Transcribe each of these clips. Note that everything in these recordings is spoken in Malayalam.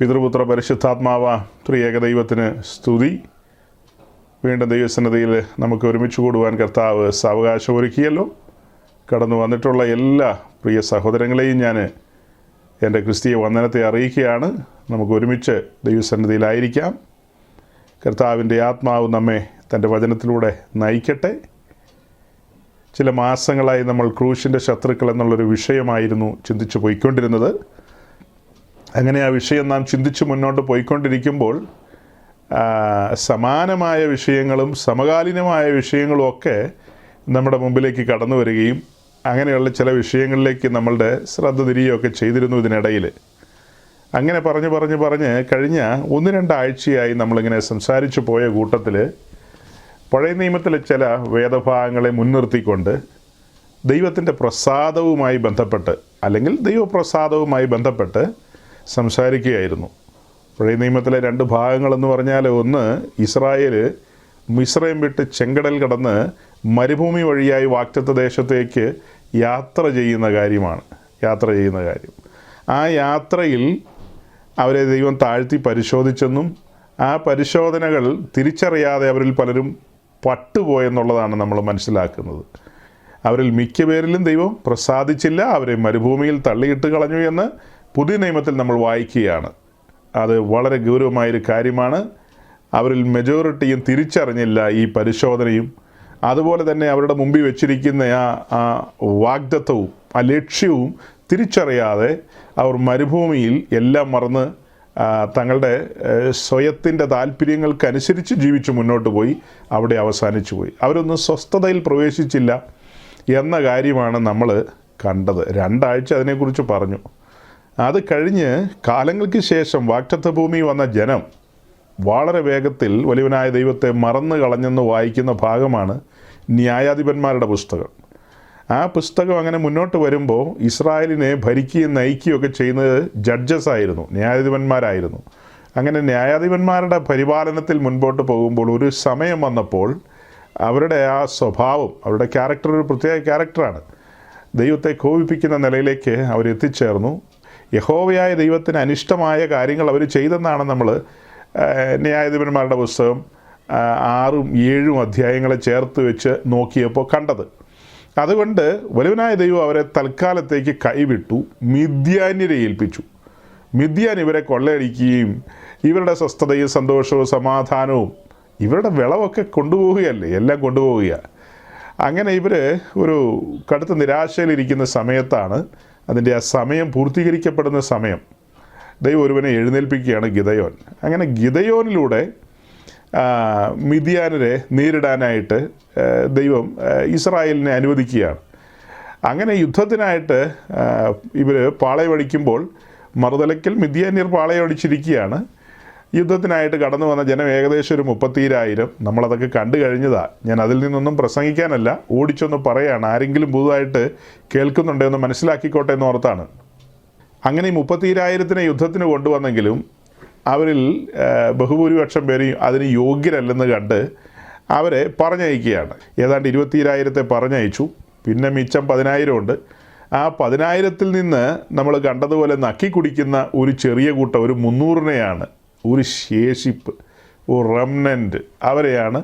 പിതൃപുത്ര പരിശുദ്ധാത്മാവ ത്രിയേക ദൈവത്തിന് സ്തുതി. വീണ്ടും ദൈവസന്നിധിയിൽ നമുക്ക് ഒരുമിച്ച് കൂടുവാൻ കർത്താവ് സാവകാശം ഒരുക്കിയല്ലോ. കടന്നു വന്നിട്ടുള്ള എല്ലാ പ്രിയ സഹോദരങ്ങളെയും ഞാൻ എൻ്റെ ക്രിസ്തീയ വന്ദനത്തെ അറിയിക്കുകയാണ്. നമുക്ക് ഒരുമിച്ച് ദൈവസന്നിധിയിലായിരിക്കാം. കർത്താവിൻ്റെ ആത്മാവ് നമ്മെ തൻ്റെ വചനത്തിലൂടെ നയിക്കട്ടെ. ചില മാസങ്ങളായി നമ്മൾ ക്രൂശിൻ്റെ ശത്രുക്കൾ എന്നുള്ളൊരു വിഷയമായിരുന്നു ചിന്തിച്ചു പോയിക്കൊണ്ടിരുന്നത്. അങ്ങനെ ആ വിഷയം നാം ചിന്തിച്ച് മുന്നോട്ട് പോയിക്കൊണ്ടിരിക്കുമ്പോൾ സമാനമായ വിഷയങ്ങളും സമകാലീനമായ വിഷയങ്ങളും ഒക്കെ നമ്മുടെ മുമ്പിലേക്ക് കടന്നു വരികയും അങ്ങനെയുള്ള ചില വിഷയങ്ങളിലേക്ക് നമ്മളുടെ ശ്രദ്ധ തിരിയുകയൊക്കെ ചെയ്തിരുന്നു. ഇതിനിടയിൽ അങ്ങനെ പറഞ്ഞ് കഴിഞ്ഞ 1-2 ആഴ്ചയായി നമ്മളിങ്ങനെ സംസാരിച്ചു പോയ കൂട്ടത്തിൽ പഴയ നിയമത്തിലെ ചില വേദഭാഗങ്ങളെ മുൻനിർത്തിക്കൊണ്ട് ദൈവത്തിൻ്റെ പ്രസാദവുമായി ബന്ധപ്പെട്ട് അല്ലെങ്കിൽ ദൈവപ്രസാദവുമായി ബന്ധപ്പെട്ട് സംസാരിക്കുകയായിരുന്നു. പഴയ നിയമത്തിലെ 2 ഭാഗങ്ങളെന്ന് പറഞ്ഞാൽ, ഒന്ന് ഇസ്രായേൽ മിസ്രൈം വിട്ട് ചെങ്കടൽ കടന്ന് മരുഭൂമി വഴിയായി വാഗ്ദത്ത ദേശത്തേക്ക് യാത്ര ചെയ്യുന്ന കാര്യം. ആ യാത്രയിൽ അവരെ ദൈവം താഴ്ത്തി പരിശോധിച്ചെന്നും ആ പരിശോധനകൾ തിരിച്ചറിയാതെ അവരിൽ പലരും പട്ടുപോയെന്നുള്ളതാണ് നമ്മൾ മനസ്സിലാക്കുന്നത്. അവരിൽ മിക്ക പേരിലും ദൈവം പ്രസാദിച്ചില്ല, അവരെ മരുഭൂമിയിൽ തള്ളിയിട്ട് കളഞ്ഞു എന്ന് പുതിയ നിയമത്തിൽ നമ്മൾ വായിക്കുകയാണ്. അത് വളരെ ഗൗരവമായൊരു കാര്യമാണ്. അവരിൽ മെജോറിറ്റിയും തിരിച്ചറിഞ്ഞില്ല ഈ പരിശോധനയും അതുപോലെ തന്നെ അവരുടെ മുമ്പിൽ വെച്ചിരിക്കുന്ന ആ വാഗ്ദത്തവും ആ ലക്ഷ്യവും തിരിച്ചറിയാതെ അവർ മരുഭൂമിയിൽ എല്ലാം മറന്ന് തങ്ങളുടെ സ്വയത്തിൻ്റെ താല്പര്യങ്ങൾക്കനുസരിച്ച് ജീവിച്ച് മുന്നോട്ട് പോയി അവിടെ അവസാനിച്ചു പോയി. അവരൊന്നും സ്വസ്ഥതയിൽ പ്രവേശിച്ചില്ല എന്ന കാര്യമാണ് നമ്മൾ കണ്ടത്. 2 ആഴ്ച അതിനെക്കുറിച്ച് പറഞ്ഞു. അത് കഴിഞ്ഞ് കാലങ്ങൾക്ക് ശേഷം വാഗ്ദത്ത ഭൂമി വന്ന ജനം വളരെ വേഗത്തിൽ വലിയവനായ ദൈവത്തെ മറന്നു കളഞ്ഞെന്ന് വായിക്കുന്ന ഭാഗമാണ് ന്യായാധിപന്മാരുടെ പുസ്തകം. ആ പുസ്തകം അങ്ങനെ മുന്നോട്ട് വരുമ്പോൾ ഇസ്രായേലിനെ ഭരിക്കുകയും നയിക്കുകയൊക്കെ ചെയ്യുന്നത് ജഡ്ജസ് ആയിരുന്നു, ന്യായാധിപന്മാരായിരുന്നു. അങ്ങനെ ന്യായാധിപന്മാരുടെ പരിപാലനത്തിൽ മുൻപോട്ട് പോകുമ്പോൾ ഒരു സമയം വന്നപ്പോൾ അവരുടെ ആ സ്വഭാവം, അവരുടെ ക്യാരക്ടർ ഒരു പ്രത്യേക ക്യാരക്ടറാണ്. ദൈവത്തെ കോപിപ്പിക്കുന്ന നിലയിലേക്ക് അവരെത്തിച്ചേർന്നു. യഹോവയായ ദൈവത്തിന് അനിഷ്ടമായ കാര്യങ്ങൾ അവർ ചെയ്തെന്നാണ് നമ്മൾ ന്യായാധിപന്മാരുടെ പുസ്തകം 6-7 അധ്യായങ്ങളെ ചേർത്ത് വെച്ച് നോക്കിയപ്പോൾ കണ്ടത്. അതുകൊണ്ട് വലിയവനായ ദൈവം അവരെ തൽക്കാലത്തേക്ക് കൈവിട്ടു, മിദ്യാന്യരെ ഏൽപ്പിച്ചു. മിദ്യാൻ ഇവരെ കൊള്ളയടിക്കുകയും ഇവരുടെ സ്വസ്ഥതയും സന്തോഷവും സമാധാനവും ഇവരുടെ വിളവൊക്കെ കൊണ്ടുപോവുകയല്ലേ, എല്ലാം കൊണ്ടുപോവുക. അങ്ങനെ ഇവർ ഒരു കടുത്ത നിരാശയിലിരിക്കുന്ന സമയത്താണ്, അതിൻ്റെ ആ സമയം പൂർത്തീകരിക്കപ്പെടുന്ന സമയം, ദൈവം ഒരുവനെ എഴുന്നേൽപ്പിക്കുകയാണ്, ഗിദയോൻ. അങ്ങനെ ഗിദയോനിലൂടെ മിദ്യാനരെ നേരിടാനായിട്ട് ദൈവം ഇസ്രായേലിനെ അനുവദിക്കുകയാണ്. അങ്ങനെ യുദ്ധത്തിനായിട്ട് ഇവർ പാളയമടിക്കുമ്പോൾ മറുതലയ്ക്കൽ മിദ്യാന്യർ പാളയമടിച്ചിരിക്കുകയാണ്. യുദ്ധത്തിനായിട്ട് കടന്നു വന്ന ജനം ഏകദേശം ഒരു 32,000. നമ്മളതൊക്കെ കണ്ടു കഴിഞ്ഞതാണ്. ഞാൻ അതിൽ നിന്നൊന്നും പ്രസംഗിക്കാനല്ല, ഓടിച്ചൊന്ന് പറയുകയാണ്. ആരെങ്കിലും പുതുതായിട്ട് കേൾക്കുന്നുണ്ടോ എന്ന് മനസ്സിലാക്കിക്കോട്ടെ എന്ന് ഓർത്താണ്. അങ്ങനെ ഈ 32,000 യുദ്ധത്തിന് കൊണ്ടുവന്നെങ്കിലും അവരിൽ ബഹുഭൂരിപക്ഷം പേരും അതിന് യോഗ്യരല്ലെന്ന് കണ്ട് അവരെ പറഞ്ഞയക്കുകയാണ്. ഏതാണ്ട് 20,000 പറഞ്ഞയച്ചു. പിന്നെ മിച്ചം 10,000 ഉണ്ട്. ആ 10,000 നിന്ന് നമ്മൾ കണ്ടതുപോലെ നക്കി കുടിക്കുന്ന ഒരു ചെറിയ കൂട്ടം, ഒരു 300-നെയാണ്, ഒരു ശേഷിപ്പ്, ഒരു റെമനൻ്റ്, അവരെയാണ്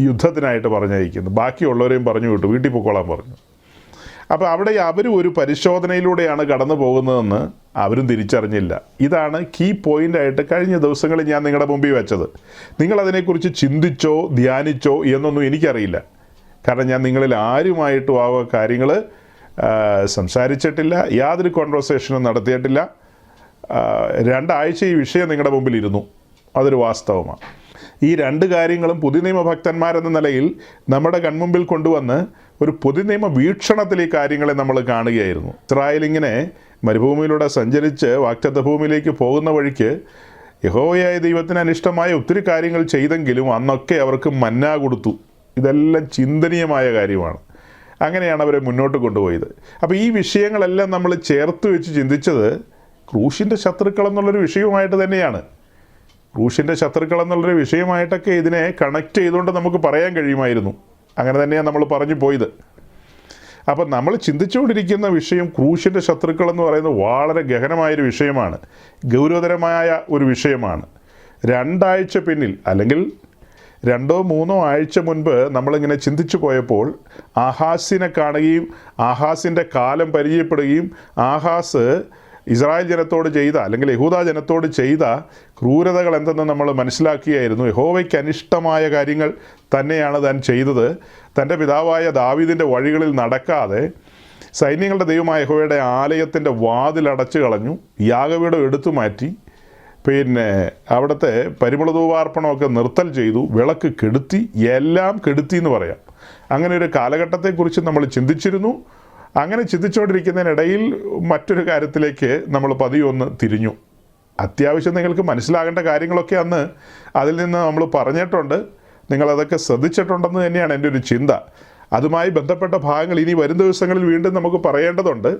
യുദ്ധത്തിനായിട്ട് പറഞ്ഞയക്കുന്നത്. ബാക്കിയുള്ളവരെയും പറഞ്ഞു വിട്ടു, വീട്ടിൽ പൊക്കോളാൻ പറഞ്ഞു. അപ്പോൾ അവിടെ അവരും ഒരു പരിശോധനയിലൂടെയാണ് കടന്നു പോകുന്നതെന്ന് അവരും തിരിച്ചറിഞ്ഞില്ല. ഇതാണ് കീ പോയിൻ്റായിട്ട് കഴിഞ്ഞ ദിവസങ്ങളിൽ ഞാൻ നിങ്ങളുടെ മുമ്പിൽ വെച്ചത്. നിങ്ങളതിനെക്കുറിച്ച് ചിന്തിച്ചോ ധ്യാനിച്ചോ എന്നൊന്നും എനിക്കറിയില്ല. കാരണം ഞാൻ നിങ്ങളിൽ ആരുമായിട്ടും ആ കാര്യങ്ങൾ സംസാരിച്ചിട്ടില്ല, യാതൊരു കോൺവെർസേഷനും നടത്തിയിട്ടില്ല. 2 ആഴ്ച ഈ വിഷയം നിങ്ങളുടെ മുമ്പിൽ ഇരുന്നു, അതൊരു വാസ്തവമാണ്. ഈ 2 കാര്യങ്ങളും പുതിയ നിയമ ഭക്തന്മാരെന്ന നിലയിൽ നമ്മുടെ കൺമുമ്പിൽ കൊണ്ടുവന്ന് ഒരു പുതിയ നിയമ വീക്ഷണത്തിൽ ഈ കാര്യങ്ങളെ നമ്മൾ കാണുകയായിരുന്നു. ഇസ്രായേൽ ഇങ്ങനെ മരുഭൂമിയിലൂടെ സഞ്ചരിച്ച് വാഗ്ദത്ത ഭൂമിയിലേക്ക് പോകുന്ന വഴിക്ക് യഹോവയായ ദൈവത്തിന് അനിഷ്ടമായ ഒത്തിരി കാര്യങ്ങൾ ചെയ്തെങ്കിലും അന്നൊക്കെ അവർക്ക് മന്ന കൊടുത്തു. ഇതെല്ലാം ചിന്തനീയമായ കാര്യമാണ്. അങ്ങനെയാണ് അവരെ മുന്നോട്ട് കൊണ്ടുപോയത്. അപ്പോൾ ഈ വിഷയങ്ങളെല്ലാം നമ്മൾ ചേർത്ത് വെച്ച് ചിന്തിച്ചത് ക്രൂശിൻ്റെ ശത്രുക്കൾ എന്നുള്ളൊരു വിഷയവുമായിട്ട് തന്നെയാണ്. ക്രൂശിൻ്റെ ശത്രുക്കൾ എന്നുള്ളൊരു വിഷയമായിട്ടൊക്കെ ഇതിനെ കണക്ട് ചെയ്തുകൊണ്ട് നമുക്ക് പറയാൻ കഴിയുമായിരുന്നു. അങ്ങനെ തന്നെയാണ് നമ്മൾ പറഞ്ഞു പോയത്. അപ്പം നമ്മൾ ചിന്തിച്ചുകൊണ്ടിരിക്കുന്ന വിഷയം ക്രൂശിൻ്റെ ശത്രുക്കളെന്ന് പറയുന്നത് വളരെ ഗഹനമായൊരു വിഷയമാണ്, ഗൗരവതരമായ ഒരു വിഷയമാണ്. 2 ആഴ്ച പിന്നിൽ, അല്ലെങ്കിൽ 2-3 ആഴ്ച മുൻപ് നമ്മളിങ്ങനെ ചിന്തിച്ചു പോയപ്പോൾ ആഹാസിനെ കാണുകയും ആഹാസിൻ്റെ കാലം പരിചയപ്പെടുകയും ആഹാസ് ഇസ്രായേൽ ജനത്തോട് ചെയ്ത, അല്ലെങ്കിൽ യഹൂദ ജനത്തോട് ചെയ്ത ക്രൂരതകൾ എന്തെന്ന് നമ്മൾ മനസ്സിലാക്കിയായിരുന്നു. യഹോവയ്ക്ക് അനിഷ്ടമായ കാര്യങ്ങൾ തന്നെയാണ് താൻ ചെയ്തത്. തൻ്റെ പിതാവായ ദാവീദിൻ്റെ വഴികളിൽ നടക്കാതെ സൈന്യങ്ങളുടെ ദൈവമായ യഹോവയുടെ ആലയത്തിൻ്റെ വാതിലടച്ചു കളഞ്ഞു, യാഗപീഠം എടുത്തു മാറ്റി, പിന്നെ അവിടുത്തെ പരിമളധൂപാർപ്പണമൊക്കെ നിർത്തൽ ചെയ്തു, വിളക്ക് കെടുത്തി, എല്ലാം കെടുത്തി എന്ന് പറയാം. അങ്ങനെ ഒരു കാലഘട്ടത്തെക്കുറിച്ച് നമ്മൾ ചിന്തിച്ചിരുന്നു. അങ്ങനെ ചിന്തിച്ചുകൊണ്ടിരിക്കുന്നതിനിടയിൽ മറ്റൊരു കാര്യത്തിലേക്ക് നമ്മൾ പതിയൊന്ന് തിരിഞ്ഞു. അത്യാവശ്യം നിങ്ങൾക്ക് മനസ്സിലാകേണ്ട കാര്യങ്ങളൊക്കെ അന്ന് അതിൽ നിന്ന് നമ്മൾ പറഞ്ഞിട്ടുണ്ട്, നിങ്ങളതൊക്കെ ശ്രദ്ധിച്ചിട്ടുണ്ടെന്ന് തന്നെയാണ് എൻ്റെ ഒരു ചിന്ത. അതുമായി ബന്ധപ്പെട്ട ഭാഗങ്ങൾ ഇനി വരും ദിവസങ്ങളിൽ വീണ്ടും നമുക്ക് പറയേണ്ടതുണ്ട്.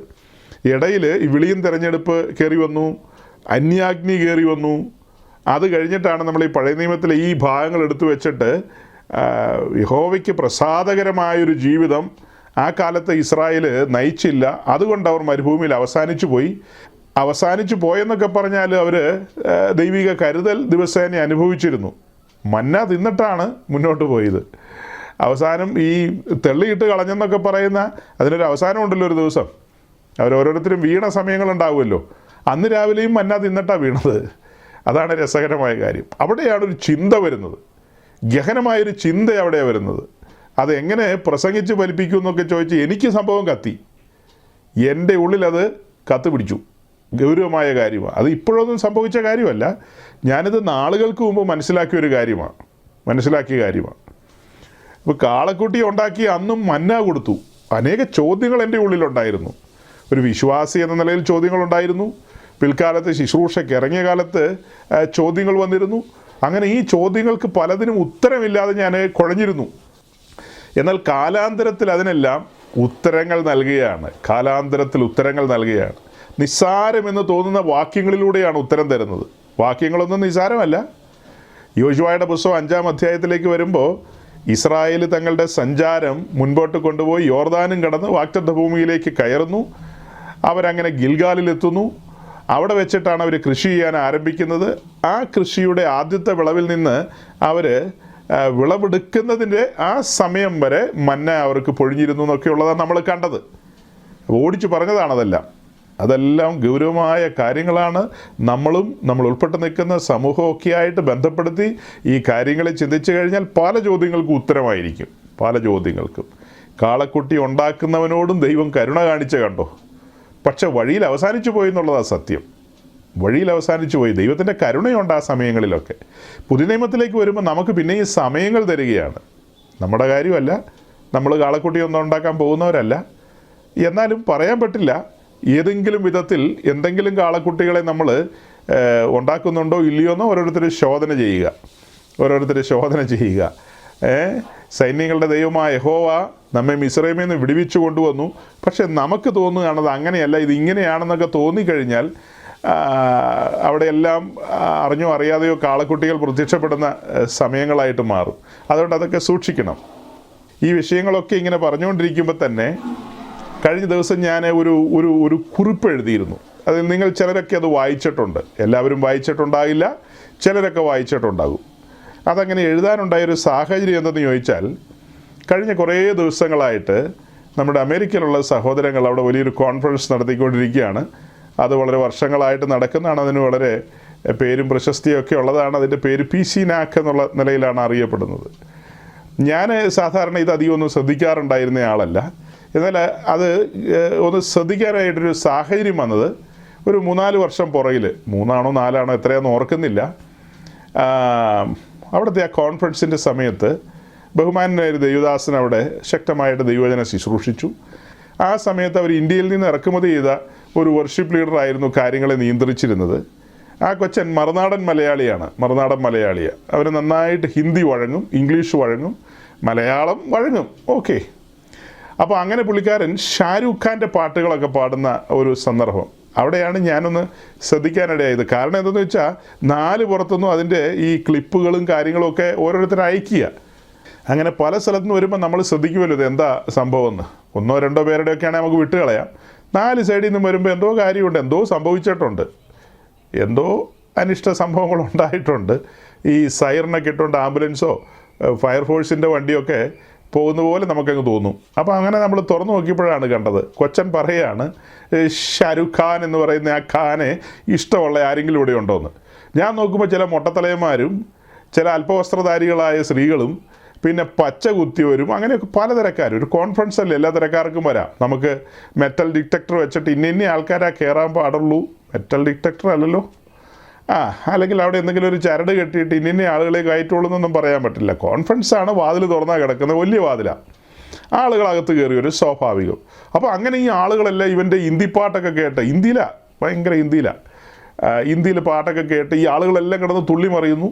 ഇടയിൽ ഈ വിളിയും തിരഞ്ഞെടുപ്പ് കയറി വന്നു, അന്യാഗ്നി കയറി വന്നു. അത് കഴിഞ്ഞിട്ടാണ് നമ്മൾ ഈ പഴയ നിയമത്തിലെ ഈ ഭാഗങ്ങൾ എടുത്തു വെച്ചിട്ട് യഹോവയ്ക്ക് പ്രസാദകരമായൊരു ജീവിതം ആ കാലത്ത് ഇസ്രായേൽ നയിച്ചില്ല, അതുകൊണ്ട് അവർ മരുഭൂമിയിൽ അവസാനിച്ചു പോയെന്നൊക്കെ പറഞ്ഞാൽ അവർ ദൈവിക കരുതൽ ദിവസേന അനുഭവിച്ചിരുന്നു. മന്ന തിന്നിട്ടാണ് മുന്നോട്ട് പോയത്. അവസാനം ഈ തെള്ളിയിട്ട് കളഞ്ഞെന്നൊക്കെ പറയുന്ന അതിനൊരു അവസാനമുണ്ടല്ലോ ഒരു ദിവസം. അവരോരോരുത്തരും വീണ സമയങ്ങളുണ്ടാവുമല്ലോ. അന്ന് രാവിലെയും മന്ന തിന്നിട്ടാണ് വീണത്. അതാണ് രസകരമായ കാര്യം. അവിടെയാണ് ഒരു ചിന്ത വരുന്നത്, ഗഹനമായൊരു ചിന്ത അവിടെയാണ് വരുന്നത്. അതെങ്ങനെ പ്രസംഗിച്ച് ഫലിപ്പിക്കും എന്നൊക്കെ ചോദിച്ച് എനിക്ക് സംഭവം കത്തി, എൻ്റെ ഉള്ളിലത് കത്ത് പിടിച്ചു. ഗൗരവമായ കാര്യമാണ്. അത് ഇപ്പോഴൊന്നും സംഭവിച്ച കാര്യമല്ല, ഞാനിത് നാളുകൾക്ക് മുമ്പ് മനസ്സിലാക്കിയ കാര്യമാണ്. അപ്പോൾ കാളക്കുട്ടി ഉണ്ടാക്കി അന്നും മന്ന കൊടുത്തു. അനേക ചോദ്യങ്ങൾ എൻ്റെ ഉള്ളിലുണ്ടായിരുന്നു. ഒരു വിശ്വാസി എന്ന നിലയിൽ ചോദ്യങ്ങളുണ്ടായിരുന്നു. പിൽക്കാലത്ത് ശുശ്രൂഷയ്ക്ക് ഇറങ്ങിയ കാലത്ത് ചോദ്യങ്ങൾ വന്നിരുന്നു. അങ്ങനെ ഈ ചോദ്യങ്ങൾക്ക് പലതിനും ഉത്തരമില്ലാതെ ഞാൻ കുഴഞ്ഞിരുന്നു. എന്നാൽ കാലാന്തരത്തിൽ അതിനെല്ലാം ഉത്തരങ്ങൾ നൽകുകയാണ്. നിസ്സാരമെന്ന് തോന്നുന്ന വാക്യങ്ങളിലൂടെയാണ് ഉത്തരം തരുന്നത്. വാക്യങ്ങളൊന്നും നിസ്സാരമല്ല. യോശുവയുടെ പുസ്തകം 5-ാം അധ്യായത്തിലേക്ക് വരുമ്പോൾ ഇസ്രായേൽ തങ്ങളുടെ സഞ്ചാരം മുൻപോട്ട് കൊണ്ടുപോയി യോർദാനും കടന്ന് വാഗ്ദത്ത ഭൂമിയിലേക്ക് കയറുന്നു. അവരങ്ങനെ ഗിൽഗാലിലെത്തുന്നു. അവിടെ വെച്ചിട്ടാണ് അവർ കൃഷി ചെയ്യാൻ ആരംഭിക്കുന്നത്. ആ കൃഷിയുടെ ആദ്യത്തെ വിളവിൽ നിന്ന് അവർ വിളവെടുക്കുന്നതിൻ്റെ ആ സമയം വരെ മന്ന അവർക്ക് പൊഴിഞ്ഞിരുന്നു എന്നൊക്കെയുള്ളതാണ് നമ്മൾ കണ്ടത്. ഓടിച്ചു അതെല്ലാം ഗൗരവമായ കാര്യങ്ങളാണ്. നമ്മൾ ഉൾപ്പെട്ട് നിൽക്കുന്ന സമൂഹമൊക്കെ ആയിട്ട് ബന്ധപ്പെടുത്തി ഈ കാര്യങ്ങളെ ചിന്തിച്ചു കഴിഞ്ഞാൽ പല ചോദ്യങ്ങൾക്കും ഉത്തരമായിരിക്കും. കാളക്കുട്ടി ഉണ്ടാക്കുന്നവനോടും ദൈവം കരുണ കാണിച്ച കണ്ടോ. പക്ഷെ വഴിയിൽ അവസാനിച്ചു പോയി എന്നുള്ളതാണ് സത്യം. ദൈവത്തിൻ്റെ കരുണയുണ്ട് ആ സമയങ്ങളിലൊക്കെ. പുതിയ നിയമത്തിലേക്ക് വരുമ്പോൾ നമുക്ക് പിന്നെയും സമയങ്ങൾ തരികയാണ്. നമ്മുടെ കാര്യമല്ല, നമ്മൾ കാളക്കുട്ടിയൊന്നും ഉണ്ടാക്കാൻ പോകുന്നവരല്ല. എന്നാലും പറയാൻ പറ്റില്ല, ഏതെങ്കിലും വിധത്തിൽ എന്തെങ്കിലും കാളക്കുട്ടികളെ നമ്മൾ ഉണ്ടാക്കുന്നുണ്ടോ ഇല്ലയോ എന്നോ ഓരോരുത്തർ ശോധന ചെയ്യുക. സൈന്യങ്ങളുടെ ദൈവമായ യഹോവ നമ്മെ മിസ്രൈമിൽ നിന്ന് വിടുവിച്ചു കൊണ്ടുവന്നു. പക്ഷെ നമുക്ക് തോന്നുകയാണത് അങ്ങനെയല്ല, ഇത് ഇങ്ങനെയാണെന്നൊക്കെ തോന്നിക്കഴിഞ്ഞാൽ അവിടെയെല്ലാം അറിഞ്ഞോ അറിയാതെയോ കാളക്കുട്ടികൾ പ്രത്യക്ഷപ്പെടുന്ന സമയങ്ങളായിട്ട് മാറും. അതുകൊണ്ട് അതൊക്കെ സൂക്ഷിക്കണം. ഈ വിഷയങ്ങളൊക്കെ ഇങ്ങനെ പറഞ്ഞുകൊണ്ടിരിക്കുമ്പോൾ തന്നെ കഴിഞ്ഞ ദിവസം ഞാൻ ഒരു കുറിപ്പ് എഴുതിയിരുന്നു. അതിൽ നിങ്ങൾ ചിലരൊക്കെ അത് വായിച്ചിട്ടുണ്ട്. എല്ലാവരും വായിച്ചിട്ടുണ്ടാകില്ല, ചിലരൊക്കെ വായിച്ചിട്ടുണ്ടാകും. അതങ്ങനെ എഴുതാനുണ്ടായൊരു സാഹചര്യം എന്തെന്ന് ചോദിച്ചാൽ, കഴിഞ്ഞ കുറേ ദിവസങ്ങളായിട്ട് നമ്മുടെ അമേരിക്കയിലുള്ള സഹോദരങ്ങൾ അവിടെ വലിയൊരു കോൺഫറൻസ് നടത്തിക്കൊണ്ടിരിക്കുകയാണ്. അത് വളരെ വർഷങ്ങളായിട്ട് നടക്കുന്നതാണ്. അതിന് വളരെ പേരും പ്രശസ്തിയൊക്കെ ഉള്ളതാണ്. അതിൻ്റെ പേര് PC NAC എന്നുള്ള നിലയിലാണ് അറിയപ്പെടുന്നത്. ഞാൻ സാധാരണ ഇത് അധികം ഒന്നും ശ്രദ്ധിക്കാറുണ്ടായിരുന്ന ആളല്ല. എന്നാൽ അത് ഒന്ന് ശ്രദ്ധിക്കാനായിട്ടൊരു സാഹചര്യം വന്നത് ഒരു 3-4 വർഷം പുറകിൽ, 3 ആണോ 4 ആണോ എത്രയാണെന്ന് ഓർക്കുന്നില്ല, അവിടുത്തെ ആ കോൺഫറൻസിൻ്റെ സമയത്ത് ബഹുമാനായ ഒരു ദൈവദാസൻ അവിടെ ശക്തമായിട്ട് ദൈവവചനം ശുശ്രൂഷിച്ചു. ആ സമയത്ത് അവർ ഇന്ത്യയിൽ നിന്ന് ഇറക്കുമതി ചെയ്ത ഒരു വർഷിപ്പ് ലീഡറായിരുന്നു കാര്യങ്ങളെ നിയന്ത്രിച്ചിരുന്നത്. ആ കൊച്ചൻ മറുനാടൻ മലയാളിയാണ്. അവർ നന്നായിട്ട് ഹിന്ദി വഴങ്ങും, ഇംഗ്ലീഷ് വഴങ്ങും, മലയാളം വഴങ്ങും. ഓക്കെ. അപ്പോൾ അങ്ങനെ പുള്ളിക്കാരൻ ഷാരൂഖ് ഖാൻ്റെ പാട്ടുകളൊക്കെ പാടുന്ന ഒരു സന്ദർഭം അവിടെയാണ് ഞാനൊന്ന് ശ്രദ്ധിക്കാനിടയായത്. കാരണം എന്തെന്ന് വെച്ചാൽ 4 പുറത്തുനിന്നും അതിൻ്റെ ഈ ക്ലിപ്പുകളും കാര്യങ്ങളും ഒക്കെ ഓരോരുത്തർ അയക്കുക. അങ്ങനെ പല സ്ഥലത്തുനിന്ന് വരുമ്പോൾ നമ്മൾ ശ്രദ്ധിക്കുമല്ലോ ഇത് എന്താ സംഭവമെന്ന്. 1-2 പേരുടെയൊക്കെയാണെങ്കിൽ നമുക്ക് വിട്ടുകളയാം. 4 സൈഡിൽ നിന്നും വരുമ്പോൾ എന്തോ കാര്യമുണ്ട്, എന്തോ സംഭവിച്ചിട്ടുണ്ട്, എന്തോ അനിഷ്ട സംഭവങ്ങൾ ഉണ്ടായിട്ടുണ്ട്. ഈ സൈറനൊക്കെ ഇട്ടുകൊണ്ട് ആംബുലൻസോ ഫയർഫോഴ്സിൻ്റെ വണ്ടിയൊക്കെ പോകുന്ന പോലെ നമുക്കങ്ങ് തോന്നും. അപ്പോൾ അങ്ങനെ നമ്മൾ തുറന്നു നോക്കിയപ്പോഴാണ് കണ്ടത്, കൊച്ചൻ പറയുകയാണ് ഷാരൂഖ് ഖാൻ എന്ന് പറയുന്ന ആ ഖാനെ ഇഷ്ടമുള്ള ആരെങ്കിലും ഇവിടെ ഉണ്ടോ എന്ന്. ഞാൻ നോക്കുമ്പോൾ ചില മൊട്ടത്തലയന്മാരും ചില അല്പവസ്ത്രധാരികളായ സ്ത്രീകളും പിന്നെ പച്ച കുത്തിയവരും അങ്ങനെയൊക്കെ പലതരക്കാരും. ഒരു കോൺഫറൻസ് അല്ലേ, എല്ലാ തരക്കാർക്കും വരാം. നമുക്ക് മെറ്റൽ ഡിറ്റക്ടർ വെച്ചിട്ട് ഇന്ന ആൾക്കാരാ കയറാൻ പാടുള്ളൂ, മെറ്റൽ ഡിറ്റക്ടർ അല്ലല്ലോ, അല്ലെങ്കിൽ അവിടെ എന്തെങ്കിലും ഒരു ചരട് കെട്ടിയിട്ട് ഇന്ന ആളുകളെ കയറ്റുള്ളൂ എന്നൊന്നും പറയാൻ പറ്റില്ല. കോൺഫറൻസാണ്, വാതിൽ തുറന്നാൽ കിടക്കുന്നത്, വലിയ വാതിലാണ്, ആളുകളകത്ത് കയറി ഒരു സ്വാഭാവികം. അപ്പോൾ അങ്ങനെ ഈ ആളുകളെല്ലാം ഇവൻ്റെ ഹിന്ദി പാട്ടൊക്കെ കേട്ട്, ഹിന്ദിയിലാണ്, ഭയങ്കര ഹിന്ദിയിലാണ്, ഹിന്ദിയിൽ പാട്ടൊക്കെ കേട്ട് ഈ ആളുകളെല്ലാം കിടന്ന് തുള്ളി മറിയുന്നു.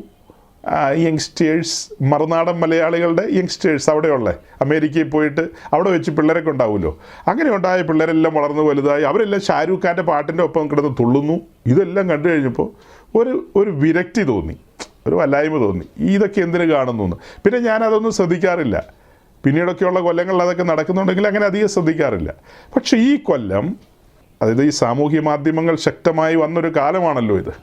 യങ്സ്റ്റേഴ്സ്, മറുനാടൻ മലയാളികളുടെ യങ്സ്റ്റേഴ്സ്, അവിടെയുള്ള അമേരിക്കയിൽ പോയിട്ട് അവിടെ വെച്ച് പിള്ളേരൊക്കെ ഉണ്ടാവുമല്ലോ, അങ്ങനെ ഉണ്ടായ പിള്ളേരെല്ലാം വളർന്ന് വലുതായി അവരെല്ലാം ഷാരൂഖ് ഖാൻ്റെ പാട്ടിൻ്റെ ഒപ്പം കിടന്ന് തുള്ളുന്നു. ഇതെല്ലാം കണ്ടു കഴിഞ്ഞപ്പോൾ ഒരു വിരക്തി തോന്നി, ഒരു വല്ലായ്മ തോന്നി, ഇതൊക്കെ എന്തിനു കാണുന്നു എന്ന്. പിന്നെ ഞാനതൊന്നും ശ്രദ്ധിക്കാറില്ല. പിന്നീടൊക്കെയുള്ള കൊല്ലങ്ങളിൽ അതൊക്കെ നടക്കുന്നുണ്ടെങ്കിൽ അങ്ങനെ അധികം ശ്രദ്ധിക്കാറില്ല. പക്ഷേ ഈ കൊല്ലം, അതായത് ഈ സാമൂഹ്യ മാധ്യമങ്ങൾ ശക്തമായി വന്നൊരു കാലമാണല്ലോ ഇത്.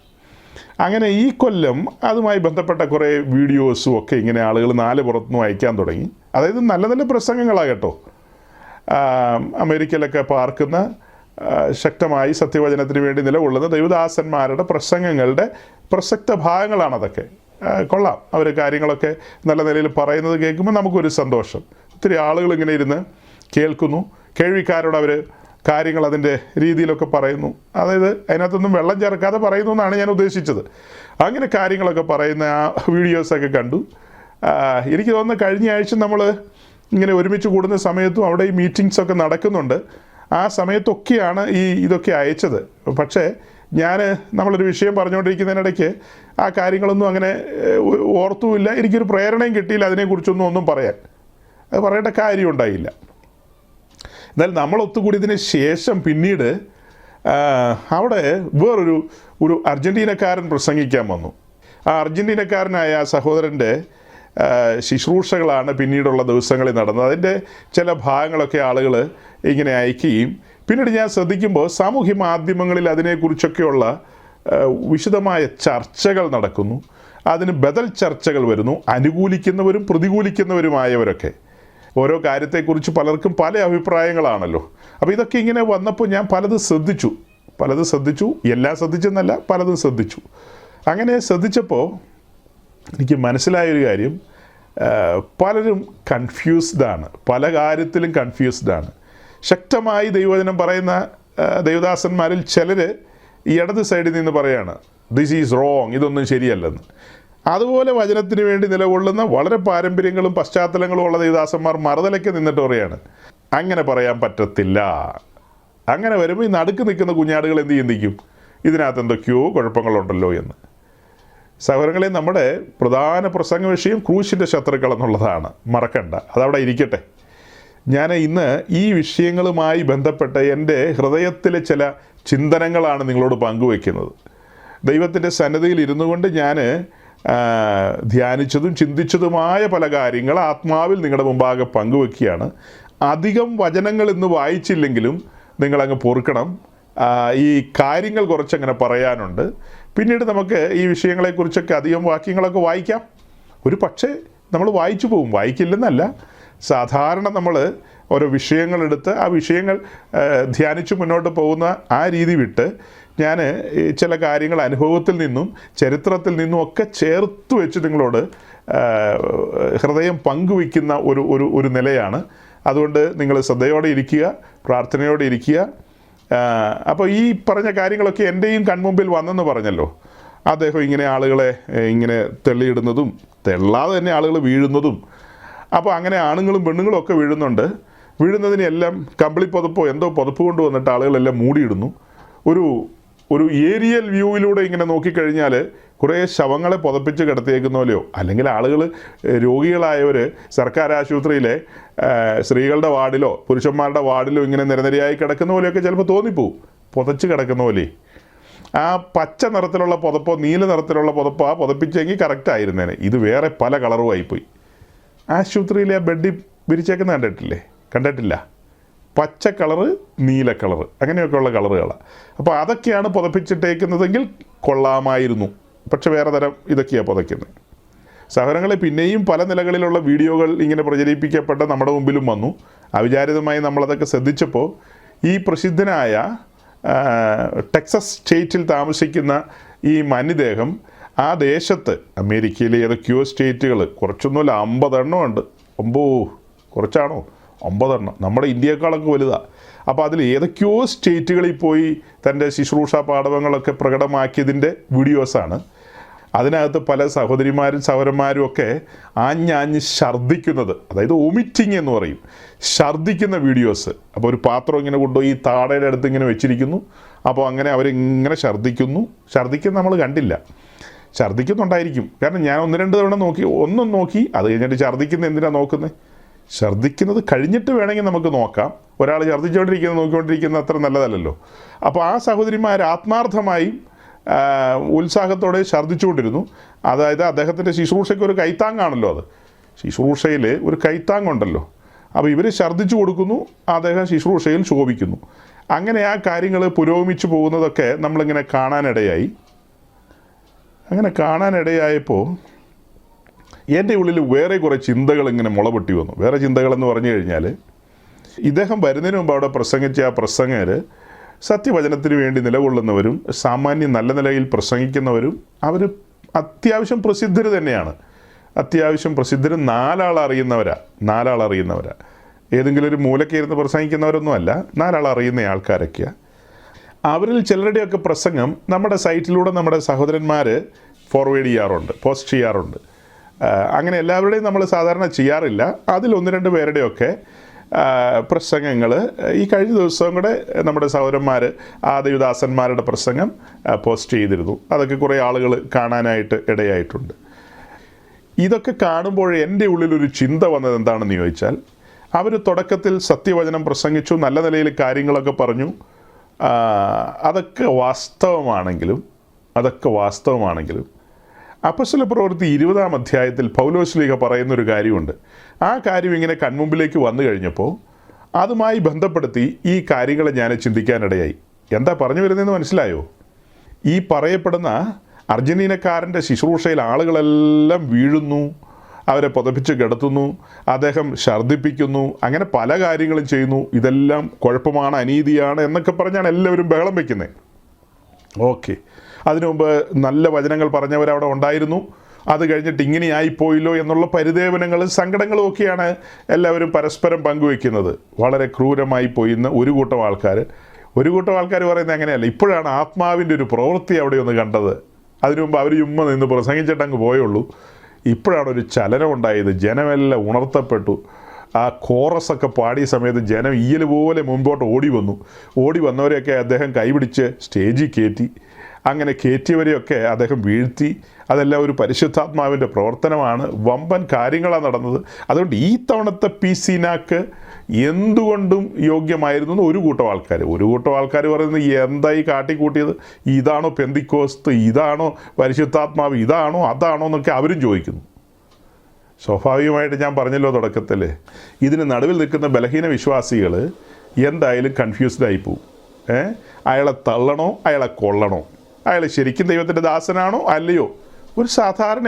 അങ്ങനെ ഈ കൊല്ലം അതുമായി ബന്ധപ്പെട്ട കുറേ വീഡിയോസും ഒക്കെ ഇങ്ങനെ ആളുകൾ 4 പുറത്തുനിന്ന് അയക്കാൻ തുടങ്ങി. അതായത് നല്ല നല്ല പ്രസംഗങ്ങളാകട്ടോ, അമേരിക്കയിലൊക്കെ പാർക്കുന്ന ശക്തമായി സത്യവചനത്തിന് വേണ്ടി നിലകൊള്ളുന്ന ദൈവദാസന്മാരുടെ പ്രസംഗങ്ങളുടെ പ്രസക്ത ഭാഗങ്ങളാണതൊക്കെ. കൊള്ളാം, അവർ കാര്യങ്ങളൊക്കെ നല്ല നിലയിൽ പറയുന്നത് കേൾക്കുമ്പോൾ നമുക്കൊരു സന്തോഷം. ഒത്തിരി ആളുകൾ ഇങ്ങനെ ഇരുന്ന് കേൾക്കുന്നു, കേൾവിക്കാരോട് അവർ കാര്യങ്ങൾ അതിൻ്റെ രീതിയിലൊക്കെ പറയുന്നു. അതായത് അതിനകത്തൊന്നും വെള്ളം ചേർക്കാതെ പറയുന്നു എന്നാണ് ഞാൻ ഉദ്ദേശിച്ചത്. അങ്ങനെ കാര്യങ്ങളൊക്കെ പറയുന്ന ആ വീഡിയോസൊക്കെ കണ്ടു. എനിക്ക് തോന്നുന്നു കഴിഞ്ഞ ആഴ്ച നമ്മൾ ഇങ്ങനെ ഒരുമിച്ച് കൂടുന്ന സമയത്തും അവിടെ ഈ മീറ്റിങ്സൊക്കെ നടക്കുന്നുണ്ട്. ആ സമയത്തൊക്കെയാണ് ഇതൊക്കെ അയച്ചത്. പക്ഷേ നമ്മളൊരു വിഷയം പറഞ്ഞുകൊണ്ടിരിക്കുന്നതിനിടയ്ക്ക് ആ കാര്യങ്ങളൊന്നും അങ്ങനെ ഓർത്തുമില്ല, എനിക്കൊരു പ്രേരണയും കിട്ടിയില്ല അതിനെക്കുറിച്ചൊന്നും പറയാൻ. അത് പറയേണ്ട കാര്യം ഉണ്ടായില്ല. എന്നാൽ നമ്മൾ ഒത്തുകൂടിയതിന് ശേഷം പിന്നീട് അവിടെ വേറൊരു അർജൻറ്റീനക്കാരൻ പ്രസംഗിക്കാൻ വന്നു. ആ അർജൻറ്റീനക്കാരനായ സഹോദരൻ്റെ ശുശ്രൂഷകളാണ് പിന്നീടുള്ള ദിവസങ്ങളിൽ നടന്നത്. അതിൻ്റെ ചില ഭാഗങ്ങളൊക്കെ ആളുകൾ ഇങ്ങനെ അയക്കുകയും പിന്നീട് ഞാൻ ശ്രദ്ധിക്കുമ്പോൾ സാമൂഹ്യ മാധ്യമങ്ങളിൽ അതിനെക്കുറിച്ചൊക്കെയുള്ള വിശദമായ ചർച്ചകൾ നടക്കുന്നു. അതിന് ബദൽ ചർച്ചകൾ വരുന്നു, അനുകൂലിക്കുന്നവരും പ്രതികൂലിക്കുന്നവരുമായവരൊക്കെ. ഓരോ കാര്യത്തെക്കുറിച്ച് പലർക്കും പല അഭിപ്രായങ്ങളാണല്ലോ. അപ്പോൾ ഇതൊക്കെ ഇങ്ങനെ വന്നപ്പോൾ ഞാൻ പലതും ശ്രദ്ധിച്ചു, എല്ലാം ശ്രദ്ധിച്ചെന്നല്ല, പലതും ശ്രദ്ധിച്ചു. അങ്ങനെ ശ്രദ്ധിച്ചപ്പോൾ എനിക്ക് മനസ്സിലായൊരു കാര്യം, പലരും കൺഫ്യൂസ്ഡാണ്, പല കാര്യത്തിലും കൺഫ്യൂസ്ഡാണ്. ശക്തമായി ദൈവവചനം പറയുന്ന ദൈവദാസന്മാരിൽ ചിലർ ഈ ഇടത് സൈഡിൽ നിന്ന് പറയാണ് ദിസ് ഈസ് റോങ്, ഇതൊന്നും ശരിയല്ലെന്ന്. അതുപോലെ വചനത്തിന് വേണ്ടി നിലകൊള്ളുന്ന വളരെ പാരമ്പര്യങ്ങളും പശ്ചാത്തലങ്ങളും ഉള്ള ദൈവദാസന്മാർ മറുതലയ്ക്ക് നിന്നിട്ട് പറയാണ് അങ്ങനെ പറയാൻ പറ്റത്തില്ല. അങ്ങനെ വരുമ്പോൾ ഈ നടുക്ക് നിൽക്കുന്ന കുഞ്ഞാടുകൾ എന്ത് ചിന്തിക്കും, ഇതിനകത്ത് എന്തൊക്കെയോ കുഴപ്പങ്ങളുണ്ടല്ലോ എന്ന്. സഹോദരങ്ങളെ, നമ്മുടെ പ്രധാന പ്രസംഗ വിഷയം ക്രൂശിൻ്റെ ശത്രുക്കൾ എന്നുള്ളതാണ്, മറക്കണ്ട, അതവിടെ ഇരിക്കട്ടെ. ഞാൻ ഇന്ന് ഈ വിഷയങ്ങളുമായി ബന്ധപ്പെട്ട് എൻ്റെ ഹൃദയത്തിലെ ചില ചിന്തനങ്ങളാണ് നിങ്ങളോട് പങ്കുവയ്ക്കുന്നത്. ദൈവത്തിൻ്റെ സന്നിധിയിൽ ഇരുന്നു കൊണ്ട് ഞാൻ ധ്യാനിച്ചതും ചിന്തിച്ചതുമായ പല കാര്യങ്ങൾ ആത്മാവിൽ നിങ്ങളുടെ മുമ്പാകെ പങ്കുവെക്കുകയാണ്. അധികം വചനങ്ങൾ ഇന്ന് വായിച്ചില്ലെങ്കിലും നിങ്ങളങ്ങ് പൊറുക്കണം. ഈ കാര്യങ്ങൾ കുറച്ചങ്ങനെ പറയാനുണ്ട്. പിന്നീട് നമുക്ക് ഈ വിഷയങ്ങളെക്കുറിച്ചൊക്കെ അധികം വാക്യങ്ങളൊക്കെ വായിക്കാം. ഒരു പക്ഷേ നമ്മൾ വായിച്ചു പോകും, വായിക്കില്ലെന്നല്ല. സാധാരണ നമ്മൾ ഓരോ വിഷയങ്ങളെടുത്ത് ആ വിഷയങ്ങൾ ധ്യാനിച്ച് മുന്നോട്ട് പോകുന്ന ആ രീതി വിട്ട് ഞാൻ ചില കാര്യങ്ങൾ അനുഭവത്തിൽ നിന്നും ചരിത്രത്തിൽ നിന്നും ഒക്കെ ചേർത്ത് വെച്ച് നിങ്ങളോട് ഹൃദയം പങ്കുവയ്ക്കുന്ന ഒരു നിലയാണ്. അതുകൊണ്ട് നിങ്ങൾ ശ്രദ്ധയോടെ ഇരിക്കുക, പ്രാർത്ഥനയോടെ ഇരിക്കുക. അപ്പോൾ ഈ പറഞ്ഞ കാര്യങ്ങളൊക്കെ എൻ്റെയും കൺമുമ്പിൽ വന്നെന്ന് പറഞ്ഞല്ലോ. അദ്ദേഹം ഇങ്ങനെ ആളുകളെ ഇങ്ങനെ തെള്ളിയിടുന്നതും തെള്ളാതെ തന്നെ ആളുകൾ വീഴുന്നതും, അപ്പോൾ അങ്ങനെ ആണുങ്ങളും പെണ്ണുങ്ങളും ഒക്കെ വീഴുന്നതിനെല്ലാം കമ്പിളി പുതപ്പോ എന്തോ പുതപ്പ് കൊണ്ട് വന്നിട്ട് ആളുകളെല്ലാം മൂടിയിടുന്നു. ഒരു ഏരിയൽ വ്യൂവിലൂടെ ഇങ്ങനെ നോക്കിക്കഴിഞ്ഞാൽ കുറേ ശവങ്ങളെ പുതപ്പിച്ച് കിടത്തിയേക്കുന്ന പോലെയോ, അല്ലെങ്കിൽ ആളുകൾ രോഗികളായവർ സർക്കാർ ആശുപത്രിയിലെ സ്ത്രീകളുടെ വാർഡിലോ പുരുഷന്മാരുടെ വാർഡിലോ ഇങ്ങനെ നിരനിരയായി കിടക്കുന്ന പോലെയൊക്കെ ചിലപ്പോൾ തോന്നിപ്പോവും, പുതച്ച് കിടക്കുന്ന പോലെ. ആ പച്ച നിറത്തിലുള്ള പുതപ്പോ നീല നിറത്തിലുള്ള പുതപ്പോ പുതപ്പിച്ചെങ്കിൽ കറക്റ്റായിരുന്നേനെ. ഇത് വേറെ പല കളറും ആയിപ്പോയി. ആശുപത്രിയിലെ ആ ബെഡിൽ വിരിച്ചേക്കുന്ന കണ്ടിട്ടില്ല? പച്ച കളറ്, നീല കളറ്, അങ്ങനെയൊക്കെയുള്ള കളറുകളാണ്. അപ്പോൾ അതൊക്കെയാണ് പുതപ്പിച്ചിട്ടേക്കുന്നതെങ്കിൽ കൊള്ളാമായിരുന്നു. പക്ഷെ വേറെ തരം ഇതൊക്കെയാണ് പുതയ്ക്കുന്നത്. സഹോദരങ്ങളെ, പിന്നെയും പല നിലകളിലുള്ള വീഡിയോകൾ ഇങ്ങനെ പ്രചരിപ്പിക്കപ്പെട്ട നമ്മുടെ മുമ്പിലും വന്നു. അവിചാരിതമായി നമ്മളതൊക്കെ ശ്രദ്ധിച്ചപ്പോൾ ഈ പ്രസിദ്ധനായ ടെക്സസ് സ്റ്റേറ്റിൽ താമസിക്കുന്ന ഈ മനുദേഹം ആ ദേശത്ത്, അമേരിക്കയിലെ ഏതൊക്കെയോ സ്റ്റേറ്റുകൾ, കുറച്ചൊന്നുമില്ല 50 എണ്ണം ഉണ്ട്. കുറച്ചാണോ? 50 എണ്ണം, നമ്മുടെ ഇന്ത്യയെക്കാളൊക്കെ വലുതാണ്. അപ്പോൾ അതിൽ ഏതൊക്കെയോ സ്റ്റേറ്റുകളിൽ പോയി തൻ്റെ ശുശ്രൂഷ പാഠവങ്ങളൊക്കെ പ്രകടമാക്കിയതിൻ്റെ വീഡിയോസാണ്. അതിനകത്ത് പല സഹോദരന്മാരും ഒക്കെ ആഞ്ഞാഞ്ഞ് ഛർദ്ദിക്കുന്നത്, അതായത് വോമിറ്റിങ് എന്ന് പറയും, ഛർദ്ദിക്കുന്ന വീഡിയോസ്. അപ്പോൾ ഒരു പാത്രം ഇങ്ങനെ കൊണ്ടുപോയി ഈ താടയുടെ അടുത്ത് ഇങ്ങനെ വെച്ചിരിക്കുന്നു. അപ്പോൾ അങ്ങനെ അവരിങ്ങനെ ഛർദ്ദിക്കുന്ന നമ്മൾ കണ്ടില്ല. ഛർദ്ദിക്കുന്നുണ്ടായിരിക്കും, കാരണം ഞാൻ 1-2 തവണ നോക്കി. അത് കഴിഞ്ഞിട്ട് ഛർദ്ദിക്കുന്ന എന്തിനാണ് നോക്കുന്നത്? ഛർദ്ദിക്കുന്നത് കഴിഞ്ഞിട്ട് വേണമെങ്കിൽ നമുക്ക് നോക്കാം. ഒരാൾ നോക്കിക്കൊണ്ടിരിക്കുന്നത് അത്ര നല്ലതല്ലല്ലോ. അപ്പോൾ ആ സഹോദരിമാർ ആത്മാർത്ഥമായും ഉത്സാഹത്തോടെ ഛർദ്ദിച്ചുകൊണ്ടിരുന്നു. അതായത് അദ്ദേഹത്തിൻ്റെ ശുശ്രൂഷയ്ക്ക് ഒരു കൈത്താങ്ങാണല്ലോ അത്. ശുശ്രൂഷയിൽ ഒരു കൈത്താങ്ങുണ്ടല്ലോ. അപ്പോൾ ഇവർ ഛർദ്ദിച്ചു കൊടുക്കുന്നു, അദ്ദേഹം ശുശ്രൂഷയിൽ ശോഭിക്കുന്നു. അങ്ങനെ ആ കാര്യങ്ങൾ പുരോഗമിച്ചു പോകുന്നതൊക്കെ നമ്മളിങ്ങനെ കാണാനിടയായി. അങ്ങനെ കാണാനിടയായപ്പോൾ എൻ്റെ ഉള്ളിൽ വേറെ കുറേ ചിന്തകൾ ഇങ്ങനെ മുളപൊട്ടി വന്നു. വേറെ ചിന്തകളെന്ന് പറഞ്ഞു കഴിഞ്ഞാൽ, ഇദ്ദേഹം വരുന്നതിന് മുമ്പ് അവിടെ പ്രസംഗിച്ച ആ പ്രസംഗകർ സത്യവചനത്തിന് വേണ്ടി നിലകൊള്ളുന്നവരും സാമാന്യം നല്ല നിലയിൽ പ്രസംഗിക്കുന്നവരും അവർ അത്യാവശ്യം പ്രസിദ്ധർ തന്നെയാണ്. അത്യാവശ്യം പ്രസിദ്ധർ 4 ആൾ അറിയുന്നവരാ. ഏതെങ്കിലും ഒരു മൂലക്കിരുന്ന് പ്രസംഗിക്കുന്നവരൊന്നും അല്ല, 4 ആൾ അറിയുന്ന ആൾക്കാരൊക്കെയാണ്. അവരിൽ ചിലരുടെയൊക്കെ പ്രസംഗം നമ്മുടെ സൈറ്റിലൂടെ നമ്മുടെ സഹോദരന്മാർ ഫോർവേഡ് ചെയ്യാറുണ്ട്, പോസ്റ്റ് ചെയ്യാറുണ്ട്. അങ്ങനെ എല്ലാവരുടെയും നമ്മൾ സാധാരണ ചെയ്യാറില്ല. അതിൽ 1-2 പേരുടെയൊക്കെ പ്രസംഗങ്ങൾ ഈ കഴിഞ്ഞ ദിവസവും കൂടെ നമ്മുടെ സഹോദരന്മാർ ആ ദേവദാസന്മാരുടെ പ്രസംഗം പോസ്റ്റ് ചെയ്തിരുന്നു. അതൊക്കെ കുറേ ആളുകൾ കാണാനായിട്ട് ഇടയായിട്ടുണ്ട്. ഇതൊക്കെ കാണുമ്പോൾ എൻ്റെ ഉള്ളിലൊരു ചിന്ത വന്നത് എന്താണെന്ന് ചോദിച്ചാൽ, അവർ തുടക്കത്തിൽ സത്യവചനം പ്രസംഗിച്ചു, നല്ല നിലയിൽ കാര്യങ്ങളൊക്കെ പറഞ്ഞു. അതൊക്കെ വാസ്തവമാണെങ്കിലും അപ്പോസ്തല പ്രവൃത്തി 20-ാം അധ്യായത്തിൽ പൗലോസ്ലീഹ പറയുന്നൊരു കാര്യമുണ്ട്. ആ കാര്യം ഇങ്ങനെ കൺമുമ്പിലേക്ക് വന്നു കഴിഞ്ഞപ്പോൾ അതുമായി ബന്ധപ്പെടുത്തി ഈ കാര്യങ്ങളെ ഞാൻ ചിന്തിക്കാനിടയായി. എന്താ പറഞ്ഞു വരുന്നതെന്ന് മനസ്സിലായോ? ഈ പറയപ്പെടുന്ന അർജന്റീനക്കാരൻ്റെ ശുശ്രൂഷയിൽ ആളുകളെല്ലാം വീഴുന്നു, അവരെ പുതപ്പിച്ച് കിടത്തുന്നു, അദ്ദേഹം ഛർദ്ദിപ്പിക്കുന്നു, അങ്ങനെ പല കാര്യങ്ങളും ചെയ്യുന്നു. ഇതെല്ലാം കുഴപ്പമാണ്, അനീതിയാണ് എന്നൊക്കെ പറഞ്ഞാണ് എല്ലാവരും ബഹളം വയ്ക്കുന്നത്. ഓക്കെ, അതിനു മുമ്പ് നല്ല വചനങ്ങൾ പറഞ്ഞവരവിടെ ഉണ്ടായിരുന്നു. അത് കഴിഞ്ഞിട്ട് ഇങ്ങനെയായിപ്പോയില്ലോ എന്നുള്ള പരിദേവനങ്ങളും സങ്കടങ്ങളും ഒക്കെയാണ് എല്ലാവരും പരസ്പരം പങ്കുവയ്ക്കുന്നത്. വളരെ ക്രൂരമായി പോയിന്ന് ഒരു കൂട്ടം ആൾക്കാർ പറയുന്നത് അങ്ങനെയല്ല. ഇപ്പോഴാണ് ആത്മാവിൻ്റെ ഒരു പ്രവൃത്തി അവിടെ ഒന്ന് കണ്ടത്. അതിനു മുമ്പ് അവർ ചുമ്മാ നിന്ന് പ്രസംഗിച്ചിട്ടങ്ങ് പോയുള്ളൂ. ഇപ്പോഴാണ് ഒരു ചലനം ഉണ്ടായത്. ജനമെല്ലാം ഉണർത്തപ്പെട്ടു. ആ കോറസൊക്കെ പാടിയ സമയത്ത് ജനം ഈയൽ പോലെ മുൻപോട്ട് ഓടി വന്നവരെയൊക്കെ അദ്ദേഹം കൈപിടിച്ച് സ്റ്റേജിൽ കയറ്റി. അങ്ങനെ കയറ്റിയവരെയൊക്കെ അദ്ദേഹം വീഴ്ത്തി. അതെല്ലാം ഒരു പരിശുദ്ധാത്മാവിൻ്റെ പ്രവർത്തനമാണ്. വമ്പൻ കാര്യങ്ങളാണ് നടന്നത്. അതുകൊണ്ട് ഈ തവണത്തെ പീസീനാക്ക് എന്തുകൊണ്ടും യോഗ്യമായിരുന്നു എന്ന് ഒരു കൂട്ടം ആൾക്കാർ പറയുന്നത്, എന്തായി കാട്ടിക്കൂട്ടിയത്? ഇതാണോ പെന്തിക്കോസ്ത്? ഇതാണോ പരിശുദ്ധാത്മാവ്? ഇതാണോ അതാണോ എന്നൊക്കെ അവരും ചോദിക്കുന്നു. സ്വാഭാവികമായിട്ട് ഞാൻ പറഞ്ഞല്ലോ തുടക്കത്തിൽ, ഇതിന് നടുവിൽ നിൽക്കുന്ന ബലഹീന വിശ്വാസികൾ എന്തായാലും കൺഫ്യൂസ്ഡായി പോവും. അയാളെ തള്ളണോ അയാളെ കൊള്ളണോ? അയാൾ ശരിക്കും ദൈവത്തിൻ്റെ ദാസനാണോ അല്ലയോ? ഒരു സാധാരണ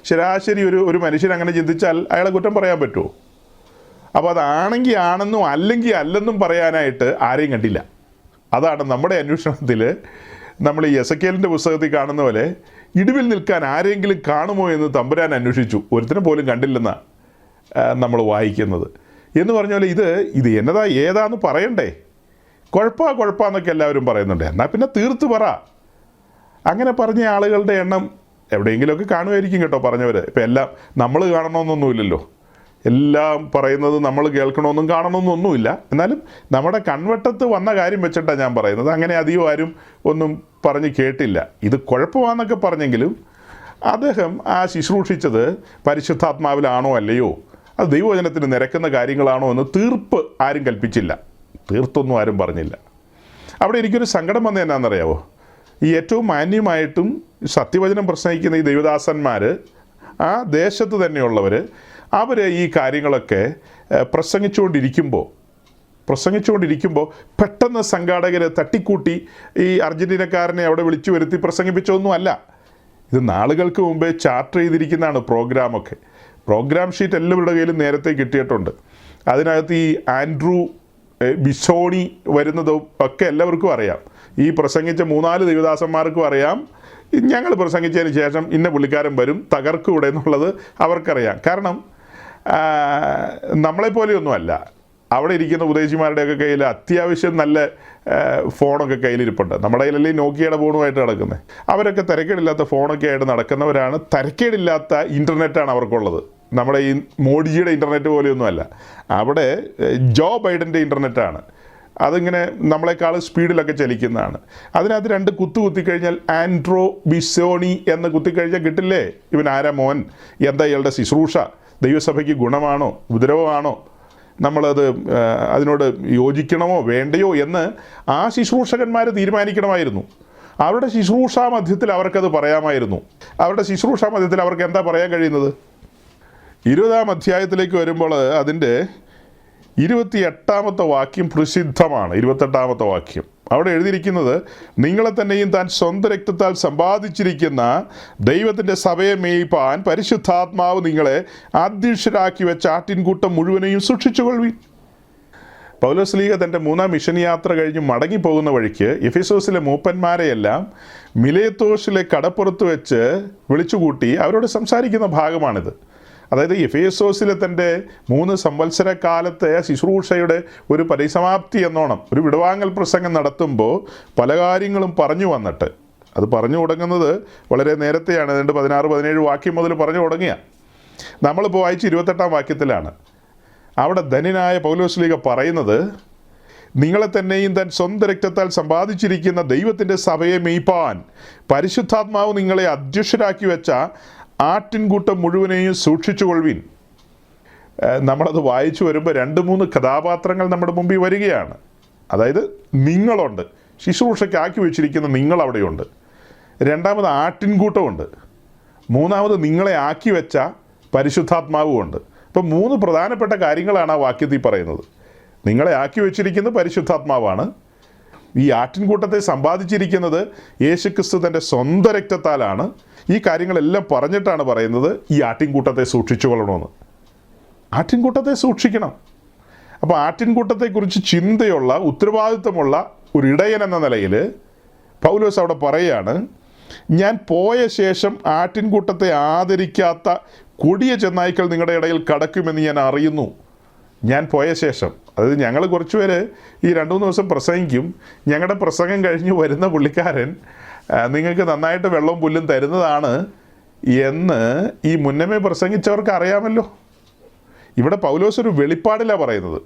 ശരാശരി ഒരു മനുഷ്യൻ അങ്ങനെ ചിന്തിച്ചാൽ അയാളെ കുറ്റം പറയാൻ പറ്റുമോ? അപ്പോൾ അതാണെങ്കിൽ ആണെന്നും അല്ലെങ്കിൽ അല്ലെന്നും പറയാനായിട്ട് ആരെയും കണ്ടില്ല. അതാണ് നമ്മുടെ അന്വേഷണത്തിൽ നമ്മൾ ഈ എസെക്കിയേലിൻ്റെ പുസ്തകത്തിൽ കാണുന്ന പോലെ ഇടിവിൽ നിൽക്കാൻ ആരെങ്കിലും കാണുമോ എന്ന് തമ്പുരാൻ അന്വേഷിച്ചു, ഒരുത്തിനെ പോലും കണ്ടില്ലെന്നാണ് നമ്മൾ വായിക്കുന്നത്. എന്ന് പറഞ്ഞ പോലെ ഇത് ഏതാന്ന് പറയണ്ടേ? കുഴപ്പമെന്നൊക്കെ എല്ലാവരും പറയുന്നുണ്ട്. എന്നാൽ പിന്നെ തീർത്ത് പറ. അങ്ങനെ പറഞ്ഞ ആളുകളുടെ എണ്ണം എവിടെയെങ്കിലുമൊക്കെ കാണുമായിരിക്കും കേട്ടോ പറഞ്ഞവർ. ഇപ്പം എല്ലാം നമ്മൾ കാണണമെന്നൊന്നുമില്ലല്ലോ. എല്ലാം പറയുന്നത് നമ്മൾ കേൾക്കണമെന്നും കാണണമെന്നൊന്നുമില്ല. എന്നാലും നമ്മുടെ കൺവട്ടത്ത് വന്ന കാര്യം വെച്ചിട്ടാണ് ഞാൻ പറയുന്നത്. അങ്ങനെ അധികം ആരും ഒന്നും പറഞ്ഞ് കേട്ടില്ല. ഇത് കുഴപ്പമാണെന്നൊക്കെ പറഞ്ഞെങ്കിലും അദ്ദേഹം ആ ശുശ്രൂഷിച്ചത് പരിശുദ്ധാത്മാവിലാണോ അല്ലയോ, അത് ദൈവവചനത്തിന് നിരക്കുന്ന കാര്യങ്ങളാണോ എന്ന് തീർപ്പ് ആരും കൽപ്പിച്ചില്ല. തീർത്തൊന്നും ആരും പറഞ്ഞില്ല. അവിടെ എനിക്കൊരു സങ്കടം വന്നത് എന്നാണെന്നറിയാവോ? ഈ ഏറ്റവും മാന്യമായിട്ടും സത്യവചനം പ്രസംഗിക്കുന്ന ഈ ദൈവദാസന്മാർ, ആ ദേശത്ത് തന്നെയുള്ളവർ, അവർ ഈ കാര്യങ്ങളൊക്കെ പ്രസംഗിച്ചുകൊണ്ടിരിക്കുമ്പോൾ പെട്ടെന്ന് സംഘാടകർ തട്ടിക്കൂട്ടി ഈ അർജൻറ്റീനക്കാരനെ അവിടെ വിളിച്ചു വരുത്തി പ്രസംഗിപ്പിച്ചൊന്നുമല്ല. ഇത് നാളുകൾക്ക് മുമ്പേ ചാർട്ട് ചെയ്തിരിക്കുന്നതാണ് പ്രോഗ്രാമൊക്കെ. പ്രോഗ്രാം ഷീറ്റ് എല്ലാവരുടെ കയ്യിലും നേരത്തെ കിട്ടിയിട്ടുണ്ട്. അതിനകത്ത് ഈ ആൻഡ്രൂ ബിസോണി വരുന്നതും ഒക്കെ എല്ലാവർക്കും അറിയാം. ഈ പ്രസംഗിച്ച 3-4 ദേവദാസന്മാർക്കും അറിയാം ഞങ്ങൾ പ്രസംഗിച്ചതിന് ശേഷം ഇന്ന പുള്ളിക്കാരൻ വരും തകർക്കും ഇവിടെ എന്നുള്ളത് അവർക്കറിയാം. കാരണം നമ്മളെപ്പോലെയൊന്നുമല്ല. അവിടെ ഇരിക്കുന്ന ഉദ്ദേശിമാരുടെയൊക്കെ കയ്യിൽ അത്യാവശ്യം നല്ല ഫോണൊക്കെ കയ്യിലിരിപ്പുണ്ട്. നമ്മുടെ കയ്യിലല്ലേ നോക്കിയയുടെ ഫോണുമായിട്ട് നടക്കുന്നത്. അവരൊക്കെ തിരക്കേടില്ലാത്ത ഫോണൊക്കെ ആയിട്ട് നടക്കുന്നവരാണ്. തിരക്കേടില്ലാത്ത ഇൻ്റർനെറ്റാണ് അവർക്കുള്ളത്. നമ്മുടെ ഈ മോഡിജിയുടെ ഇൻ്റർനെറ്റ് പോലെയൊന്നുമല്ല. അവിടെ ജോ ബൈഡൻ്റെ ഇൻ്റർനെറ്റാണ്. അതിങ്ങനെ നമ്മളെക്കാൾ സ്പീഡിലൊക്കെ ചലിക്കുന്നതാണ്. അതിനകത്ത് 2 കുത്തിക്കഴിഞ്ഞാൽ ആൻഡ്രോ ബിസോണി എന്ന് കുത്തിക്കഴിഞ്ഞാൽ കിട്ടില്ലേ ഇവൻ ആരാ മോൻ, എന്താ ഇയാളുടെ ശുശ്രൂഷ, ദൈവസഭയ്ക്ക് ഗുണമാണോ ഉപദ്രവമാണോ, നമ്മളത് അതിനോട് യോജിക്കണമോ വേണ്ടയോ എന്ന് ആ ശുശ്രൂഷകന്മാർ തീരുമാനിക്കണമായിരുന്നു. അവരുടെ ശുശ്രൂഷാ മധ്യത്തിൽ അവർക്കത് പറയാമായിരുന്നു. അവരുടെ ശുശ്രൂഷാ മധ്യത്തിൽ അവർക്ക് എന്താ പറയാൻ കഴിയുന്നത്? 20-ാം അധ്യായത്തിലേക്ക് വരുമ്പോൾ അതിൻ്റെ 28-ാമത്തെ വാക്യം പ്രസിദ്ധമാണ്. 28-ാമത്തെ വാക്യം അവിടെ എഴുതിയിരിക്കുന്നത്, നിങ്ങളെ തന്നെയും താൻ സ്വന്തം രക്തത്താൽ സമ്പാദിച്ചിരിക്കുന്ന ദൈവത്തിൻ്റെ സഭയെ മേയ്പ്പാൻ പരിശുദ്ധാത്മാവ് നിങ്ങളെ അധ്യക്ഷരാക്കി വെച്ച ആട്ടിൻകൂട്ടം മുഴുവനെയും സൂക്ഷിച്ചുകൊള്ളുവിൻ. പൗലോസ്ലീഹ തൻ്റെ 3-ാം മിഷൻ യാത്ര കഴിഞ്ഞ് മടങ്ങിപ്പോകുന്ന വഴിക്ക് എഫെസോസിലെ മൂപ്പന്മാരെയെല്ലാം മിലേത്തോസിലെ കടപ്പുറത്ത് വെച്ച് വിളിച്ചുകൂട്ടി അവരോട് സംസാരിക്കുന്ന ഭാഗമാണിത്. അതായത് എഫേസോസിലെ തൻ്റെ 3 സംവത്സര കാലത്തെ ശുശ്രൂഷയുടെ ഒരു പരിസമാപ്തി എന്നോണം ഒരു വിടവാങ്ങൽ പ്രസംഗം നടത്തുമ്പോൾ പല കാര്യങ്ങളും പറഞ്ഞു വന്നിട്ട്, അത് പറഞ്ഞു തുടങ്ങുന്നത് വളരെ നേരത്തെയാണ്. അതുകൊണ്ട് 16-17 വാക്യം മുതൽ പറഞ്ഞു തുടങ്ങിയ നമ്മളിപ്പോൾ വായിച്ച് 28-ാം വാക്യത്തിലാണ്. അവിടെ ധന്യനായ പൗലോസ്ലീഹ പറയുന്നത്, നിങ്ങളെ തന്നെയും താൻ സ്വന്തം രക്തത്താൽ സമ്പാദിച്ചിരിക്കുന്ന ദൈവത്തിൻ്റെ സഭയെ മേയ്പ്പാൻ പരിശുദ്ധാത്മാവ് നിങ്ങളെ അധ്യക്ഷരാക്കി വെച്ച ആട്ടിൻകൂട്ടം മുഴുവനെയും സൂക്ഷിച്ചുകൊള്ളുവിൻ. നമ്മളത് വായിച്ചു വരുമ്പോൾ 2-3 കഥാപാത്രങ്ങൾ നമ്മുടെ മുമ്പിൽ വരികയാണ്. അതായത് നിങ്ങളുണ്ട്, ശുശ്രൂഷയ്ക്ക് ആക്കി വെച്ചിരിക്കുന്ന നിങ്ങളവിടെയുണ്ട്. 2ാമത് ആട്ടിൻകൂട്ടമുണ്ട്. 3ാമത് നിങ്ങളെ ആക്കി വെച്ച പരിശുദ്ധാത്മാവുമുണ്ട്. അപ്പം 3 പ്രധാനപ്പെട്ട കാര്യങ്ങളാണ് ആ വാക്യത്തിൽ പറയുന്നത്. നിങ്ങളെ ആക്കി വെച്ചിരിക്കുന്നത് പരിശുദ്ധാത്മാവാണ്. ഈ ആട്ടിൻകൂട്ടത്തെ സമ്പാദിച്ചിരിക്കുന്നത് യേശുക്രിസ്തു തൻ്റെ സ്വന്തം രക്തത്താലാണ്. ഈ കാര്യങ്ങളെല്ലാം പറഞ്ഞിട്ടാണ് പറയുന്നത് ഈ ആട്ടിൻകൂട്ടത്തെ സൂക്ഷിച്ചുകൊള്ളണമെന്ന്. ആട്ടിൻകൂട്ടത്തെ സൂക്ഷിക്കണം. അപ്പോൾ ആട്ടിൻകൂട്ടത്തെക്കുറിച്ച് ചിന്തയുള്ള ഉത്തരവാദിത്വമുള്ള ഒരു ഇടയൻ എന്ന നിലയിൽ പൗലോസ് അവിടെ പറയുകയാണ്, ഞാൻ പോയ ശേഷം ആട്ടിൻകൂട്ടത്തെ ആദരിക്കാത്ത കൊടിയ ചെന്നായ്ക്കൾ നിങ്ങളുടെ ഇടയിൽ കടക്കുമെന്ന് ഞാൻ അറിയുന്നു. ഞാൻ പോയ ശേഷം, അതായത് ഞങ്ങൾ കുറച്ച് പേര് ഈ 2-3 ദിവസം പ്രസംഗിക്കും. ഞങ്ങളുടെ പ്രസംഗം കഴിഞ്ഞ് വരുന്ന പുള്ളിക്കാരൻ നിങ്ങൾക്ക് നന്നായിട്ട് വെള്ളവും പുല്ലും തരുന്നതാണ് എന്ന് ഈ മുന്നമേ പ്രസംഗിച്ചവർക്ക് അറിയാമല്ലോ. ഇവിടെ പൗലോസ് ഒരു വെളിപ്പാടിലാണ് പറയുന്നത്.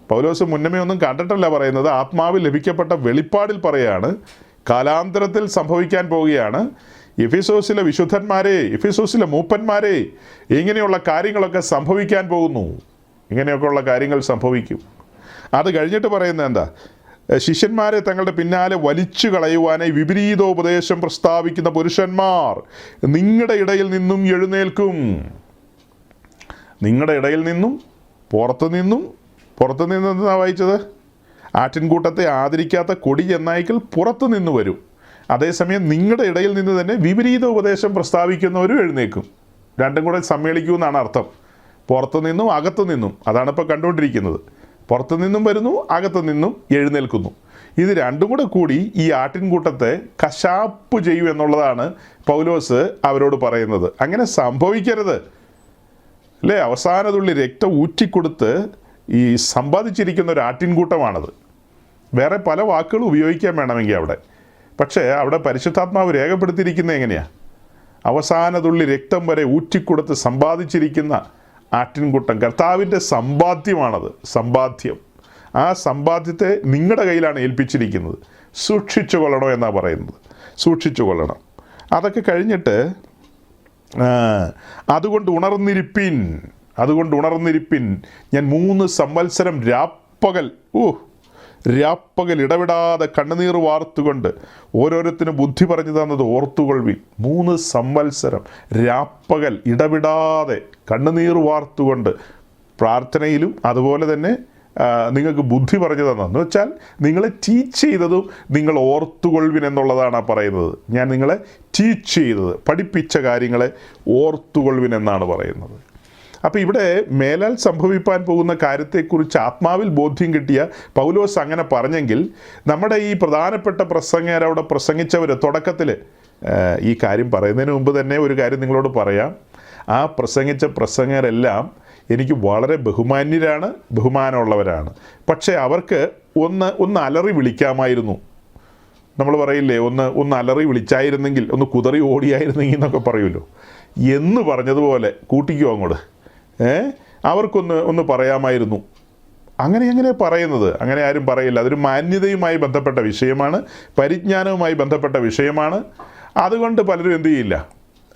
പൗലോസ് മുന്നമേ ഒന്നും കണ്ടിട്ടല്ല പറയുന്നത്. ആത്മാവിൽ ലഭിക്കപ്പെട്ട വെളിപ്പാടിൽ പറയുകയാണ്. കാലാന്തരത്തിൽ സംഭവിക്കാൻ പോവുകയാണ്. എഫെസോസിലെ വിശുദ്ധന്മാരെ, എഫെസോസിലെ മൂപ്പന്മാരെ, ഇങ്ങനെയുള്ള കാര്യങ്ങളൊക്കെ സംഭവിക്കാൻ പോകുന്നു. ഇങ്ങനെയൊക്കെയുള്ള കാര്യങ്ങൾ സംഭവിക്കും. അത് കഴിഞ്ഞിട്ട് പറയുന്നത് എന്താ? ശിഷ്യന്മാരെ തങ്ങളുടെ പിന്നാലെ വലിച്ചു കളയുവാനായി വിപരീതോപദേശം പ്രസ്താവിക്കുന്ന പുരുഷന്മാർ നിങ്ങളുടെ ഇടയിൽ നിന്നും എഴുന്നേൽക്കും. നിങ്ങളുടെ ഇടയിൽ നിന്നും പുറത്തു നിന്നെന്നാണ് വായിച്ചത്. ആട്ടിൻകൂട്ടത്തെ ആദരിക്കാത്ത കൊടി ചെന്നായ്ക്കൾ പുറത്തു നിന്ന് വരും. അതേസമയം നിങ്ങളുടെ ഇടയിൽ നിന്ന് തന്നെ വിപരീത ഉപദേശം പ്രസ്താവിക്കുന്നവരും എഴുന്നേൽക്കും. രണ്ടും കൂടെ സമ്മേളിക്കുമെന്നാണ് അർത്ഥം. പുറത്തു നിന്നും അകത്തു നിന്നും, അതാണ് ഇപ്പോൾ കണ്ടുകൊണ്ടിരിക്കുന്നത്. പുറത്തു നിന്നും വരുന്നു, അകത്തു നിന്നും എഴുന്നേൽക്കുന്നു. ഇത് രണ്ടും കൂടി ഈ ആട്ടിൻകൂട്ടത്തെ കശാപ്പ് ചെയ്യൂ എന്നുള്ളതാണ് പൗലോസ് അവരോട് പറയുന്നത്. അങ്ങനെ സംഭവിക്കരുത് അല്ലേ? അവസാനതുള്ളി രക്തം ഊറ്റിക്കൊടുത്ത് ഈ സമ്പാദിച്ചിരിക്കുന്ന ഒരു ആട്ടിൻകൂട്ടമാണത്. വേറെ പല വാക്കുകൾ ഉപയോഗിക്കാൻ വേണമെങ്കിൽ അവിടെ, പക്ഷേ അവിടെ പരിശുദ്ധാത്മാവ് രേഖപ്പെടുത്തിയിരിക്കുന്നത് എങ്ങനെയാണ്? അവസാനതുള്ളി രക്തം വരെ ഊറ്റിക്കൊടുത്ത് സമ്പാദിച്ചിരിക്കുന്ന ആട്ടിൻകൂട്ടം, കർത്താവിൻ്റെ സമ്പാദ്യമാണത്. സമ്പാദ്യം, ആ സമ്പാദ്യത്തെ നിങ്ങളുടെ കയ്യിലാണ് ഏൽപ്പിച്ചിരിക്കുന്നത്. സൂക്ഷിച്ചു കൊള്ളണം എന്നാണ് പറയുന്നത്. സൂക്ഷിച്ചു കൊള്ളണം. അതൊക്കെ കഴിഞ്ഞിട്ട് അതുകൊണ്ട് ഉണർന്നിരിപ്പിൻ. ഞാൻ 3 സംവത്സരം രാപ്പകൽ രാപ്പകൽ ഇടവിടാതെ കണ്ണുനീർ വാർത്തുകൊണ്ട് ഓരോരുത്തരും ബുദ്ധി പറഞ്ഞു തന്നത് ഓർത്തുകൊള്ളുവിൻ. 3 സംവത്സരം രാപ്പകൽ ഇടവിടാതെ കണ്ണുനീർ വാർത്തുകൊണ്ട് പ്രാർത്ഥനയിലും അതുപോലെ തന്നെ നിങ്ങൾക്ക് ബുദ്ധി പറഞ്ഞു തന്നെന്ന് വെച്ചാൽ നിങ്ങളെ ടീച്ച് ചെയ്തതും നിങ്ങൾ ഓർത്തുകൊള്ളുവിൻ എന്നുള്ളതാണ് പറയുന്നത്. ഞാൻ നിങ്ങളെ ടീച്ച് ചെയ്തത്, പഠിപ്പിച്ച കാര്യങ്ങളെ ഓർത്തുകൊള്ളുവിൻ എന്നാണ് പറയുന്നത്. അപ്പോൾ ഇവിടെ മേലാൽ സംഭവിപ്പാൻ പോകുന്ന കാര്യത്തെക്കുറിച്ച് ആത്മാവിൽ ബോധ്യം കിട്ടിയ പൗലോസ് അങ്ങനെ പറഞ്ഞെങ്കിൽ നമ്മുടെ ഈ പ്രധാനപ്പെട്ട പ്രസംഗകരവിടെ പ്രസംഗിച്ചവർ തുടക്കത്തിൽ ഈ കാര്യം പറയുന്നതിന് മുമ്പ് തന്നെ ഒരു കാര്യം നിങ്ങളോട് പറയാം. ആ പ്രസംഗിച്ച പ്രസംഗകരെല്ലാം എനിക്ക് വളരെ ബഹുമാന്യരാണ്, ബഹുമാനമുള്ളവരാണ്. പക്ഷേ അവർക്ക് ഒന്ന് അലറി വിളിക്കാമായിരുന്നു. നമ്മൾ പറയില്ലേ, ഒന്ന് അലറി വിളിച്ചായിരുന്നെങ്കിൽ, ഒന്ന് കുതറി ഓടിയായിരുന്നെങ്കിൽ എന്നൊക്കെ പറയുമല്ലോ. എന്ന് പറഞ്ഞതുപോലെ കൂട്ടിക്കോ അങ്ങോട്ട്, അവർക്കൊന്ന് പറയാമായിരുന്നു. അങ്ങനെ പറയുന്നത്, അങ്ങനെ ആരും പറയില്ല. അതൊരു മാന്യതയുമായി ബന്ധപ്പെട്ട വിഷയമാണ്, പരിജ്ഞാനവുമായി ബന്ധപ്പെട്ട വിഷയമാണ്. അതുകൊണ്ട് പലരും എന്തു ചെയ്യില്ല,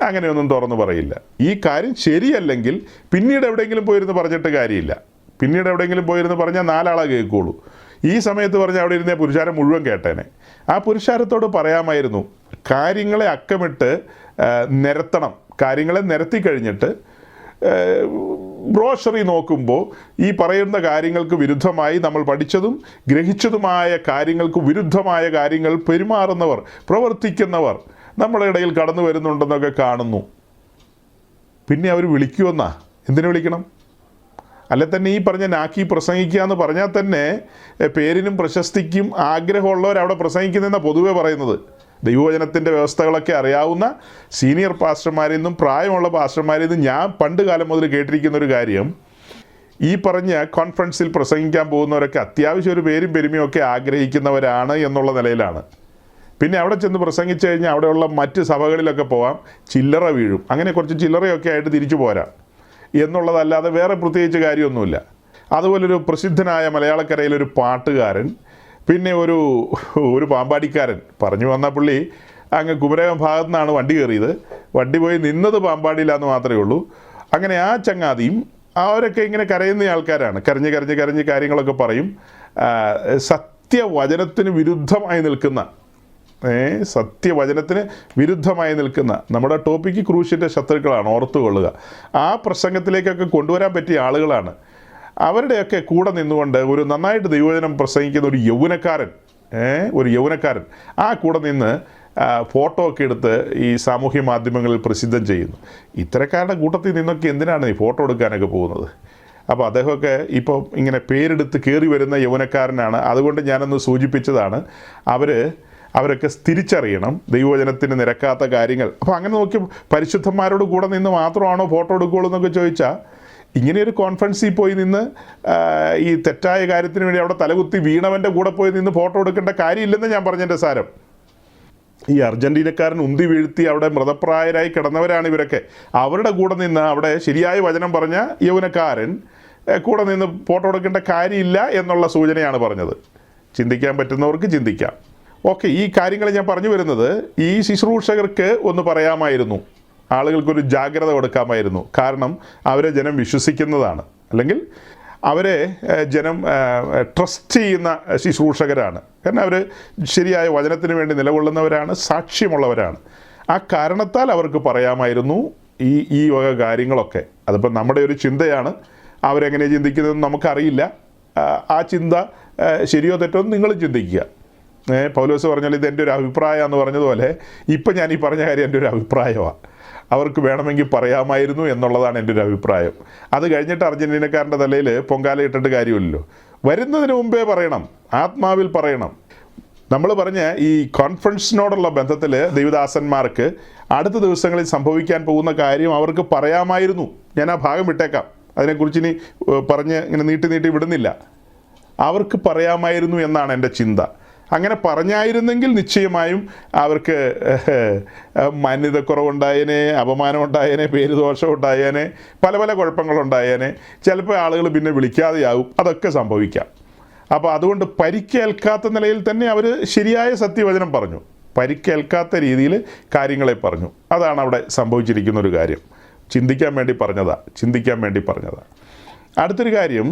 അങ്ങനെയൊന്നും തുറന്നു പറയില്ല. ഈ കാര്യം ശരിയല്ലെങ്കിൽ പിന്നീട് എവിടെയെങ്കിലും പോയിരുന്ന് പറഞ്ഞിട്ട് കാര്യമില്ല. പിന്നീട് എവിടെയെങ്കിലും പോയിരുന്ന് പറഞ്ഞാൽ 4 ആളെ കേൾക്കുള്ളൂ. ഈ സമയത്ത് പറഞ്ഞാൽ അവിടെ ഇരുന്നേ പുരുഷാരം മുഴുവൻ കേട്ടേനെ. ആ പുരുഷാരത്തോട് പറയാമായിരുന്നു, കാര്യങ്ങളെ അക്കമിട്ട് നിരത്തണം. കാര്യങ്ങളെ നിരത്തി കഴിഞ്ഞിട്ട് ബ്രോഷറി നോക്കുമ്പോൾ ഈ പറയുന്ന കാര്യങ്ങൾക്ക് വിരുദ്ധമായി, നമ്മൾ പഠിച്ചതും ഗ്രഹിച്ചതുമായ കാര്യങ്ങൾക്ക് വിരുദ്ധമായ കാര്യങ്ങൾ പെരുമാറുന്നവർ, പ്രവർത്തിക്കുന്നവർ നമ്മുടെ ഇടയിൽ കടന്നു വരുന്നുണ്ടെന്നൊക്കെ കാണുന്നു. പിന്നെ അവർ വിളിക്കുമെന്നാ? എന്തിനു വിളിക്കണം? അല്ലെ തന്നെ ഈ പറഞ്ഞ നാക്കി പ്രസംഗിക്കുക എന്ന് പറഞ്ഞാൽ തന്നെ പേരിനും പ്രശസ്തിക്കും ആഗ്രഹമുള്ളവരവിടെ പ്രസംഗിക്കുന്നതെന്നാണ് പൊതുവെ പറയുന്നത്. ദൈവവചനത്തിൻ്റെ വ്യവസ്ഥകളൊക്കെ അറിയാവുന്ന സീനിയർ പാസ്റ്റർമാരിൽ നിന്നും പ്രായമുള്ള പാസ്റ്റർമാരിൽ നിന്നും ഞാൻ പണ്ട് കാലം മുതൽ കേട്ടിരിക്കുന്ന ഒരു കാര്യം, ഈ പറഞ്ഞ കോൺഫറൻസിൽ പ്രസംഗിക്കാൻ പോകുന്നവരൊക്കെ അത്യാവശ്യം ഒരു പേരും പെരുമയും ഒക്കെ ആഗ്രഹിക്കുന്നവരാണ് എന്നുള്ള നിലയിലാണ്. പിന്നെ അവിടെ ചെന്ന് പ്രസംഗിച്ചു കഴിഞ്ഞാൽ അവിടെയുള്ള മറ്റ് സഭകളിലൊക്കെ പോകാം, ചില്ലറ വീഴും, അങ്ങനെ കുറച്ച് ചില്ലറയൊക്കെ ആയിട്ട് തിരിച്ചു പോരാം എന്നുള്ളതല്ലാതെ വേറെ പ്രത്യേകിച്ച് കാര്യമൊന്നുമില്ല. അതുപോലൊരു പ്രസിദ്ധനായ മലയാളക്കരയിലൊരു പാട്ടുകാരൻ, പിന്നെ ഒരു പാമ്പാടിക്കാരൻ പറഞ്ഞു വന്ന പുള്ളി അങ്ങ് കുമരകം ഭാഗത്തു നിന്നാണ് വണ്ടി കയറിയത്. വണ്ടി പോയി നിന്നത് പാമ്പാടിയിലാന്ന് മാത്രമേ ഉള്ളൂ. അങ്ങനെ ആ ചങ്ങാതിയും അവരൊക്കെ ഇങ്ങനെ കരയുന്ന ആൾക്കാരാണ്. കരഞ്ഞ് കാര്യങ്ങളൊക്കെ പറയും. സത്യവചനത്തിന് വിരുദ്ധമായി നിൽക്കുന്ന സത്യവചനത്തിന് വിരുദ്ധമായി നിൽക്കുന്ന നമ്മുടെ ടോപ്പിക്ക് ക്രൂശിൻ്റെ ശത്രുക്കളാണ്, ഓർത്തുകൊള്ളുക. ആ പ്രസംഗത്തിലേക്കൊക്കെ കൊണ്ടുവരാൻ പറ്റിയ ആളുകളാണ്. അവരുടെയൊക്കെ കൂടെ നിന്നുകൊണ്ട് ഒരു നന്നായിട്ട് ദൈവവചനം പ്രസംഗിക്കുന്ന ഒരു യൗവനക്കാരൻ ആ കൂടെ നിന്ന് ഫോട്ടോ ഒക്കെ എടുത്ത് ഈ സാമൂഹ്യ മാധ്യമങ്ങളിൽ പ്രസിദ്ധം ചെയ്യുന്നു. ഇത്തരക്കാരുടെ കൂട്ടത്തിൽ നിന്നൊക്കെ എന്തിനാണ് ഈ ഫോട്ടോ എടുക്കാനൊക്കെ പോകുന്നത്? അപ്പോൾ അദ്ദേഹമൊക്കെ ഇപ്പോൾ ഇങ്ങനെ പേരെടുത്ത് കയറി വരുന്ന യൗവനക്കാരനാണ്. അതുകൊണ്ട് ഞാനൊന്ന് സൂചിപ്പിച്ചതാണ്. അവരൊക്കെ തിരിച്ചറിയണം ദൈവവചനത്തിന് നിരക്കാത്ത കാര്യങ്ങൾ. അപ്പോൾ അങ്ങനെ നോക്കി പരിശുദ്ധന്മാരോട് കൂടെ നിന്ന് മാത്രമാണോ ഫോട്ടോ എടുക്കുകയുള്ളൂ എന്നൊക്കെ ചോദിച്ചാൽ, ഇങ്ങനെയൊരു കോൺഫറൻസിൽ പോയി നിന്ന് ഈ തെറ്റായ കാര്യത്തിന് വേണ്ടി അവിടെ തലകുത്തി വീണവൻ്റെ കൂടെ പോയി നിന്ന് ഫോട്ടോ എടുക്കേണ്ട കാര്യമില്ലെന്ന് ഞാൻ പറഞ്ഞതിൻ്റെ സാരം. ഈ അർജൻറ്റീനക്കാരൻ ഉന്തി വീഴ്ത്തി അവിടെ മൃതപ്രായരായി കിടന്നവരാണ് ഇവരൊക്കെ. അവരുടെ കൂടെ നിന്ന് അവിടെ ശരിയായ വചനം പറഞ്ഞ യൗവനക്കാരൻ കൂടെ നിന്ന് ഫോട്ടോ എടുക്കേണ്ട കാര്യമില്ല എന്നുള്ള സൂചനയാണ് പറഞ്ഞത്. ചിന്തിക്കാൻ പറ്റുന്നവർക്ക് ചിന്തിക്കാം. ഓക്കെ, ഈ കാര്യങ്ങൾ ഞാൻ പറഞ്ഞു വരുന്നത്, ഈ ശുശ്രൂഷകർക്ക് ഒന്ന് പറയാമായിരുന്നു, ആളുകൾക്കൊരു ജാഗ്രത കൊടുക്കാമായിരുന്നു. കാരണം അവരെ ജനം വിശ്വസിക്കുന്നതാണ്, അല്ലെങ്കിൽ അവരെ ജനം ട്രസ്റ്റ് ചെയ്യുന്ന ശുശ്രൂഷകരാണ്. കാരണം അവർ ശരിയായ വചനത്തിന് വേണ്ടി നിലകൊള്ളുന്നവരാണ്, സാക്ഷ്യമുള്ളവരാണ്. ആ കാരണത്താൽ അവർക്ക് പറയാമായിരുന്നു ഈ വക കാര്യങ്ങളൊക്കെ. അതിപ്പോൾ നമ്മുടെ ഒരു ചിന്തയാണ്, അവരെങ്ങനെ ചിന്തിക്കുന്നതെന്ന് നമുക്കറിയില്ല. ആ ചിന്ത ശരിയോ തെറ്റോ നിങ്ങൾ ചിന്തിക്കുക. പൗലോസ് പറഞ്ഞാൽ ഇത് എൻ്റെ ഒരു അഭിപ്രായം എന്ന് പറഞ്ഞതുപോലെ ഇപ്പം ഞാൻ ഈ പറഞ്ഞ കാര്യം എൻ്റെ ഒരു അഭിപ്രായമാണ്. അവർക്ക് വേണമെങ്കിൽ പറയാമായിരുന്നു എന്നുള്ളതാണ് എൻ്റെ ഒരു അഭിപ്രായം. അത് കഴിഞ്ഞിട്ട് അർജൻറ്റീനക്കാരൻ്റെ തലയിൽ പൊങ്കാല ഇട്ടിട്ട് കാര്യമില്ലല്ലോ. വരുന്നതിന് മുമ്പേ പറയണം, ആത്മാവിൽ പറയണം. നമ്മൾ പറഞ്ഞ ഈ കോൺഫറൻസിനോടുള്ള ബന്ധത്തിൽ ദൈവദാസന്മാർക്ക് അടുത്ത ദിവസങ്ങളിൽ സംഭവിക്കാൻ പോകുന്ന കാര്യം അവർക്ക് പറയാമായിരുന്നു. ഞാൻ ആ ഭാഗം വിട്ടേക്കാം, അതിനെക്കുറിച്ച് ഇനി പറഞ്ഞ് ഇങ്ങനെ നീട്ടി വിടുന്നില്ല. അവർക്ക് പറയാമായിരുന്നു എന്നാണ് എൻ്റെ ചിന്ത. അങ്ങനെ പറഞ്ഞായിരുന്നെങ്കിൽ നിശ്ചയമായും അവർക്ക് മാന്യതക്കുറവുണ്ടായേനെ, അപമാനമുണ്ടായേനെ, പേരുദോഷം ഉണ്ടായേനെ, പല കുഴപ്പങ്ങളുണ്ടായേനെ. ചിലപ്പോൾ ആളുകൾ പിന്നെ വിളിക്കാതെയാവും, അതൊക്കെ സംഭവിക്കാം. അപ്പോൾ അതുകൊണ്ട് പരിക്കേൽക്കാത്ത നിലയിൽ തന്നെ അവർ ശരിയായ സത്യവചനം പറഞ്ഞു, പരിക്കേൽക്കാത്ത രീതിയിൽ കാര്യങ്ങളെ പറഞ്ഞു. അതാണ് അവിടെ സംഭവിച്ചിരിക്കുന്ന ഒരു കാര്യം. ചിന്തിക്കാൻ വേണ്ടി പറഞ്ഞതാണ്. അടുത്തൊരു കാര്യം,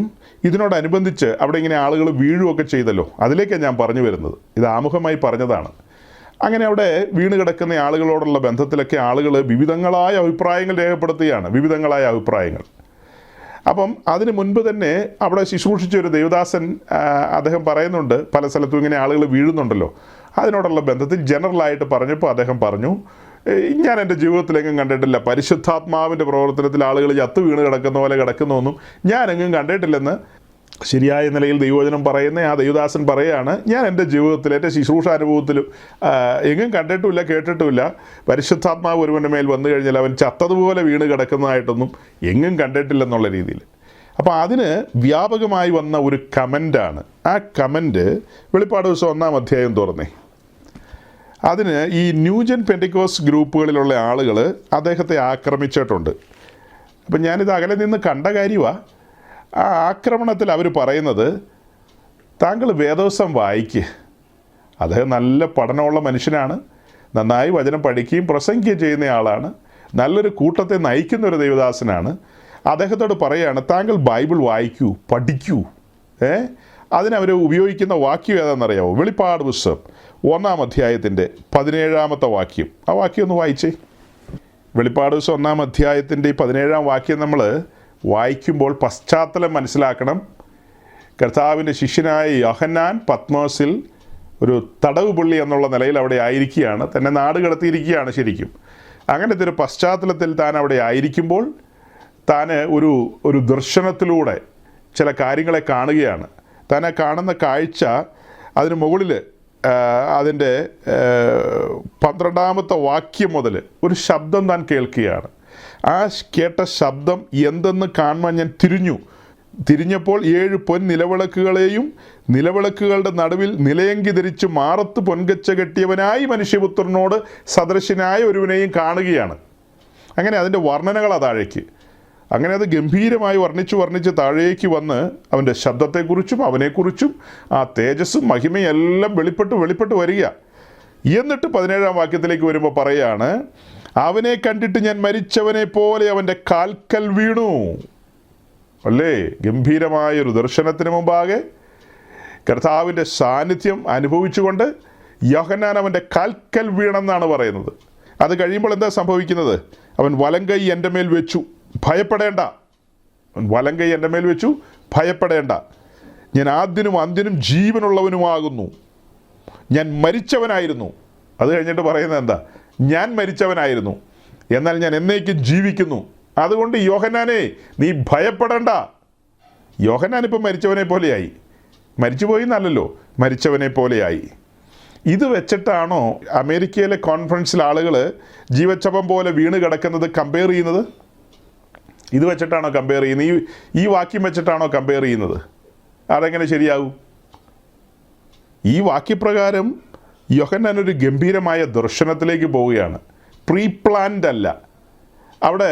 ഇതിനോടനുബന്ധിച്ച് അവിടെ ഇങ്ങനെ ആളുകൾ വീഴുകയൊക്കെ ചെയ്തല്ലോ, അതിലേക്കാണ് ഞാൻ പറഞ്ഞു വരുന്നത്. ഇത് ആമുഖമായി പറഞ്ഞതാണ്. അങ്ങനെ അവിടെ വീണ് കിടക്കുന്ന ആളുകളോടുള്ള ബന്ധത്തിലൊക്കെ ആളുകൾ വിവിധങ്ങളായ അഭിപ്രായങ്ങൾ രേഖപ്പെടുത്തുകയാണ്, വിവിധങ്ങളായ അഭിപ്രായങ്ങൾ. അപ്പം അതിന് മുൻപ് തന്നെ അവിടെ ശുശ്രൂഷിച്ച ഒരു ദേവദാസൻ അദ്ദേഹം പറയുന്നുണ്ട്, പല സ്ഥലത്തും ഇങ്ങനെ ആളുകൾ വീഴുന്നുണ്ടല്ലോ, അതിനോടുള്ള ബന്ധത്തിൽ ജനറലായിട്ട് പറഞ്ഞപ്പോൾ അദ്ദേഹം പറഞ്ഞു, ഞാൻ എൻ്റെ ജീവിതത്തിലെങ്ങും കണ്ടിട്ടില്ല, പരിശുദ്ധാത്മാവിൻ്റെ പ്രവർത്തനത്തിൽ ആളുകൾ ചത്തു വീണ് കിടക്കുന്ന പോലെ കിടക്കുന്നൊന്നും ഞാനെങ്ങും കണ്ടിട്ടില്ലെന്ന് ശരിയായ നിലയിൽ ദൈവവചനം പറയുന്ന ആ ദൈവദാസൻ പറയുകയാണ്. ഞാൻ എൻ്റെ ജീവിതത്തിൽ, എൻ്റെ ശുശ്രൂഷാനുഭവത്തിലും എങ്ങും കണ്ടിട്ടുമില്ല, കേട്ടിട്ടുമില്ല. പരിശുദ്ധാത്മാവ് ഒരുവൻ്റെ മേൽ വന്നു കഴിഞ്ഞാൽ അവൻ ചത്തതുപോലെ വീണ് കിടക്കുന്നതായിട്ടൊന്നും എങ്ങും കണ്ടിട്ടില്ലെന്നുള്ള രീതിയിൽ. അപ്പോൾ അതിന് വ്യാപകമായി വന്ന ഒരു കമൻ്റാണ്. ആ കമൻറ്റ് വെളിപ്പാട് ദിവസം 1-ാം അധ്യായം തുറന്നേ. അതിന് ഈ ന്യൂജൻ പെന്റിക്കോസ് ഗ്രൂപ്പുകളിലുള്ള ആളുകൾ അദ്ദേഹത്തെ ആക്രമിച്ചിട്ടുണ്ട്. അപ്പം ഞാനിത് അകലെ നിന്ന് കണ്ട കാര്യമാണ്. ആ ആക്രമണത്തിൽ അവർ പറയുന്നത്, താങ്കൾ വേദോസം വായിക്കുക. അദ്ദേഹം നല്ല പഠനമുള്ള മനുഷ്യനാണ്, നന്നായി വചനം പഠിക്കുകയും പ്രസംഗിക്കുകയും ചെയ്യുന്ന ആളാണ്, നല്ലൊരു കൂട്ടത്തെ നയിക്കുന്ന ഒരു ദൈവദാസനാണ്. അദ്ദേഹത്തോട് പറയുകയാണ്, താങ്കൾ ബൈബിൾ വായിക്കൂ, പഠിക്കൂ. അതിനവർ ഉപയോഗിക്കുന്ന വാക്യം ഏതാണെന്നറിയാമോ? വെളിപ്പാട് പുസ്തകം 1-ാം അധ്യായത്തിൻ്റെ 17-ാമത്തെ വാക്യം. ആ വാക്യം ഒന്ന് വായിച്ചേ. വെളിപ്പാട് പുസ്തകം 1-ാം അധ്യായത്തിൻ്റെ 17-ാം വാക്യം നമ്മൾ വായിക്കുമ്പോൾ പശ്ചാത്തലം മനസ്സിലാക്കണം. കർത്താവിൻ്റെ ശിഷ്യനായ യോഹന്നാൻ പത്മോസിൽ ഒരു തടവ് പുള്ളി എന്നുള്ള നിലയിൽ അവിടെ ആയിരിക്കുകയാണ്, തന്നെ നാട് കടത്തിയിരിക്കുകയാണ് ശരിക്കും. അങ്ങനത്തെ ഒരു പശ്ചാത്തലത്തിൽ താൻ അവിടെ ആയിരിക്കുമ്പോൾ താൻ ഒരു ദർശനത്തിലൂടെ ചില കാര്യങ്ങളെ കാണുകയാണ്. താൻ ആ കാണുന്ന കാഴ്ച, അതിന് മുകളിൽ അതിൻ്റെ 12-ാമത്തെ വാക്യം മുതൽ ഒരു ശബ്ദം താൻ കേൾക്കുകയാണ്. ആ കേട്ട ശബ്ദം എന്തെന്ന് കാണുവാൻ ഞാൻ തിരിഞ്ഞപ്പോൾ 7 പൊൻ നിലവിളക്കുകളെയും നിലവിളക്കുകളുടെ നടുവിൽ നിലയങ്കി ധരിച്ച് മാറത്ത് പൊൻകച്ച കെട്ടിയവനായി മനുഷ്യപുത്രനോട് സദൃശനായ ഒരുവനെയും കാണുകയാണ്. അങ്ങനെ അതിൻ്റെ വർണ്ണനകൾ താഴേക്ക്, അങ്ങനെ അത് ഗംഭീരമായി വർണ്ണിച്ച് താഴേക്ക് വന്ന് അവൻ്റെ ശബ്ദത്തെക്കുറിച്ചും അവനെക്കുറിച്ചും ആ തേജസ്സും മഹിമയും എല്ലാം വെളിപ്പെട്ട് വരിക. എന്നിട്ട് 17-ാം വാക്യത്തിലേക്ക് വരുമ്പോൾ പറയാണ്, അവനെ കണ്ടിട്ട് ഞാൻ മരിച്ചവനെ പോലെ അവൻ്റെ കാൽക്കൽ വീണു. അല്ലേ? ഗംഭീരമായൊരു ദർശനത്തിന് മുമ്പാകെ കർത്താവിൻ്റെ സാന്നിധ്യം അനുഭവിച്ചുകൊണ്ട് യോഹന്നാൻ അവൻ്റെ കാൽക്കൽ വീണെന്നാണ് പറയുന്നത്. അത് കഴിയുമ്പോൾ എന്താ സംഭവിക്കുന്നത്? അവൻ വലങ്കൈ എൻ്റെ മേൽ വെച്ചു, ഭയപ്പെടേണ്ട. വലങ്കൈ എൻ്റെ മേൽ വെച്ചു, ഭയപ്പെടേണ്ട. ഞാൻ ആദ്യനും അന്ത്യനും ജീവനുള്ളവനുമാകുന്നു. ഞാൻ മരിച്ചവനായിരുന്നു. അത് കഴിഞ്ഞിട്ട് പറയുന്നത് എന്താ? ഞാൻ മരിച്ചവനായിരുന്നു, എന്നാൽ ഞാൻ എന്നേക്കും ജീവിക്കുന്നു. അതുകൊണ്ട് യോഹന്നാനെ, നീ ഭയപ്പെടേണ്ട. യോഹന്നാൻ ഇപ്പം മരിച്ചവനെ പോലെയായി. മരിച്ചുപോയി എന്നല്ലല്ലോ, മരിച്ചവനെ പോലെയായി. ഇത് വെച്ചിട്ടാണോ അമേരിക്കയിലെ കോൺഫറൻസിൽ ആളുകൾ ജീവച്ഛവം പോലെ വീണ് കിടക്കുന്നത് കമ്പയർ ചെയ്യുന്നത്? ഇത് വെച്ചിട്ടാണോ കമ്പയർ ചെയ്യുന്നത്? ഈ വാക്യം വെച്ചിട്ടാണോ കമ്പയർ ചെയ്യുന്നത്? അതെങ്ങനെ ശരിയാവും? ഈ വാക്യപ്രകാരം യോഹന്നാൻ ഒരു ഗംഭീരമായ ദർശനത്തിലേക്ക് പോവുകയാണ്. പ്രീ പ്ലാൻഡ് അല്ല. അവിടെ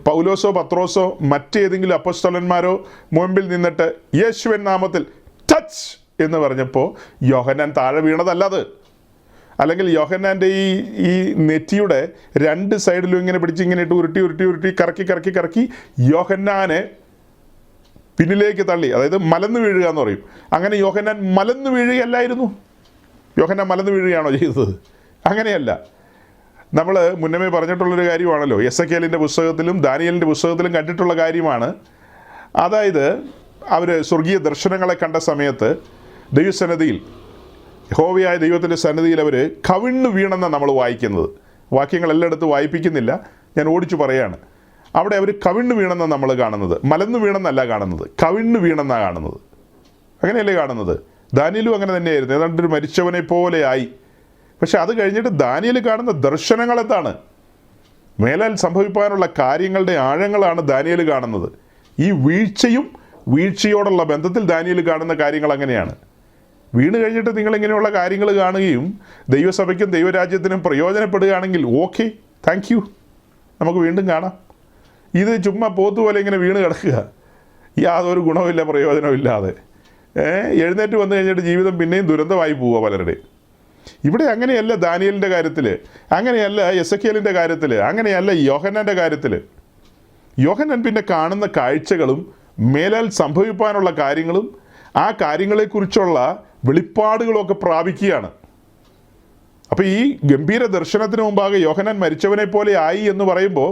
പൗലോസോ പത്രോസോ മറ്റേതെങ്കിലും അപ്പോസ്തലന്മാരോ മുൻപിൽ നിന്നിട്ട് യേശുവിൻ നാമത്തിൽ ടച്ച് എന്ന് പറഞ്ഞപ്പോൾ യോഹന്നാൻ താഴെ വീണതല്ല അത്. അല്ലെങ്കിൽ യോഹന്നാൻ്റെ ഈ നെറ്റിയുടെ 2 സൈഡിലും ഇങ്ങനെ പിടിച്ച് ഇങ്ങനെ ഇട്ട് ഉരുട്ടി കറക്കി യോഹന്നാനെ പിന്നിലേക്ക് തള്ളി, അതായത് മലന്ന് വീഴുക എന്ന് പറയും. അങ്ങനെ യോഹന്നാൻ മലന്ന് വീഴുകയല്ലായിരുന്നു. യോഹന്നാൻ മലന്ന് വീഴുകയാണോ ചെയ്തത്? അങ്ങനെയല്ല. നമ്മൾ മുന്നമേ പറഞ്ഞിട്ടുള്ളൊരു കാര്യമാണല്ലോ, എസെക്കിയേലിൻ്റെ പുസ്തകത്തിലും ദാനിയേലിൻ്റെ പുസ്തകത്തിലും കണ്ടിട്ടുള്ള കാര്യമാണ്. അതായത് അവർ സ്വർഗീയ ദർശനങ്ങളെ കണ്ട സമയത്ത് ദൈവസന്നിധിയിൽ, യഹോവയായ ദൈവത്തിൻ്റെ സന്നിധിയിൽ അവർ കവിണ്ണ് വീണെന്നാണ് നമ്മൾ വായിക്കുന്നത്. വാക്യങ്ങൾ എല്ലായിടത്തും വായിപ്പിക്കുന്നില്ല, ഞാൻ ഓടിച്ചു പറയാണ്. അവിടെ അവർ കവിണ്ണ് വീണെന്നാണ് നമ്മൾ കാണുന്നത്, മലന്ന് വീണെന്നല്ല കാണുന്നത്, കവിണ്ണ് വീണെന്നാണ് കാണുന്നത്. അങ്ങനെയല്ലേ കാണുന്നത്? ദാനിയേലും അങ്ങനെ തന്നെയായിരുന്നു, ഏതാണ്ട് ഒരു മരിച്ചവനെ പോലെയായി. പക്ഷെ അത് കഴിഞ്ഞിട്ട് ദാനിയേൽ കാണുന്ന ദർശനങ്ങൾ എന്താണ്? മേലാൽ സംഭവിക്കാനുള്ള കാര്യങ്ങളുടെ ആഴങ്ങളാണ് ദാനിയേൽ കാണുന്നത്. ഈ വീഴ്ചയോടുള്ള ബന്ധത്തിൽ ദാനിയേൽ കാണുന്ന കാര്യങ്ങൾ അങ്ങനെയാണ്. വീണ് കഴിഞ്ഞിട്ട് നിങ്ങളിങ്ങനെയുള്ള കാര്യങ്ങൾ കാണുകയും ദൈവസഭയ്ക്കും ദൈവരാജ്യത്തിനും പ്രയോജനപ്പെടുകയാണെങ്കിൽ ഓക്കെ, താങ്ക് യു, നമുക്ക് വീണ്ടും കാണാം. ഇത് ചുമ്മാ പോത്തുപോലെ ഇങ്ങനെ വീണ് കിടക്കുക, യാതൊരു ഗുണമില്ല, പ്രയോജനമില്ലാതെ എഴുന്നേറ്റ് വന്നു കഴിഞ്ഞിട്ട് ജീവിതം പിന്നെയും ദുരന്തമായി പോവുക പലരുടെയും. ഇവിടെ അങ്ങനെയല്ല ദാനിയേലിൻ്റെ കാര്യത്തിൽ, അങ്ങനെയല്ല എസെക്കിയേലിൻ്റെ കാര്യത്തിൽ, അങ്ങനെയല്ല യോഹന്നാൻ്റെ കാര്യത്തിൽ. യോഹന്നാൻ പിന്നെ കാണുന്ന കാഴ്ചകളും മേലാൽ സംഭവിക്കാനുള്ള കാര്യങ്ങളും ആ കാര്യങ്ങളെക്കുറിച്ചുള്ള വെളിപ്പാടുകളൊക്കെ പ്രാപിക്കുകയാണ്. അപ്പോൾ ഈ ഗംഭീര ദർശനത്തിന് മുമ്പാകെ യോഹന്നാൻ മരിച്ചവനെ പോലെ ആയി എന്ന് പറയുമ്പോൾ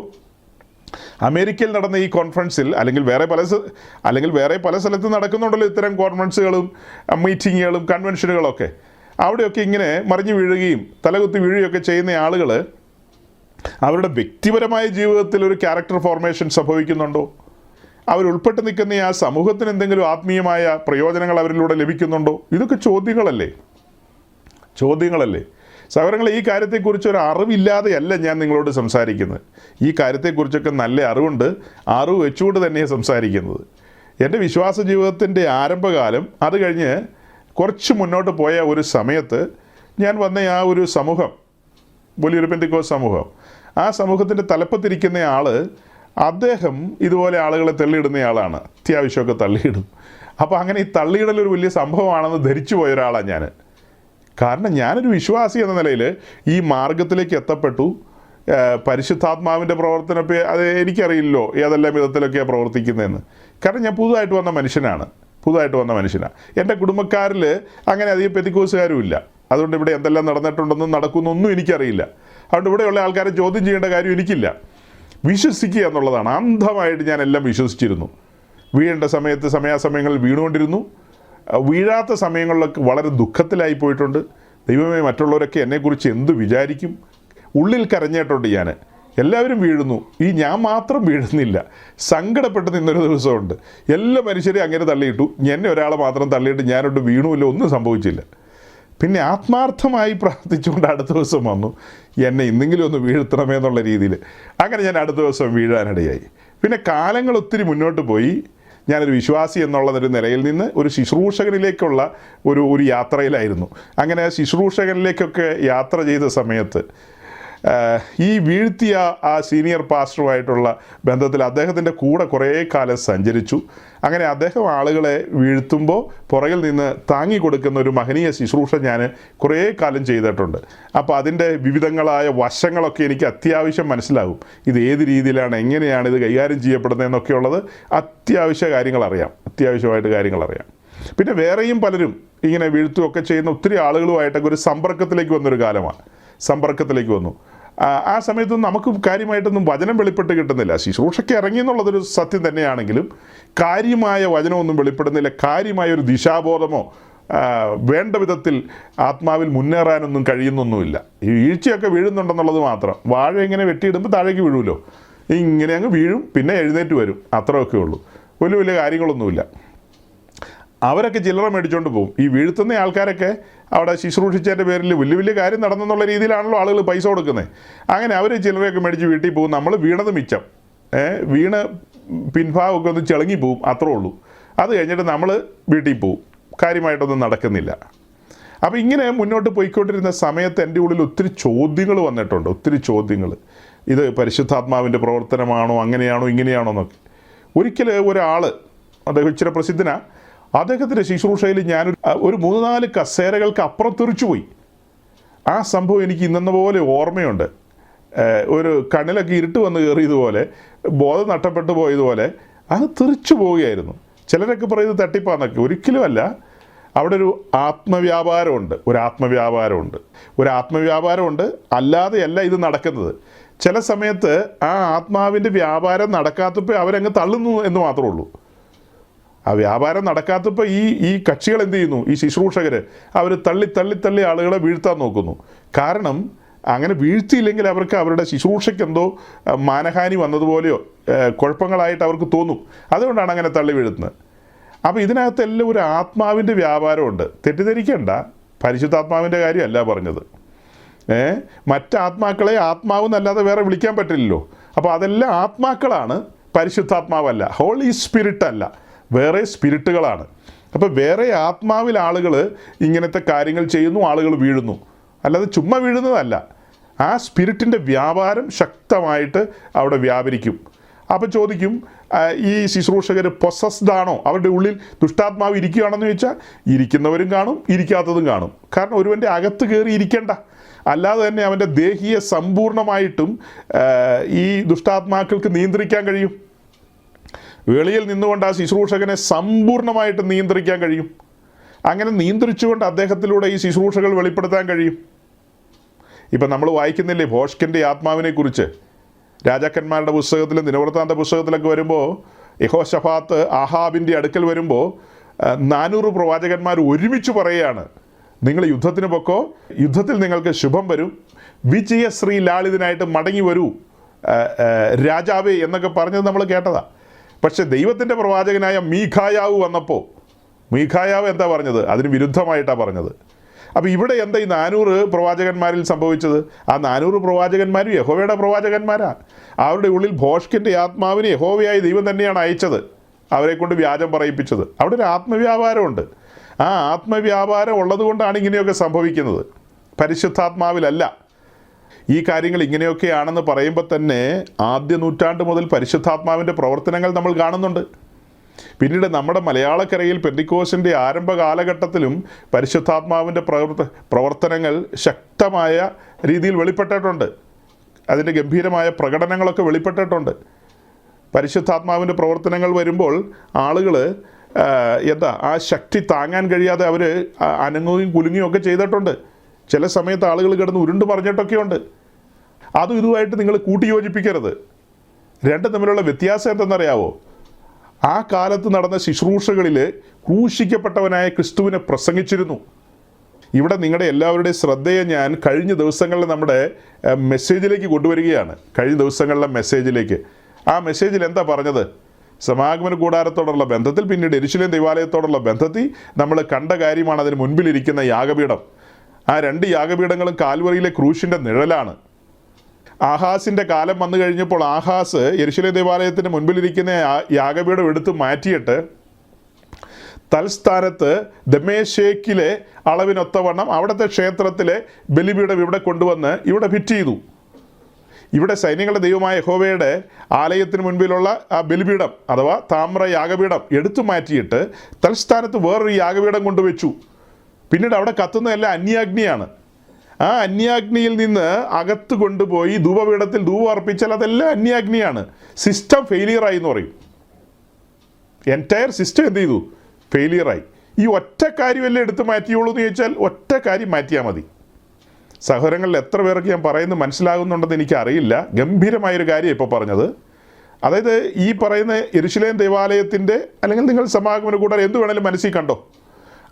അമേരിക്കയിൽ നടന്ന ഈ കോൺഫറൻസിൽ അല്ലെങ്കിൽ വേറെ പല സ്ഥലത്തും നടക്കുന്നുണ്ടല്ലോ ഇത്തരം കോൺഫറൻസുകളും മീറ്റിങ്ങുകളും കൺവെൻഷനുകളൊക്കെ, അവിടെയൊക്കെ ഇങ്ങനെ മറിഞ്ഞു വീഴുകയും തലകുത്തി വീഴുകയൊക്കെ ചെയ്യുന്ന ആളുകൾ അവരുടെ വ്യക്തിപരമായ ജീവിതത്തിൽ ഒരു ക്യാരക്ടർ ഫോർമേഷൻ സംഭവിക്കുന്നുണ്ടോ? അവരുൾപ്പെട്ട് നിൽക്കുന്ന ആ സമൂഹത്തിന് എന്തെങ്കിലും ആത്മീയമായ പ്രയോജനങ്ങൾ അവരിലൂടെ ലഭിക്കുന്നുണ്ടോ? ഇതൊക്കെ ചോദ്യങ്ങളല്ലേ. സഹോദരങ്ങളെ, ഈ കാര്യത്തെക്കുറിച്ച് ഒരു അറിവില്ലാതെയല്ല ഞാൻ നിങ്ങളോട് സംസാരിക്കുന്നത്. ഈ കാര്യത്തെക്കുറിച്ചൊക്കെ നല്ല അറിവുണ്ട്, അറിവ് വെച്ചുകൊണ്ട് തന്നെയാണ് സംസാരിക്കുന്നത്. എൻ്റെ വിശ്വാസ ജീവിതത്തിൻ്റെ ആരംഭകാലം, അത് കഴിഞ്ഞ് കുറച്ച് മുന്നോട്ട് പോയ ഒരു സമയത്ത് ഞാൻ വന്ന ആ ഒരു സമൂഹം, വലിയൊരു പെന്തിക്കോസ് സമൂഹം, ആ സമൂഹത്തിൻ്റെ തലപ്പത്തിരിക്കുന്ന ആൾ, അദ്ദേഹം ഇതുപോലെ ആളുകളെ തള്ളിയിടുന്നയാളാണ്. അത്യാവശ്യമൊക്കെ തള്ളിയിടും. അപ്പോൾ അങ്ങനെ ഈ തള്ളിയിടലൊരു വലിയ സംഭവമാണെന്ന് ധരിച്ചു പോയ ഒരാളാണ് ഞാൻ. കാരണം ഞാനൊരു വിശ്വാസി എന്ന നിലയിൽ ഈ മാർഗത്തിലേക്ക് എത്തപ്പെട്ടു. പരിശുദ്ധാത്മാവിൻ്റെ പ്രവർത്തനമൊക്കെ അത് എനിക്കറിയില്ലല്ലോ ഏതെല്ലാം വിധത്തിലൊക്കെയാണ് പ്രവർത്തിക്കുന്നതെന്ന്. കാരണം ഞാൻ പുതുതായിട്ട് വന്ന മനുഷ്യനാണ്. എൻ്റെ കുടുംബക്കാരിൽ അങ്ങനെ അധികം പെന്തിക്കോസുകാരും ഇല്ല. അതുകൊണ്ട് ഇവിടെ എന്തെല്ലാം നടന്നിട്ടുണ്ടെന്നും നടക്കുന്നൊന്നും എനിക്കറിയില്ല. അതുകൊണ്ട് ഇവിടെയുള്ള ആൾക്കാരെ ചോദ്യം ചെയ്യേണ്ട കാര്യം എനിക്കില്ല. വിശ്വസിക്കുക എന്നുള്ളതാണ്. അന്ധമായിട്ട് ഞാൻ എല്ലാം വിശ്വസിച്ചിരുന്നു. വീഴേണ്ട സമയത്ത് സമയാസമയങ്ങളിൽ വീണുകൊണ്ടിരുന്നു. വീഴാത്ത സമയങ്ങളിലൊക്കെ വളരെ ദുഃഖത്തിലായി പോയിട്ടുണ്ട്. ദൈവമേ, മറ്റുള്ളവരൊക്കെ എന്നെക്കുറിച്ച് എന്ത് വിചാരിക്കും? ഉള്ളിൽ കരഞ്ഞിട്ടുണ്ട് ഞാൻ. എല്ലാവരും വീഴുന്നു, ഞാൻ മാത്രം വീഴുന്നില്ല. സങ്കടപ്പെട്ട് നിന്നൊരു ദിവസമുണ്ട്. എല്ലാ മനുഷ്യരെയും അങ്ങനെ തള്ളിയിട്ടു, എന്നെ ഒരാളെ മാത്രം തള്ളിയിട്ട് ഞാനൊട്ട് വീണുമില്ല, ഒന്നും സംഭവിച്ചില്ല. പിന്നെ ആത്മാർത്ഥമായി പ്രാർത്ഥിച്ചുകൊണ്ട് അടുത്ത ദിവസം വന്നു, എന്നെ ഇന്നെങ്കിലും ഒന്ന് വീഴ്ത്തണമേ എന്നുള്ള രീതിയിൽ. അങ്ങനെ ഞാൻ അടുത്ത ദിവസം വീഴാനിടയായി. പിന്നെ കാലങ്ങൾ ഒത്തിരി മുന്നോട്ട് പോയി. ഞാനൊരു വിശ്വാസി എന്നുള്ളതൊരു നിലയിൽ നിന്ന് ഒരു ശുശ്രൂഷകനിലേക്കുള്ള ഒരു യാത്രയിലായിരുന്നു. അങ്ങനെ ശുശ്രൂഷകനിലേക്കൊക്കെ യാത്ര ചെയ്ത സമയത്ത് ഈ വീഴ്ത്തിയ ആ സീനിയർ പാസ്റ്ററുമായിട്ടുള്ള ബന്ധത്തിൽ അദ്ദേഹത്തിൻ്റെ കൂടെ കുറേ കാലം സഞ്ചരിച്ചു. അങ്ങനെ അദ്ദേഹം ആളുകളെ വീഴ്ത്തുമ്പോൾ പുറകിൽ നിന്ന് താങ്ങി കൊടുക്കുന്ന ഒരു മഹനീയ ശുശ്രൂഷ ഞാൻ കുറേ കാലം ചെയ്തിട്ടുണ്ട്. അപ്പോൾ അതിൻ്റെ വിവിധങ്ങളായ വശങ്ങളൊക്കെ എനിക്ക് അത്യാവശ്യം മനസ്സിലാകും. ഇത് ഏത് രീതിയിലാണ്, എങ്ങനെയാണ് ഇത് കൈകാര്യം ചെയ്യപ്പെടുന്നതെന്നൊക്കെയുള്ളത് അത്യാവശ്യമായിട്ട് കാര്യങ്ങളറിയാം. പിന്നെ വേറെയും പലരും ഇങ്ങനെ വീഴ്ത്തുകയൊക്കെ ചെയ്യുന്ന ഒത്തിരി ആളുകളുമായിട്ടൊക്കെ ഒരു സമ്പർക്കത്തിലേക്ക് വന്നൊരു കാലമാണ്. ആ സമയത്തൊന്നും നമുക്ക് കാര്യമായിട്ടൊന്നും വചനം വെളിപ്പെട്ട് കിട്ടുന്നില്ല. ശുശ്രൂഷയ്ക്ക് ഇറങ്ങി എന്നുള്ളതൊരു സത്യം തന്നെയാണെങ്കിലും കാര്യമായ വചനമൊന്നും വെളിപ്പെടുന്നില്ല. കാര്യമായ ഒരു ദിശാബോധമോ വേണ്ട വിധത്തിൽ ആത്മാവിൽ മുന്നേറാനൊന്നും കഴിയുന്നൊന്നുമില്ല. ഈ വീഴ്ചയൊക്കെ വീഴുന്നുണ്ടെന്നുള്ളത് മാത്രം. വാഴ ഇങ്ങനെ വെട്ടിയിടുമ്പോൾ താഴേക്ക് വീഴുമല്ലോ, ഇങ്ങനെ അങ്ങ് വീഴും, പിന്നെ എഴുന്നേറ്റ് വരും, അത്രയൊക്കെ ഉള്ളൂ. വലിയ കാര്യങ്ങളൊന്നുമില്ല. അവരൊക്കെ ചില്ലറ മേടിച്ചുകൊണ്ട് പോകും. ഈ വീഴ്ത്തുന്ന ആൾക്കാരൊക്കെ അവിടെ ശുശ്രൂഷിച്ചതിൻ്റെ പേരിൽ വലിയ കാര്യം നടന്നെന്നുള്ള രീതിയിലാണല്ലോ ആളുകൾ പൈസ കൊടുക്കുന്നത്. അങ്ങനെ അവർ ചില്ലറയൊക്കെ മേടിച്ച് വീട്ടിൽ പോകും. നമ്മൾ വീണത് മിച്ചം, വീണ് പിൻഭാഗമൊക്കെ ഒന്ന് ചിളങ്ങി പോവും, അത്രേ ഉള്ളൂ. അത് കഴിഞ്ഞിട്ട് നമ്മൾ വീട്ടിൽ പോവും, കാര്യമായിട്ടൊന്നും നടക്കുന്നില്ല. അപ്പോൾ ഇങ്ങനെ മുന്നോട്ട് പോയിക്കൊണ്ടിരുന്ന സമയത്ത് എൻ്റെ ഉള്ളിൽ ഒത്തിരി ചോദ്യങ്ങൾ വന്നിട്ടുണ്ട്. ഇത് പരിശുദ്ധാത്മാവിൻ്റെ പ്രവർത്തനമാണോ, അങ്ങനെയാണോ ഇങ്ങനെയാണോ എന്നൊക്കെ. ഒരിക്കൽ ഒരാൾ, അദ്ദേഹം ഇച്ചിരി പ്രസിദ്ധനാണ്, അദ്ദേഹത്തിൻ്റെ ശുശ്രൂഷയിൽ ഒരു 3-4 കസേരകൾക്ക് അപ്പുറം തെറിച്ചുപോയി. ആ സംഭവം എനിക്ക് ഇന്നെന്ന പോലെ ഓർമ്മയുണ്ട്. ഒരു കണ്ണിലൊക്കെ ഇരുട്ട് വന്ന് കയറിയതുപോലെ, ബോധം നഷ്ടപ്പെട്ടു പോയതുപോലെ അത് തെറിച്ചു പോവുകയായിരുന്നു. ചിലരൊക്കെ പറയുന്നത് തട്ടിപ്പാന്നൊക്കെ. ഒരിക്കലുമല്ല. അവിടെ ഒരു ആത്മവ്യാപാരമുണ്ട്. അല്ലാതെയല്ല ഇത് നടക്കുന്നത്. ചില സമയത്ത് ആ ആത്മാവിൻ്റെ വ്യാപാരം നടക്കാത്തപ്പോൾ അവരങ്ങ് തള്ളുന്നു എന്ന് മാത്രമേ ഉള്ളൂ. ആ വ്യാപാരം നടക്കാത്തപ്പോൾ ഈ കക്ഷികൾ എന്ത് ചെയ്യുന്നു? ഈ ശുശ്രൂഷകർ അവർ തള്ളി ആളുകളെ വീഴ്ത്താൻ നോക്കുന്നു. കാരണം അങ്ങനെ വീഴ്ത്തിയില്ലെങ്കിൽ അവർക്ക് അവരുടെ ശുശ്രൂഷയ്ക്ക് എന്തോ മാനഹാനി വന്നതുപോലെയോ കുഴപ്പങ്ങളായിട്ട് അവർക്ക് തോന്നും. അതുകൊണ്ടാണ് അങ്ങനെ തള്ളി വീഴുന്നത്. അപ്പോൾ ഇതിനകത്തെല്ലാം ഒരു ആത്മാവിൻ്റെ വ്യാപാരമുണ്ട്. തെറ്റിദ്ധരിക്കേണ്ട, പരിശുദ്ധാത്മാവിൻ്റെ കാര്യമല്ല പറഞ്ഞത്. മറ്റാത്മാക്കളെ ആത്മാവെന്നല്ലാതെ വേറെ വിളിക്കാൻ പറ്റില്ലല്ലോ. അപ്പോൾ അതെല്ലാം ആത്മാക്കളാണ്, പരിശുദ്ധാത്മാവല്ല. ഹോളി സ്പിരിറ്റ് അല്ല, വേറെ സ്പിരിറ്റുകളാണ്. അപ്പോൾ വേറെ ആത്മാവിൽ ആളുകൾ ഇങ്ങനത്തെ കാര്യങ്ങൾ ചെയ്യുന്നു, ആളുകൾ വീഴുന്നു. അല്ലാതെ ചുമ്മാ വീഴുന്നതല്ല. ആ സ്പിരിറ്റിൻ്റെ വ്യാപാരം ശക്തമായിട്ട് അവിടെ വ്യാപരിക്കും. അപ്പോൾ ചോദിക്കും, ഈ ശുശ്രൂഷകർ പൊസസ്ഡ് ആണോ? അവരുടെ ഉള്ളിൽ ദുഷ്ടാത്മാവ് ഇരിക്കുകയാണെന്ന് ചോദിച്ചാൽ ഇരിക്കുന്നവരും കാണും, ഇരിക്കാത്തതും കാണും. കാരണം ഒരുവൻ്റെ അകത്ത് കയറി ഇരിക്കേണ്ട, അല്ലാതെ തന്നെ അവൻ്റെ ദേഹിയെ സമ്പൂർണ്ണമായിട്ടും ഈ ദുഷ്ടാത്മാക്കൾക്ക് നിയന്ത്രിക്കാൻ കഴിയും. വെളിയിൽ നിന്നുകൊണ്ട് ആ ശുശ്രൂഷകനെ സമ്പൂർണ്ണമായിട്ട് നിയന്ത്രിക്കാൻ കഴിയും. അങ്ങനെ നിയന്ത്രിച്ചുകൊണ്ട് അദ്ദേഹത്തിലൂടെ ഈ ശുശ്രൂഷകൾ വെളിപ്പെടുത്താൻ കഴിയും. ഇപ്പം നമ്മൾ വായിക്കുന്നില്ലേ ഭോഷ്കിൻ്റെ ആത്മാവിനെക്കുറിച്ച്? രാജാക്കന്മാരുടെ പുസ്തകത്തിലും ദിനവൃത്താന്ത പുസ്തകത്തിലൊക്കെ വരുമ്പോൾ യഹോശഫാത്ത് ആഹാബിൻ്റെ അടുക്കൽ വരുമ്പോൾ 400 പ്രവാചകന്മാർ ഒരുമിച്ച് പറയുകയാണ്, നിങ്ങൾ യുദ്ധത്തിന് പൊക്കോ, യുദ്ധത്തിൽ നിങ്ങൾക്ക് ശുഭം വരും, വിജയശ്രീ ലാളിതനായിട്ട് മടങ്ങി വരൂ രാജാവേ എന്നൊക്കെ പറഞ്ഞത് നമ്മൾ കേട്ടതാണ്. പക്ഷെ ദൈവത്തിൻ്റെ പ്രവാചകനായ മീഖായാവ് വന്നപ്പോൾ മീഖായാവ് എന്താ പറഞ്ഞത്? അതിന് വിരുദ്ധമായിട്ടാണ് പറഞ്ഞത്. അപ്പോൾ ഇവിടെ എന്താ ഈ 400 പ്രവാചകന്മാരിൽ സംഭവിച്ചത്? ആ 400 പ്രവാചകന്മാരും യഹോവയുടെ പ്രവാചകന്മാരാണ്. അവരുടെ ഉള്ളിൽ ഭോഷ്കിൻ്റെ ആത്മാവിനെ യഹോവയായി ദൈവം തന്നെയാണ് അയച്ചത്, അവരെ കൊണ്ട് വ്യാജം പറയിപ്പിച്ചത്. അവിടെ ഒരു ആത്മവ്യാപാരമുണ്ട്. ആ ആത്മവ്യാപാരം ഉള്ളതുകൊണ്ടാണ് ഇങ്ങനെയൊക്കെ സംഭവിക്കുന്നത്, പരിശുദ്ധാത്മാവിലല്ല. ഈ കാര്യങ്ങൾ ഇങ്ങനെയൊക്കെയാണെന്ന് പറയുമ്പോൾ തന്നെ ആദ്യ നൂറ്റാണ്ട് മുതൽ പരിശുദ്ധാത്മാവിൻ്റെ പ്രവർത്തനങ്ങൾ നമ്മൾ കാണുന്നുണ്ട്. പിന്നീട് നമ്മുടെ മലയാളക്കരയിൽ പെന്തിക്കോസിൻ്റെ ആരംഭ കാലഘട്ടത്തിലും പരിശുദ്ധാത്മാവിൻ്റെ പ്രവർത്തനങ്ങൾ ശക്തമായ രീതിയിൽ വെളിപ്പെട്ടിട്ടുണ്ട്. അതിൻ്റെ ഗംഭീരമായ പ്രകടനങ്ങളൊക്കെ വെളിപ്പെട്ടിട്ടുണ്ട്. പരിശുദ്ധാത്മാവിൻ്റെ പ്രവർത്തനങ്ങൾ വരുമ്പോൾ ആളുകൾ ആ ശക്തി താങ്ങാൻ കഴിയാതെ അവർ അനങ്ങുകയും കുലുങ്ങുകയും ഒക്കെ ചെയ്തിട്ടുണ്ട്. ചില സമയത്ത് ആളുകൾ കിടന്ന് ഉരുണ്ട് പറഞ്ഞിട്ടൊക്കെയുണ്ട്. അതും ഇതുമായിട്ട് നിങ്ങൾ കൂട്ടിയോജിപ്പിക്കരുത്. രണ്ടും തമ്മിലുള്ള വ്യത്യാസം എന്തെന്നറിയാവോ? ആ കാലത്ത് നടന്ന ശുശ്രൂഷകളിൽ ക്രൂശിക്കപ്പെട്ടവനായ ക്രിസ്തുവിനെ പ്രസംഗിച്ചിരുന്നു. ഇവിടെ നിങ്ങളുടെ എല്ലാവരുടെയും ശ്രദ്ധയെ ഞാൻ കഴിഞ്ഞ ദിവസങ്ങളിൽ നമ്മുടെ മെസ്സേജിലേക്ക് കൊണ്ടുവരികയാണ്. കഴിഞ്ഞ ദിവസങ്ങളിലെ മെസ്സേജിലേക്ക്. ആ മെസ്സേജിൽ എന്താ പറഞ്ഞത്? സമാഗമന കൂടാരത്തോടുള്ള ബന്ധത്തിൽ, പിന്നീട് യെരൂശലേം ദൈവാലയത്തോടുള്ള ബന്ധത്തിൽ നമ്മൾ കണ്ട കാര്യമാണ് അതിന് മുൻപിലിരിക്കുന്ന യാഗപീഠം. ആ 2 യാഗപീഠങ്ങളും കാൽവറിയിലെ ക്രൂശിൻ്റെ നിഴലാണ്. ആഹാസിൻ്റെ കാലം വന്നു കഴിഞ്ഞപ്പോൾ ആഹാസ് യെരൂശലേം ദേവാലയത്തിന് മുൻപിലിരിക്കുന്ന യാഗപീഠം എടുത്ത് മാറ്റിയിട്ട് തൽസ്ഥാനത്ത് ദമേശേക്കിലെ അളവിനൊത്തവണ്ണം അവിടുത്തെ ക്ഷേത്രത്തിലെ ബലിപീഠം ഇവിടെ കൊണ്ടുവന്ന് ഇവിടെ ഫിറ്റ് ചെയ്തു. ഇവിടെ സൈന്യങ്ങളുടെ ദൈവമായ യഹോവയുടെ ആലയത്തിന് മുൻപിലുള്ള ആ ബലിപീഠം അഥവാ താമ്ര യാഗപീഠം എടുത്തു മാറ്റിയിട്ട് തൽസ്ഥാനത്ത് വേറൊരു യാഗപീഠം കൊണ്ടുവച്ചു. പിന്നീട് അവിടെ കത്തുന്നതെല്ലാം അന്യാഗ്നിയാണ്. ആ അന്യാഗ്നിയിൽ നിന്ന് അകത്ത് കൊണ്ടുപോയി ധൂപപീഠത്തിൽ ധൂപം അർപ്പിച്ചാൽ അതെല്ലാം അന്യാഗ്നിയാണ്. സിസ്റ്റം ഫെയിലിയറായി എന്ന് പറയും. എൻറ്റയർ സിസ്റ്റം എന്ത് ചെയ്തു? ഫെയിലിയറായി. ഈ ഒറ്റ കാര്യമല്ലേ എടുത്ത് മാറ്റിയുള്ളൂ എന്ന് ചോദിച്ചാൽ ഒറ്റ കാര്യം മാറ്റിയാൽ മതി. സഹോദരങ്ങളിൽ എത്ര പേർക്ക് ഞാൻ പറയുന്നത് മനസ്സിലാകുന്നുണ്ടെന്ന് എനിക്കറിയില്ല. ഗംഭീരമായൊരു കാര്യം ഇപ്പോൾ പറഞ്ഞത്. അതായത് ഈ പറയുന്ന യെരൂശലേം ദേവാലയത്തിൻ്റെ അല്ലെങ്കിൽ നിങ്ങൾ സമാഗമന കൂടാരം എന്ത് വേണേലും മനസ്സിൽ കണ്ടോ,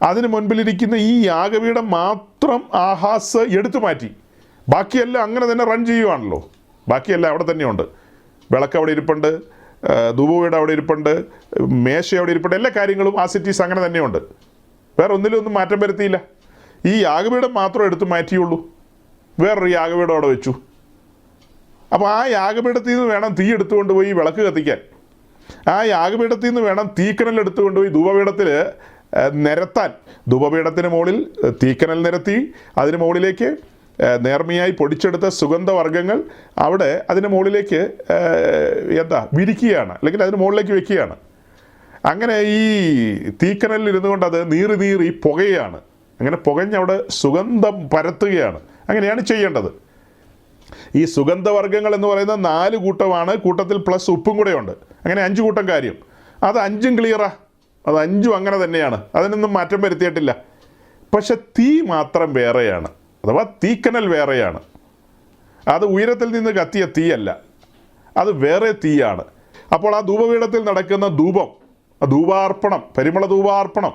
അതിന് മുൻപിലിരിക്കുന്ന ഈ യാഗപീഠം മാത്രം ആഹാസ് എടുത്തു മാറ്റി. ബാക്കിയെല്ലാം അങ്ങനെ തന്നെ റൺ ചെയ്യുവാണല്ലോ. ബാക്കിയെല്ലാം അവിടെ തന്നെയുണ്ട്. വിളക്ക് അവിടെ ഇരിപ്പുണ്ട്, ധൂപപീഠം അവിടെ ഇരിപ്പുണ്ട്, മേശ അവിടെ ഇരിപ്പുണ്ട്, എല്ലാ കാര്യങ്ങളും ആ സിറ്റീസ് അങ്ങനെ തന്നെയുണ്ട്. വേറെ ഒന്നിലൊന്നും മാറ്റം വരുത്തിയില്ല. ഈ യാഗപീഠം മാത്രം എടുത്തു മാറ്റിയുള്ളൂ. വേറൊരു യാഗപീഠം അവിടെ വെച്ചു. അപ്പോൾ ആ യാഗപീഠത്തിൽ നിന്ന് വേണം തീ എടുത്തുകൊണ്ട് പോയി വിളക്ക് കത്തിക്കാൻ. ആ യാഗപീഠത്തിൽ നിന്ന് വേണം തീക്കനൽ എടുത്തുകൊണ്ട് പോയി ധൂപപീഠത്തിൽ നിരത്താൻ. ധൂപപീഠത്തിന് മുകളിൽ തീക്കനൽ നിരത്തി അതിന് മുകളിലേക്ക് നേർമയായി പൊടിച്ചെടുത്ത സുഗന്ധവർഗ്ഗങ്ങൾ അവിടെ അതിന് മുകളിലേക്ക് വിരിക്കുകയാണ്, അല്ലെങ്കിൽ അതിന് മുകളിലേക്ക് വെക്കുകയാണ്. അങ്ങനെ ഈ തീക്കനലിൽ ഇരുന്നുകൊണ്ട് അത് നീറി പുകയാണ്. അങ്ങനെ പുകഞ്ഞവിടെ സുഗന്ധം പരത്തുകയാണ്. അങ്ങനെയാണ് ചെയ്യേണ്ടത്. ഈ സുഗന്ധവർഗ്ഗങ്ങൾ എന്ന് പറയുന്ന 4 കൂട്ടമാണ്, കൂട്ടത്തിൽ പ്ലസ് ഉപ്പും കൂടെ ഉണ്ട്. അങ്ങനെ 5 കൂട്ടം കാര്യം. അത് 5ഉം ക്ലിയറാ, അത് 5ഉം അങ്ങനെ തന്നെയാണ്, അതിനൊന്നും മാറ്റം വരുത്തിയിട്ടില്ല. പക്ഷെ തീ മാത്രം വേറെയാണ്, അഥവാ തീക്കനൽ വേറെയാണ്. അത് ഉയരത്തിൽ നിന്ന് കത്തിയ തീയല്ല, അത് വേറെ തീയാണ്. അപ്പോൾ ആ ധൂപപീഠത്തിൽ നടക്കുന്ന ധൂപം, ധൂപാർപ്പണം, പരിമള ധൂപാർപ്പണം,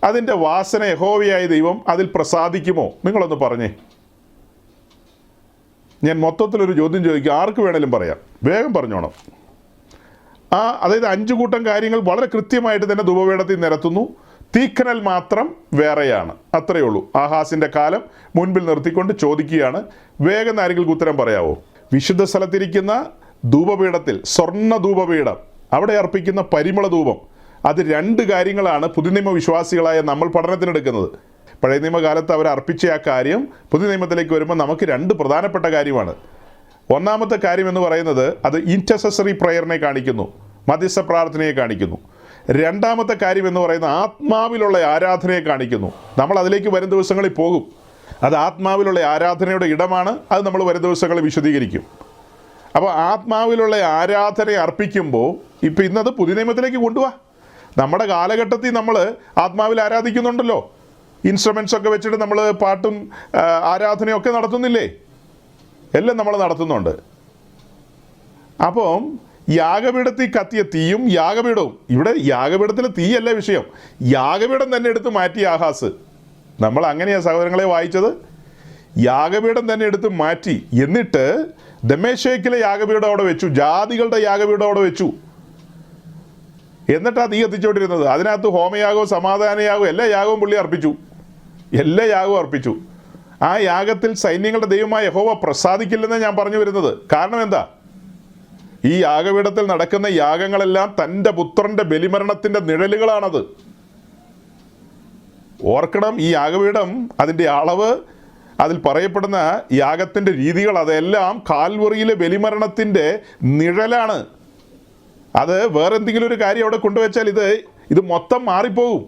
അതിൻ്റെ വാസന യഹോവയായ ദൈവം അതിൽ പ്രസാദിക്കുമോ? നിങ്ങളൊന്ന് പറഞ്ഞേ. ഞാൻ മൊത്തത്തിലൊരു ചോദ്യം ചോദിക്കുക, ആർക്ക് വേണേലും പറയാം, വേഗം പറഞ്ഞോണം. അതായത് 5 കൂട്ടം കാര്യങ്ങൾ വളരെ കൃത്യമായിട്ട് തന്നെ ധൂപപീഠത്തിൽ നിരത്തുന്നു. തീക്കനൽ മാത്രം വേറെയാണ്, അത്രയേ ഉള്ളൂ. ആഹാസിൻ്റെ കാലം മുൻപിൽ നിർത്തിക്കൊണ്ട് ചോദിക്കുകയാണ്, വേഗം ആരെങ്കിലും ഉത്തരം പറയാവോ? വിശുദ്ധ സ്ഥലത്തിരിക്കുന്ന ധൂപപീഠത്തിൽ, സ്വർണ്ണ ധൂപപീഠം, അവിടെ അർപ്പിക്കുന്ന പരിമള ധൂപം, അത് 2 കാര്യങ്ങളാണ് പുതുനിയമ വിശ്വാസികളായ നമ്മൾ പഠനത്തിനെടുക്കുന്നത്. പഴയ നിയമകാലത്ത് അവർ അർപ്പിച്ച ആ കാര്യം പുതിയ നിയമത്തിലേക്ക് വരുമ്പോൾ നമുക്ക് 2 പ്രധാനപ്പെട്ട കാര്യമാണ്. ഒന്നാമത്തെ കാര്യം എന്ന് പറയുന്നത് അത് ഇൻറ്റർസെസറി പ്രയറിനെ കാണിക്കുന്നു, മധ്യസ്ഥ പ്രാർത്ഥനയെ കാണിക്കുന്നു. രണ്ടാമത്തെ കാര്യം എന്ന് പറയുന്നത് ആത്മാവിലുള്ള ആരാധനയെ കാണിക്കുന്നു. നമ്മൾ അതിലേക്ക് വരും ദിവസങ്ങളിൽ പോകും. അത് ആത്മാവിലുള്ള ആരാധനയുടെ ഇടമാണ്. അത് നമ്മൾ വരും ദിവസങ്ങളിൽ വിശദീകരിക്കും. അപ്പോൾ ആത്മാവിലുള്ള ആരാധന അർപ്പിക്കുമ്പോൾ ഇപ്പം ഇന്നത് പുതിയ നിയമത്തിലേക്ക് കൊണ്ടുപോവാ. നമ്മുടെ കാലഘട്ടത്തിൽ നമ്മൾ ആത്മാവിൽ ആരാധിക്കുന്നുണ്ടല്ലോ. ഇൻസ്ട്രുമെൻസ് ഒക്കെ വെച്ചിട്ട് നമ്മൾ പാട്ടും ആരാധനയൊക്കെ നടത്തുന്നില്ലേ? എല്ലാം നമ്മൾ നടത്തുന്നുണ്ട്. അപ്പം യാഗപീഠത്തിൽ കത്തിയ തീയും യാഗപീഠവും, ഇവിടെ യാഗപീഠത്തിലെ തീയല്ല വിഷയം, യാഗപീഠം തന്നെ എടുത്ത് മാറ്റി ആഹാസ്. നമ്മൾ അങ്ങനെയാണ് സഹോദരങ്ങളെ വായിച്ചത്. യാഗപീഠം തന്നെ എടുത്ത് മാറ്റി, എന്നിട്ട് ദമ്മേശേക്കിലെ യാഗപീഠം അവിടെ വെച്ചു, ജാതികളുടെ യാഗപീഠം അവിടെ വെച്ചു. എന്നിട്ടാണ് തീ കത്തിച്ചുകൊണ്ടിരുന്നത്. അതിനകത്ത് ഹോമയാഗവും സമാധാനയാഗവും എല്ലാ യാഗവും പുള്ളി അർപ്പിച്ചു, എല്ലാ യാഗവും അർപ്പിച്ചു. ആ യാഗത്തിൽ സൈന്യങ്ങളുടെ ദൈവമായ യഹോവ പ്രസാദിക്കില്ലെന്ന് ഞാൻ പറഞ്ഞു വരുന്നത്. കാരണം എന്താ? ഈ യാഗപീഠത്തിൽ നടക്കുന്ന യാഗങ്ങളെല്ലാം തൻ്റെ പുത്രൻ്റെ ബലിമരണത്തിൻ്റെ നിഴലുകളാണത്. ഓർക്കണം, ഈ യാഗപീഠം, അതിൻ്റെ അളവ്, അതിൽ പറയപ്പെടുന്ന യാഗത്തിൻ്റെ രീതികൾ, അതെല്ലാം കാൽവറിയിലെ ബലിമരണത്തിൻ്റെ നിഴലാണ്. അത് വേറെന്തെങ്കിലും ഒരു കാര്യം അവിടെ കൊണ്ടുവച്ചാൽ ഇത് മൊത്തം മാറിപ്പോകും.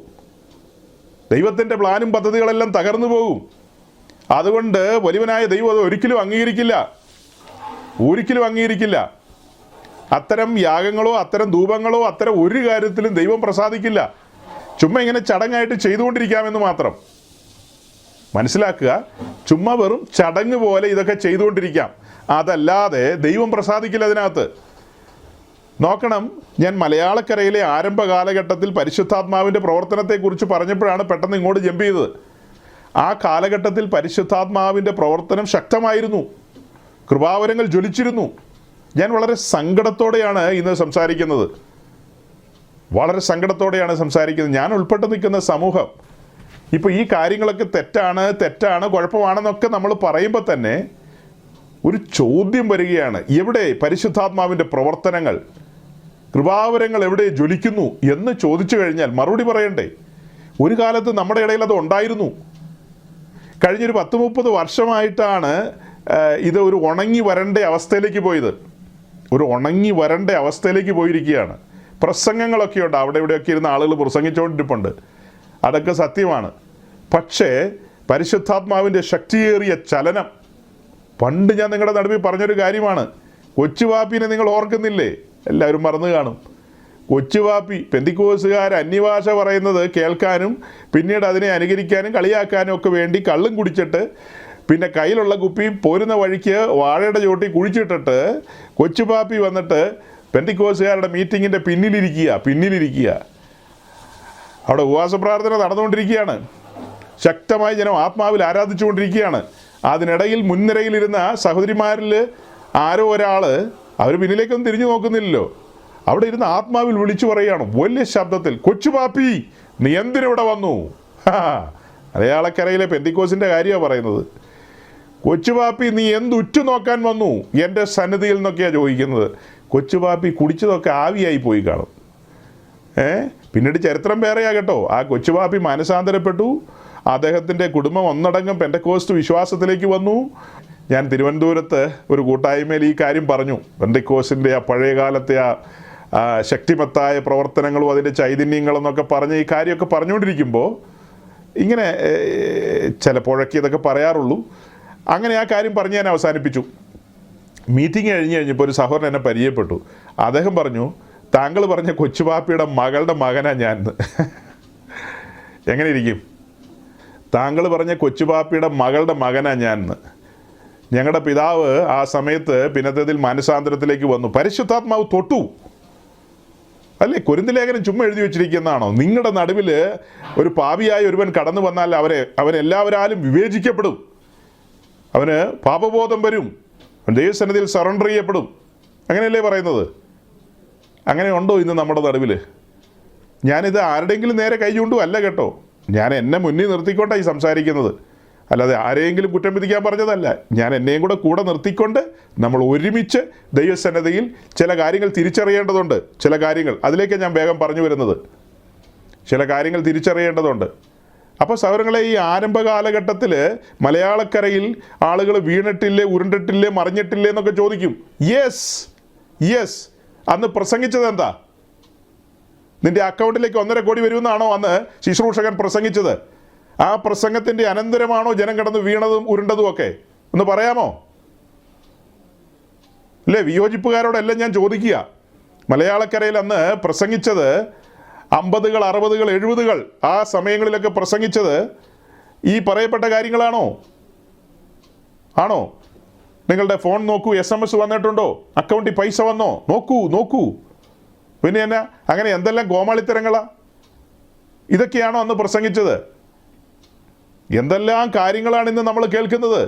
ദൈവത്തിൻ്റെ പ്ലാനും പദ്ധതികളെല്ലാം തകർന്നു പോകും. അതുകൊണ്ട് വലിയവനായ ദൈവം അത് ഒരിക്കലും അംഗീകരിക്കില്ല. അത്തരം യാഗങ്ങളോ അത്തരം ധൂപങ്ങളോ അത്തരം ഒരു കാര്യത്തിലും ദൈവം പ്രസാദിക്കില്ല. ചുമ്മാ ഇങ്ങനെ ചടങ്ങായിട്ട് ചെയ്തുകൊണ്ടിരിക്കാമെന്ന് മാത്രം മനസ്സിലാക്കുക. ചുമ്മാ വെറും ചടങ്ങ് പോലെ ഇതൊക്കെ ചെയ്തുകൊണ്ടിരിക്കാം, അതല്ലാതെ ദൈവം പ്രസാദിക്കില്ല അതിനകത്ത്. നോക്കണം, ഞാൻ മലയാളക്കരയിലെ ആരംഭ കാലഘട്ടത്തിൽ പരിശുദ്ധാത്മാവിൻ്റെ പ്രവർത്തനത്തെക്കുറിച്ച് പറഞ്ഞപ്പോഴാണ് പെട്ടെന്ന് ഇങ്ങോട്ട് ജമ്പ് ചെയ്തത്. ആ കാലഘട്ടത്തിൽ പരിശുദ്ധാത്മാവിൻ്റെ പ്രവർത്തനം ശക്തമായിരുന്നു, കൃപാവരങ്ങൾ ജ്വലിച്ചിരുന്നു. ഞാൻ വളരെ സങ്കടത്തോടെയാണ് ഇന്ന് സംസാരിക്കുന്നത്, വളരെ സങ്കടത്തോടെയാണ് സംസാരിക്കുന്നത്. ഞാൻ ഉൾപ്പെട്ട് നിൽക്കുന്ന സമൂഹം ഇപ്പോൾ ഈ കാര്യങ്ങളൊക്കെ തെറ്റാണ് കുഴപ്പമാണെന്നൊക്കെ നമ്മൾ പറയുമ്പോൾ തന്നെ ഒരു ചോദ്യം വരികയാണ്, എവിടെ പരിശുദ്ധാത്മാവിൻ്റെ പ്രവർത്തനങ്ങൾ, കൃപാവരങ്ങൾ എവിടെ ജ്വലിക്കുന്നു എന്ന് ചോദിച്ചു കഴിഞ്ഞാൽ മറുപടി പറയണ്ടേ? ഒരു കാലത്ത് നമ്മുടെ ഇടയിൽ അത് ഉണ്ടായിരുന്നു. കഴിഞ്ഞൊരു 10-30 വർഷമായിട്ടാണ് ഇത് ഒരു ഉണങ്ങി വരണ്ട അവസ്ഥയിലേക്ക് പോയത്. ഒരു ഉണങ്ങി വരണ്ട അവസ്ഥയിലേക്ക് പോയിരിക്കുകയാണ്. പ്രസംഗങ്ങളൊക്കെ ഉണ്ട്, അവിടെ ഇവിടെയൊക്കെ ഇരുന്ന ആളുകൾ പ്രസംഗിച്ചുകൊണ്ടിരിപ്പുണ്ട്, അതൊക്കെ സത്യമാണ്. പക്ഷേ പരിശുദ്ധാത്മാവിൻ്റെ ശക്തിയേറിയ ചലനം, പണ്ട് ഞാൻ നിങ്ങളുടെ നടുവിൽ പറഞ്ഞൊരു കാര്യമാണ്. കൊച്ചുവാപ്പിനെ നിങ്ങൾ ഓർക്കുന്നില്ലേ? എല്ലാവരും മറന്നു കാണും. കൊച്ചുവാപ്പി, പെന്തിക്കോസുകാർ അന്യഭാഷ പറയുന്നത് കേൾക്കാനും പിന്നീട് അതിനെ അനുകരിക്കാനും കളിയാക്കാനും ഒക്കെ വേണ്ടി കള്ളും കുടിച്ചിട്ട് പിന്നെ കയ്യിലുള്ള കുപ്പി പോരുന്ന വഴിക്ക് വാഴയുടെ ചോട്ടി കുഴിച്ചിട്ടിട്ട് കൊച്ചുപാപ്പി വന്നിട്ട് പെന്തിക്കോസുകാരുടെ മീറ്റിങ്ങിൻ്റെ പിന്നിലിരിക്കുക. അവിടെ ഉപവാസ പ്രാർത്ഥന നടന്നുകൊണ്ടിരിക്കുകയാണ്. ശക്തമായി ജനം ആത്മാവിൽ ആരാധിച്ചുകൊണ്ടിരിക്കുകയാണ്. അതിനിടയിൽ മുൻനിരയിലിരുന്ന സഹോദരിമാരിൽ ആരോ ഒരാൾ, അവർ പിന്നിലേക്കൊന്നും തിരിഞ്ഞു നോക്കുന്നില്ലല്ലോ, അവിടെ ഇരുന്ന് ആത്മാവിൽ വിളിച്ചു പറയുകയാണ് വലിയ ശബ്ദത്തിൽ, കൊച്ചുപാപ്പി നീ എന്തിനിവിടെ വന്നു? മലയാളക്കരയിലെ പെന്തിക്കോസിൻ്റെ കാര്യമാണ് പറയുന്നത്. കൊച്ചുപാപ്പി നീ എന്തുറ്റു നോക്കാൻ വന്നു എൻ്റെ സന്നിധിയിൽ നിന്നൊക്കെയാണ് ചോദിക്കുന്നത്. കൊച്ചുപാപ്പി കുടിച്ചതൊക്കെ ആവിയായി പോയി കാണും. പിന്നീട് ചരിത്രം വേറെയാകട്ടോ. ആ കൊച്ചുപാപ്പി മാനസാന്തരപ്പെട്ടു, അദ്ദേഹത്തിൻ്റെ കുടുംബം ഒന്നടങ്കം പെന്തക്കോസ്റ്റ് വിശ്വാസത്തിലേക്ക് വന്നു. ഞാൻ തിരുവനന്തപുരത്ത് ഒരു കൂട്ടായ്മയിൽ ഈ കാര്യം പറഞ്ഞു. പെന്തക്കോസ്റ്റിൻ്റെ ആ പഴയകാലത്തെ ആ ശക്തിമത്തായ പ്രവർത്തനങ്ങളും അതിൻ്റെ ചൈതന്യങ്ങളെന്നൊക്കെ പറഞ്ഞ് ഈ കാര്യമൊക്കെ പറഞ്ഞുകൊണ്ടിരിക്കുമ്പോൾ ഇങ്ങനെ ചിലപ്പോഴൊക്കെ ഇതൊക്കെ പറയാറുള്ളൂ. അങ്ങനെ ആ കാര്യം പറഞ്ഞ് ഞാൻ അവസാനിപ്പിച്ചു. മീറ്റിംഗ് കഴിഞ്ഞപ്പോൾ ഒരു സഹോദരൻ എന്നെ പരിചയപ്പെട്ടു. അദ്ദേഹം പറഞ്ഞു, താങ്കൾ പറഞ്ഞ കൊച്ചുപാപ്പിയുടെ മകളുടെ മകനാണ് ഞാൻ. എങ്ങനെ ഇരിക്കും? താങ്കൾ പറഞ്ഞ കൊച്ചുപാപ്പിയുടെ മകളുടെ മകനാണ് ഞാൻ. ഞങ്ങളുടെ പിതാവ് ആ സമയത്ത് പിന്നത്തേതിൽ മാനസാന്തരത്തിലേക്ക് വന്നു. പരിശുദ്ധാത്മാവ് തൊട്ടു അല്ലേ? കൊരിന്ത് ലേഖനം ചുമ്മാ എഴുതി വെച്ചിരിക്കുന്നതാണോ? നിങ്ങളുടെ നടുവിൽ ഒരു പാപിയായി ഒരുവൻ കടന്നു വന്നാൽ അവൻ എല്ലാവരാലും വിവേചിക്കപ്പെടും, അവന് പാപബോധം വരും, ദൈവസന്നിധിയിൽ സറണ്ടർ ചെയ്യപ്പെടും. അങ്ങനെയല്ലേ പറയുന്നത്? അങ്ങനെ ഉണ്ടോ ഇന്ന് നമ്മുടെ നടുവിൽ? ഞാനിത് ആരുടെയെങ്കിലും നേരെ കൈ കൊണ്ടും അല്ല കേട്ടോ, ഞാൻ എന്നെ മുന്നിൽ നിർത്തിക്കൊണ്ടാണ് ഈ സംസാരിക്കുന്നത്, അല്ലാതെ ആരെയെങ്കിലും കുറ്റം വിധിക്കാൻ പറഞ്ഞതല്ല. ഞാൻ എന്നെയും കൂടെ നിർത്തിക്കൊണ്ട് നമ്മൾ ഒരുമിച്ച് ദൈവസന്നിധിയിൽ ചില കാര്യങ്ങൾ തിരിച്ചറിയേണ്ടതുണ്ട്. ചില കാര്യങ്ങൾ അതിലേക്ക് ഞാൻ വേഗം പറഞ്ഞു വരുന്നത്, ചില കാര്യങ്ങൾ തിരിച്ചറിയേണ്ടതുണ്ട്. അപ്പോൾ സഹോദരങ്ങളെ, ഈ ആരംഭ കാലഘട്ടത്തിൽ മലയാളക്കരയിൽ ആളുകൾ വീണിട്ടില്ലേ, ഉരുണ്ടിട്ടില്ലേ, മറിഞ്ഞിട്ടില്ലേ എന്നൊക്കെ ചോദിക്കും. യെസ് അന്ന് പ്രസംഗിച്ചത് എന്താ? നിന്റെ അക്കൗണ്ടിലേക്ക് 1.5 കോടി വരുമെന്നാണോ അന്ന് ശുശ്രൂഷകൻ പ്രസംഗിച്ചത്? ആ പ്രസംഗത്തിൻ്റെ അനന്തരമാണോ ജനം കിടന്ന് വീണതും ഉരുണ്ടതും ഒക്കെ? ഒന്ന് പറയാമോ? അല്ലേ? വിയോജിപ്പുകാരോടെല്ലാം ഞാൻ ചോദിക്കുക, മലയാളക്കരയിൽ അന്ന് പ്രസംഗിച്ചത് 50-കൾ 60-കൾ 70-കൾ ആ സമയങ്ങളിലൊക്കെ പ്രസംഗിച്ചത് ഈ പറയപ്പെട്ട കാര്യങ്ങളാണോ? ആണോ? നിങ്ങളുടെ ഫോൺ നോക്കൂ, SMS വന്നിട്ടുണ്ടോ, അക്കൗണ്ടിൽ പൈസ വന്നോ, നോക്കൂ. പിന്നെ എന്നാ അങ്ങനെ എന്തെല്ലാം ഗോമാളിത്തരങ്ങളാ? ഇതൊക്കെയാണോ അന്ന് പ്രസംഗിച്ചത്? എന്തെല്ലാം കാര്യങ്ങളാണ് ഇന്ന് നമ്മൾ കേൾക്കുന്നത്?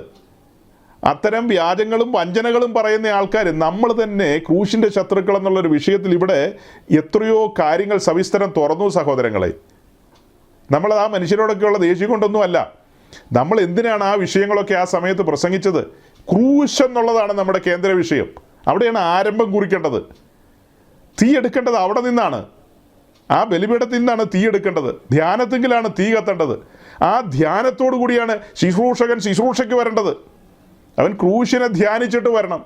അത്തരം വ്യാജങ്ങളും വഞ്ചനകളും പറയുന്ന ആൾക്കാർ നമ്മൾ തന്നെ ക്രൂശിൻ്റെ ശത്രുക്കൾ എന്നുള്ളൊരു വിഷയത്തിൽ ഇവിടെ എത്രയോ കാര്യങ്ങൾ സവിസ്തരം തുറന്നു സഹോദരങ്ങളെ. നമ്മൾ ആ മനുഷ്യരോടൊക്കെയുള്ള ദേഷ്യം കൊണ്ടൊന്നുമല്ല. നമ്മൾ എന്തിനാണ് ആ വിഷയങ്ങളൊക്കെ ആ സമയത്ത് പ്രസംഗിച്ചത്? ക്രൂശ് എന്നുള്ളതാണ് നമ്മുടെ കേന്ദ്ര വിഷയം. അവിടെയാണ് ആരംഭം കുറിക്കേണ്ടത്. തീ എടുക്കേണ്ടത് അവിടെ നിന്നാണ്. ആ ബലിപീഠത്തിൽ നിന്നാണ് തീ എടുക്കേണ്ടത്. ധ്യാനത്തെങ്കിലാണ് തീ കത്തേണ്ടത്. ആ ധ്യാനത്തോടു കൂടിയാണ് ശുശ്രൂഷയ്ക്ക് വരേണ്ടത്. അവൻ ക്രൂശിനെ ധ്യാനിച്ചിട്ട് വരണം.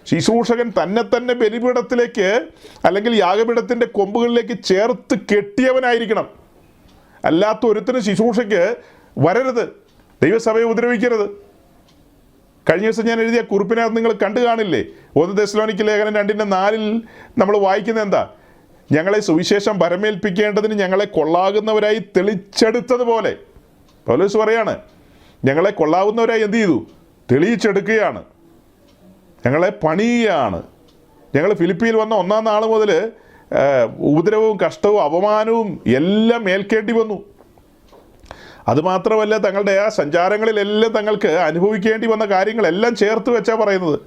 ശുശ്രൂഷകൻ തന്നെ ബലിപീഠത്തിലേക്ക് അല്ലെങ്കിൽ യാഗപീഠത്തിൻ്റെ കൊമ്പുകളിലേക്ക് ചേർത്ത് കെട്ടിയവനായിരിക്കണം. അല്ലാത്ത ഒരുത്തിന് ശുശ്രൂഷയ്ക്ക് വരരുത്. ദൈവസഭയെ ഉപദ്രവിക്കരുത്. കഴിഞ്ഞ ദിവസം ഞാൻ എഴുതിയ കുറിപ്പിനകത്ത് നിങ്ങൾ കണ്ടു കാണില്ലേ? 1 തെസ്സലോനിക്ക ലേഖനം 2:4 നമ്മൾ വായിക്കുന്നത് എന്താ? ഞങ്ങളെ സുവിശേഷം ഭരമേൽപ്പിക്കേണ്ടതിന് ഞങ്ങളെ കൊള്ളാകുന്നവരായി തെളിച്ചെടുത്തതുപോലെ. പൗലോസ് പറയാണ്, ഞങ്ങളെ കൊള്ളാവുന്നവരായി എന്ത് ചെയ്തു? തെളിയിച്ചെടുക്കുകയാണ്. ഞങ്ങളെ പണിയുകയാണ്. ഞങ്ങൾ ഫിലിപ്പിയിൽ വന്ന 1-ാം നാൾ മുതൽ ഉപദ്രവവും കഷ്ടവും അപമാനവും എല്ലാം ഏൽക്കേണ്ടി വന്നു. അതുമാത്രമല്ല, തങ്ങളുടെ ആ സഞ്ചാരങ്ങളിലെല്ലാം തങ്ങൾക്ക് അനുഭവിക്കേണ്ടി വന്ന കാര്യങ്ങളെല്ലാം ചേർത്ത് വെച്ചാ പറയുന്നത്,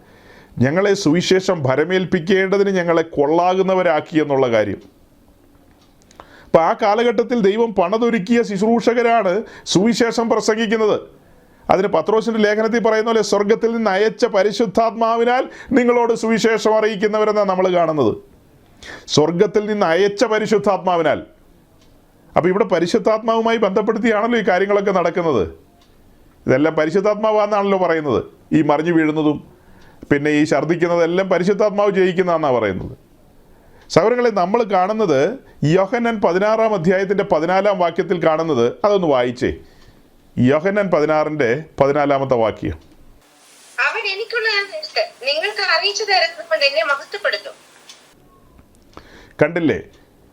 ഞങ്ങളെ സുവിശേഷം ഭരമേൽപ്പിക്കേണ്ടതിന് ഞങ്ങളെ കൊള്ളാകുന്നവരാക്കി എന്നുള്ള കാര്യം. അപ്പം ആ കാലഘട്ടത്തിൽ ദൈവം പണതൊരുക്കിയ ശുശ്രൂഷകരാണ് സുവിശേഷം പ്രസംഗിക്കുന്നത്. അതിന് പത്രോസിൻ്റെ ലേഖനത്തിൽ പറയുന്ന പോലെ സ്വർഗത്തിൽ നിന്ന് അയച്ച പരിശുദ്ധാത്മാവിനാൽ നിങ്ങളോട് സുവിശേഷം അറിയിക്കുന്നവരെന്നാണ് നമ്മൾ കാണുന്നത്. സ്വർഗത്തിൽ നിന്ന് അയച്ച പരിശുദ്ധാത്മാവിനാൽ. അപ്പോൾ ഇവിടെ പരിശുദ്ധാത്മാവുമായി ബന്ധപ്പെടുത്തിയാണല്ലോ ഈ കാര്യങ്ങളൊക്കെ നടക്കുന്നത്. ഇതെല്ലാം പരിശുദ്ധാത്മാവാണെന്നാണല്ലോ പറയുന്നത്. ഈ മറിഞ്ഞു വീഴുന്നതും പിന്നെ ഈ ഛർദ്ദിക്കുന്നതെല്ലാം പരിശുദ്ധാത്മാവ് ജയിക്കുന്നതെന്നാണ് പറയുന്നത്. സഹോദരങ്ങളെ, നമ്മൾ കാണുന്നത് യോഹന്നാൻ 16-ാം അധ്യായത്തിൻ്റെ 14-ാം വാക്യത്തിൽ കാണുന്നത്, അതൊന്ന് വായിച്ചേ. യോഹന്നാൻ 16-ന്റെ 14-ാമത്തെ വാക്യം. അവൻ എനിക്കുള്ളത് നിങ്ങൾക്ക് അറിയിച്ചു തരുന്നത് എന്നെ മഹത്വപ്പെടുത്തും. കണ്ടില്ലേ?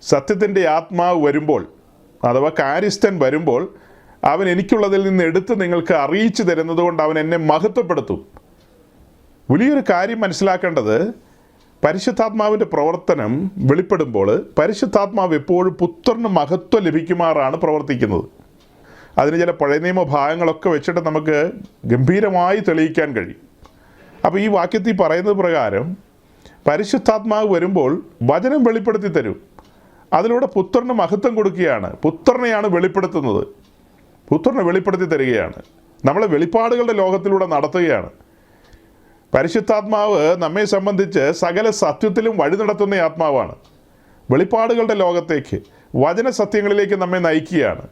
സത്യത്തിൻ്റെ ആത്മാവ് വരുമ്പോൾ, അഥവാ കാരിസ്ഥൻ വരുമ്പോൾ, അവൻ എനിക്കുള്ളതിൽ നിന്ന് എടുത്ത് നിങ്ങൾക്ക് അറിയിച്ചു തരുന്നത് കൊണ്ട് അവൻ എന്നെ മഹത്വപ്പെടുത്തും. വലിയൊരു കാര്യം മനസ്സിലാക്കേണ്ടത്, പരിശുദ്ധാത്മാവിൻ്റെ പ്രവർത്തനം വെളിപ്പെടുമ്പോൾ പരിശുദ്ധാത്മാവ് എപ്പോഴും പുത്രന് മഹത്വം ലഭിക്കുമാറാണ് പ്രവർത്തിക്കുന്നത്. അതിന് ചില പഴയ നിയമ ഭാഗങ്ങളൊക്കെ വെച്ചിട്ട് നമുക്ക് ഗംഭീരമായി തെളിയിക്കാൻ കഴിയും. അപ്പോൾ ഈ വാക്യത്തിൽ പറയുന്നത് പ്രകാരം പരിശുദ്ധാത്മാവ് വരുമ്പോൾ വചനം വെളിപ്പെടുത്തി തരും. അതിലൂടെ പുത്രന് മഹത്വം കൊടുക്കുകയാണ്. പുത്രനെയാണ് വെളിപ്പെടുത്തുന്നത്. പുത്രനെ വെളിപ്പെടുത്തി തരികയാണ്. നമ്മളെ വെളിപ്പാടുകളുടെ ലോകത്തിലൂടെ നടത്തുകയാണ്. പരിശുദ്ധാത്മാവ് നമ്മെ സംബന്ധിച്ച് സകല സത്യത്തിലും വഴി നടത്തുന്ന ആത്മാവാണ്. വെളിപ്പാടുകളുടെ ലോകത്തേക്ക്, വചന സത്യങ്ങളിലേക്ക് നമ്മെ നയിക്കുകയാണ്.